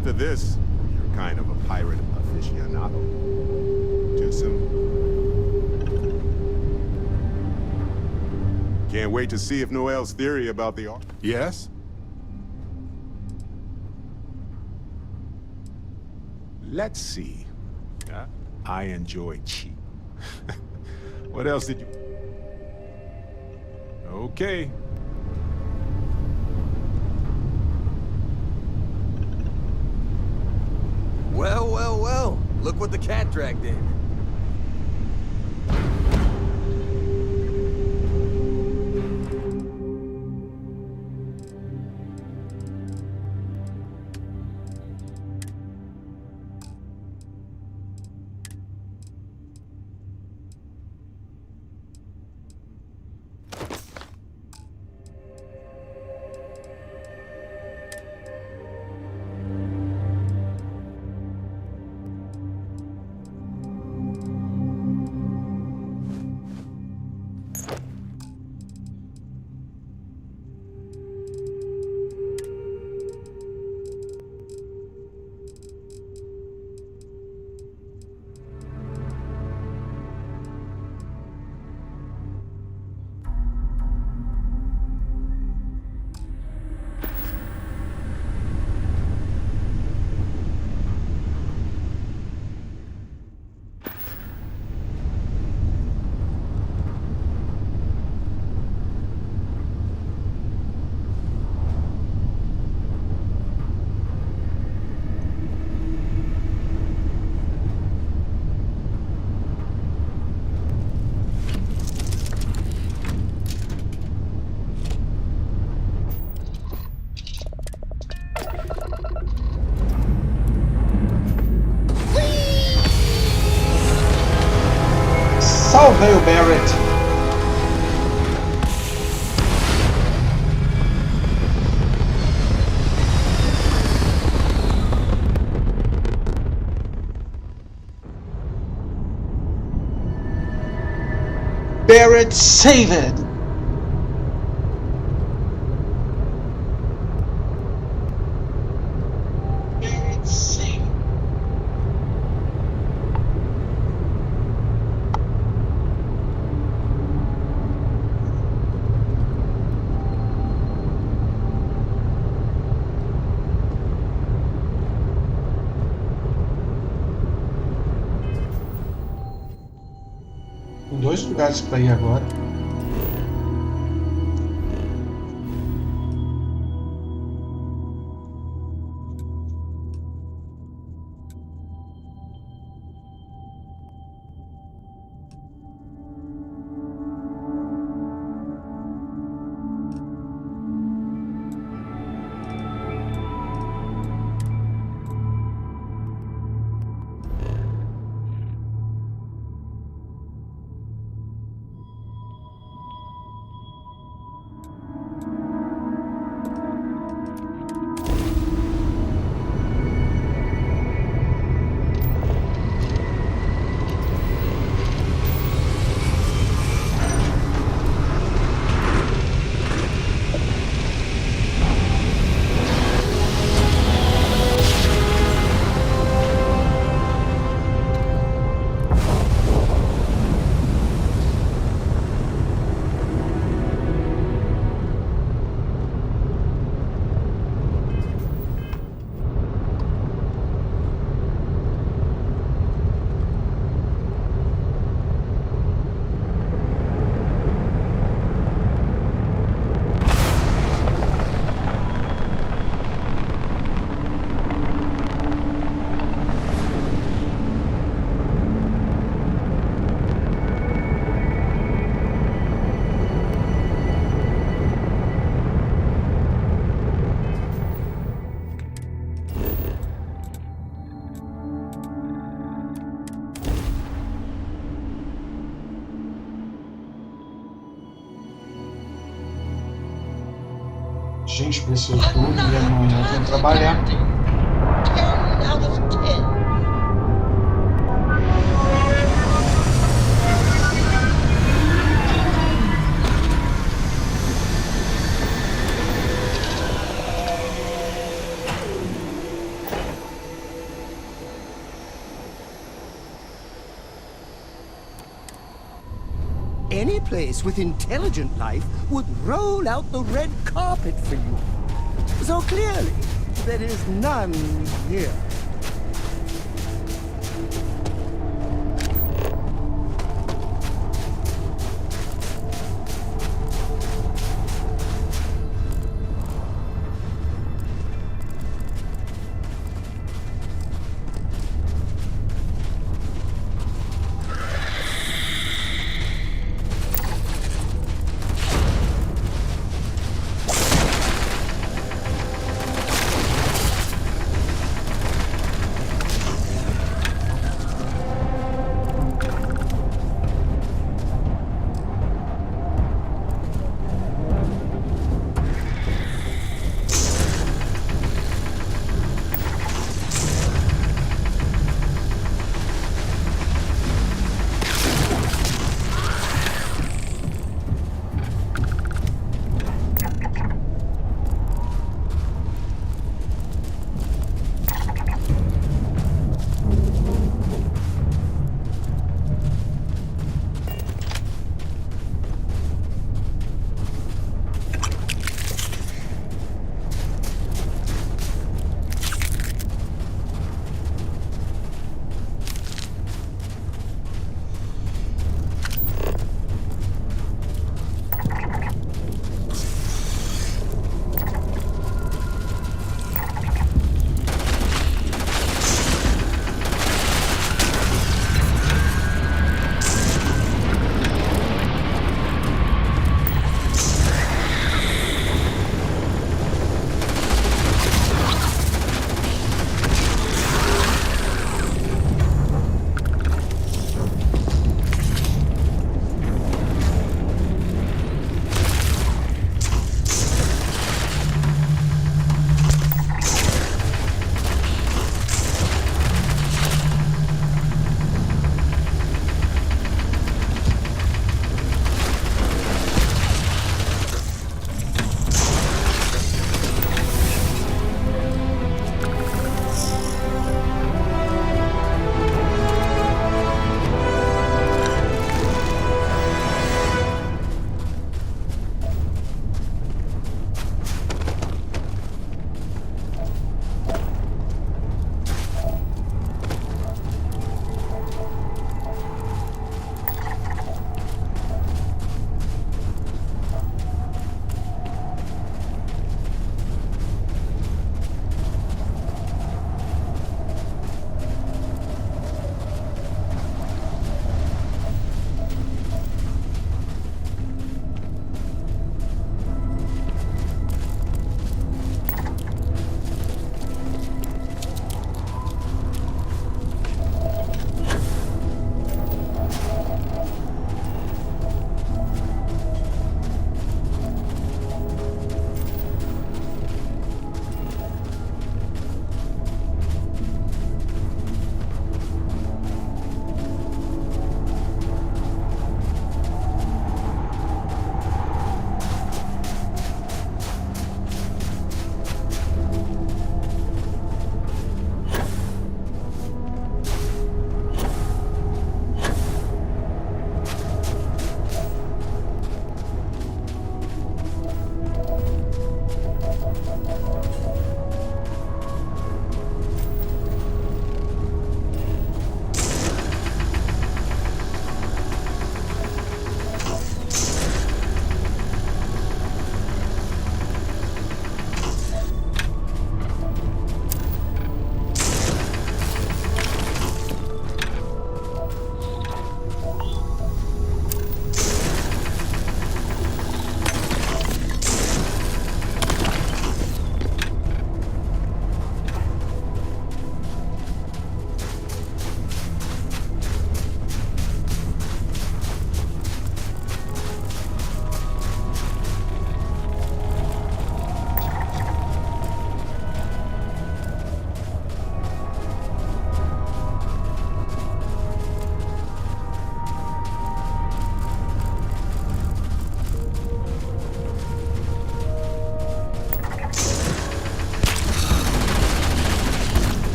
after this, you're kind of a pirate aficionado. Too soon. Can't wait to see if Noel's theory about the art. Yes? Let's see. I enjoy cheap. What else did you... Okay. Well, well, well. Look what the cat dragged in. Salvei o Barrett. Barrett saved. Dois lugares para ir agora. Gente, preciso tudo e amanhã eu tenho que trabalhar. 10 out of 10. any place with intelligent life would roll out the red carpet for you. So clearly, there is none here.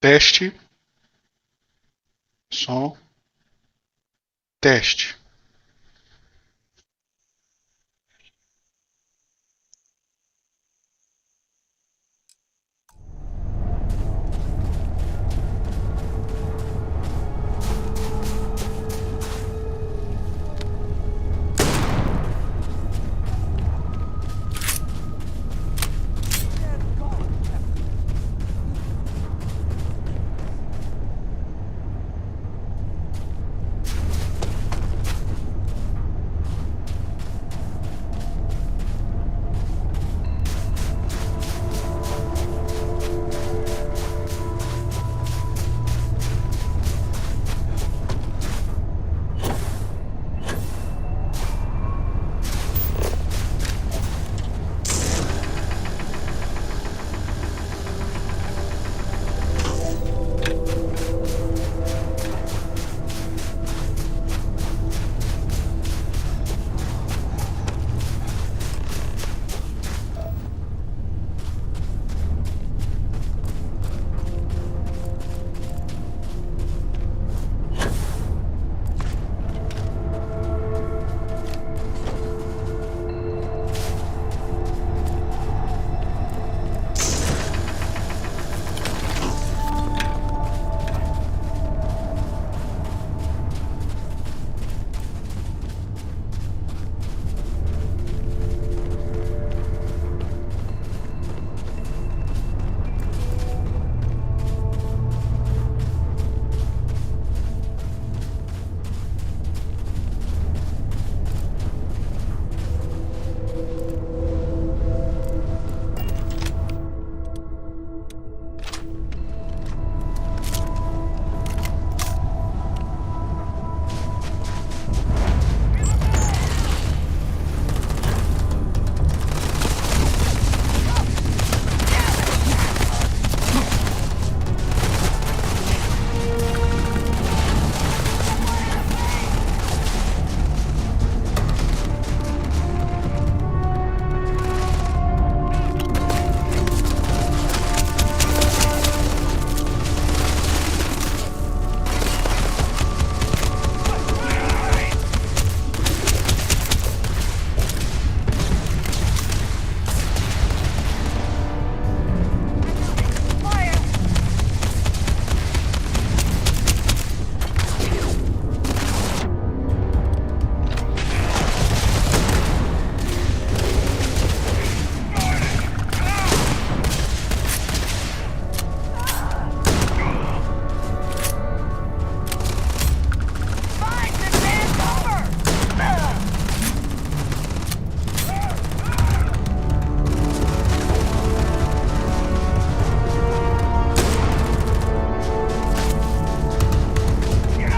Teste. Som. Teste.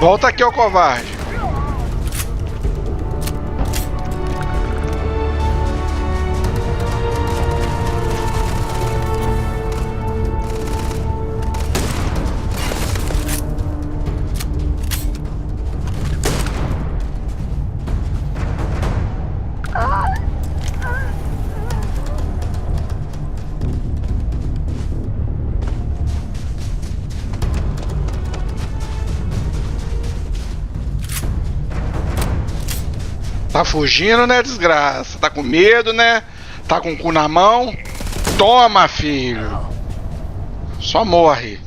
Volta aqui, ô covarde. Tá fugindo, né, desgraça? Tá com medo, né? Tá com o cu na mão? Toma, filho! Só morre.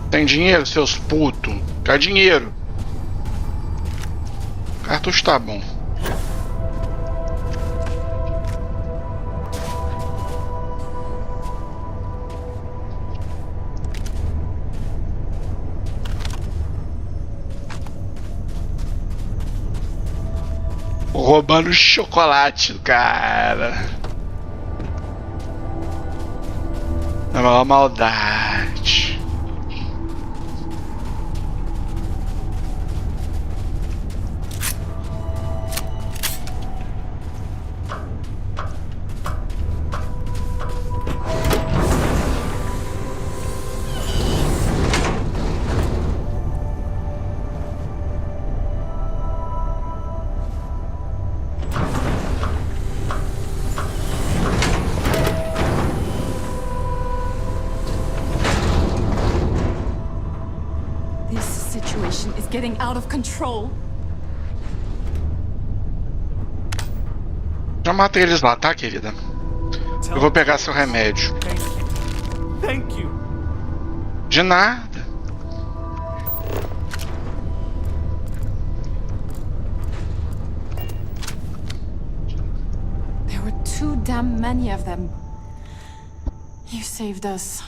Tem dinheiro, seus putos? Quer dinheiro? Cartucho tá bom. Roubando chocolate do cara. É uma maldade. getting out of control. Já matei eles lá, tá, querida? Eu vou pegar seu remédio. Thank you. De nada. There were too damn many of them. You saved us.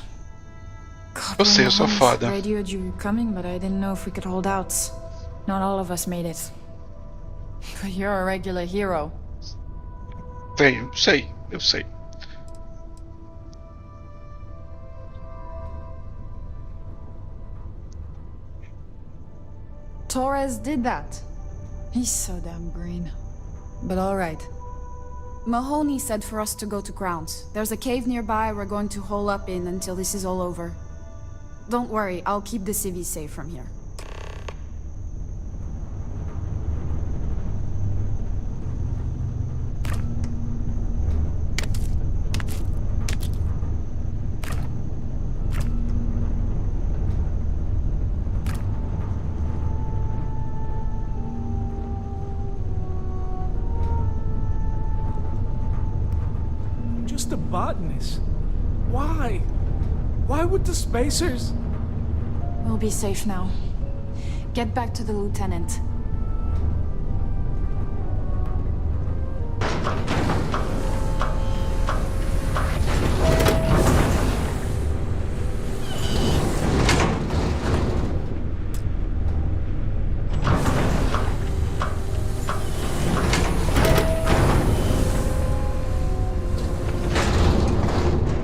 Eu sei, eu sou foda. Radioed you were coming, but I didn't know if we could hold out. Not all of us made it. But you're a regular hero. Eu sei. Torres did that. He's so damn green. But alright. Mahoney said for us to go to grounds. There's a cave nearby we're going to hole up in until this is all over. Don't worry, I'll keep the civvies safe from here. Just a botanist. Why? Why would the spacers... We'll be safe now. Get back to the lieutenant.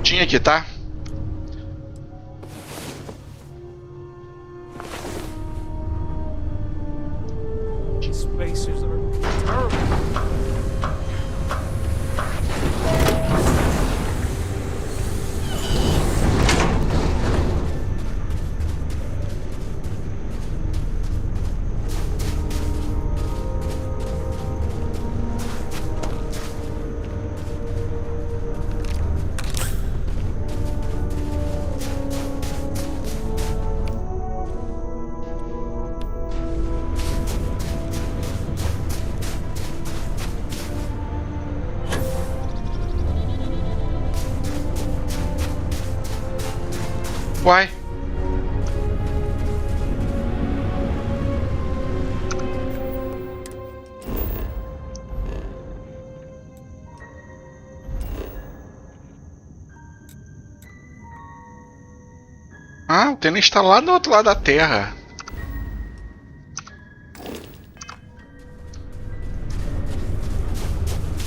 Tinha aqui, tá? Spacers are terrible. Uai. Ah, o tênis está lá do outro lado da Terra.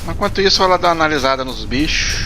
Enquanto isso, vai lá dar uma analisada nos bichos.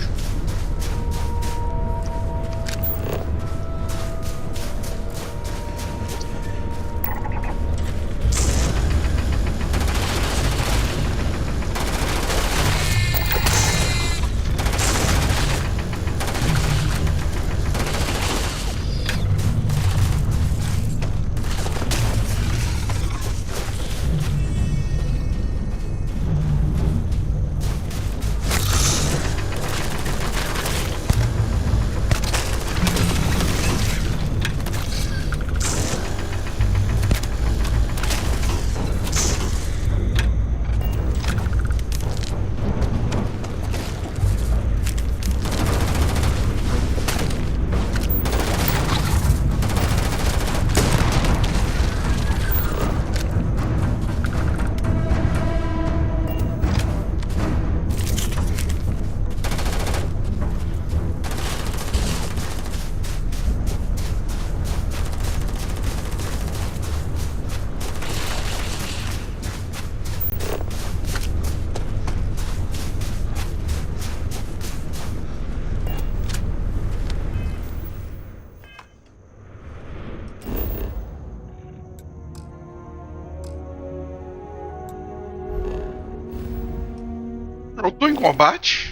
Eu tô em combate.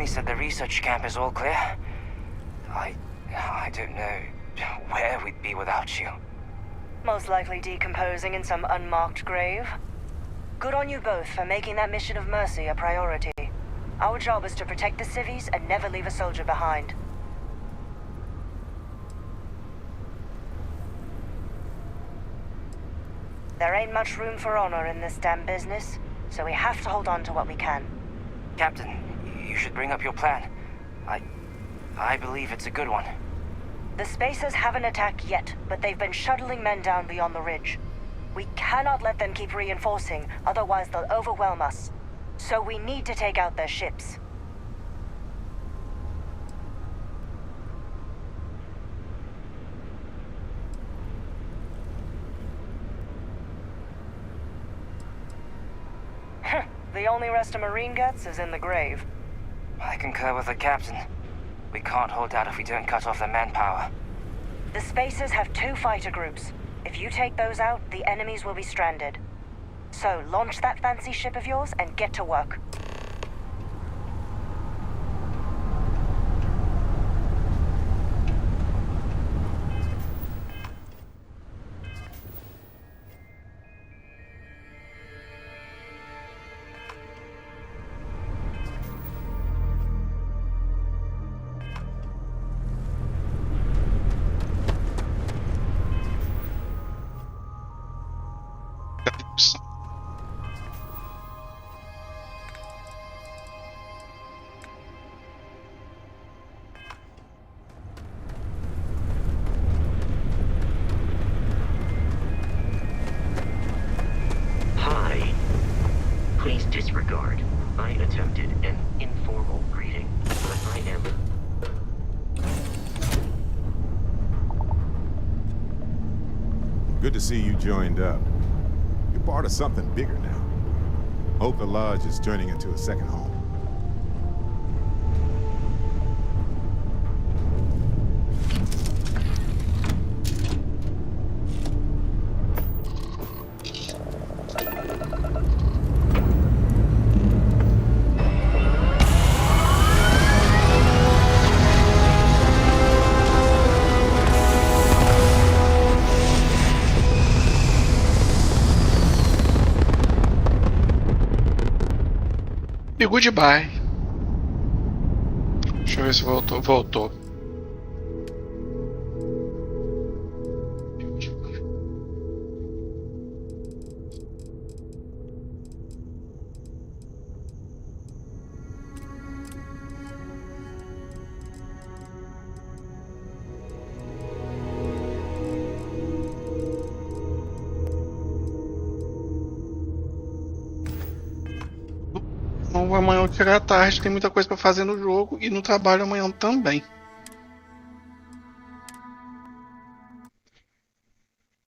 Mahoney said the research camp is all clear. I don't know where we'd be without you. Most likely decomposing in some unmarked grave. Good on you both for making that mission of mercy a priority. Our job is to protect the civvies and never leave a soldier behind. There ain't much room for honor in this damn business, so we have to hold on to what we can. Captain, you should bring up your plan. I believe it's a good one. The Spacers haven't attacked yet, but they've been shuttling men down beyond the ridge. We cannot let them keep reinforcing, otherwise they'll overwhelm us. So we need to take out their ships. The only rest a Marine gets is in the grave. I concur with the captain. We can't hold out if we don't cut off their manpower. The Spacers have 2 fighter groups. If you take those out, the enemies will be stranded. So launch that fancy ship of yours and get to work. Hi. Please disregard. I attempted an informal greeting, but I am... Good to see you joined up. You're part of something bigger now. Hope the Lodge is turning into a second home. E goodbye. Deixa eu ver se voltou. Voltou. Amanhã eu tirar a tarde, tem muita coisa pra fazer no jogo e no trabalho amanhã também.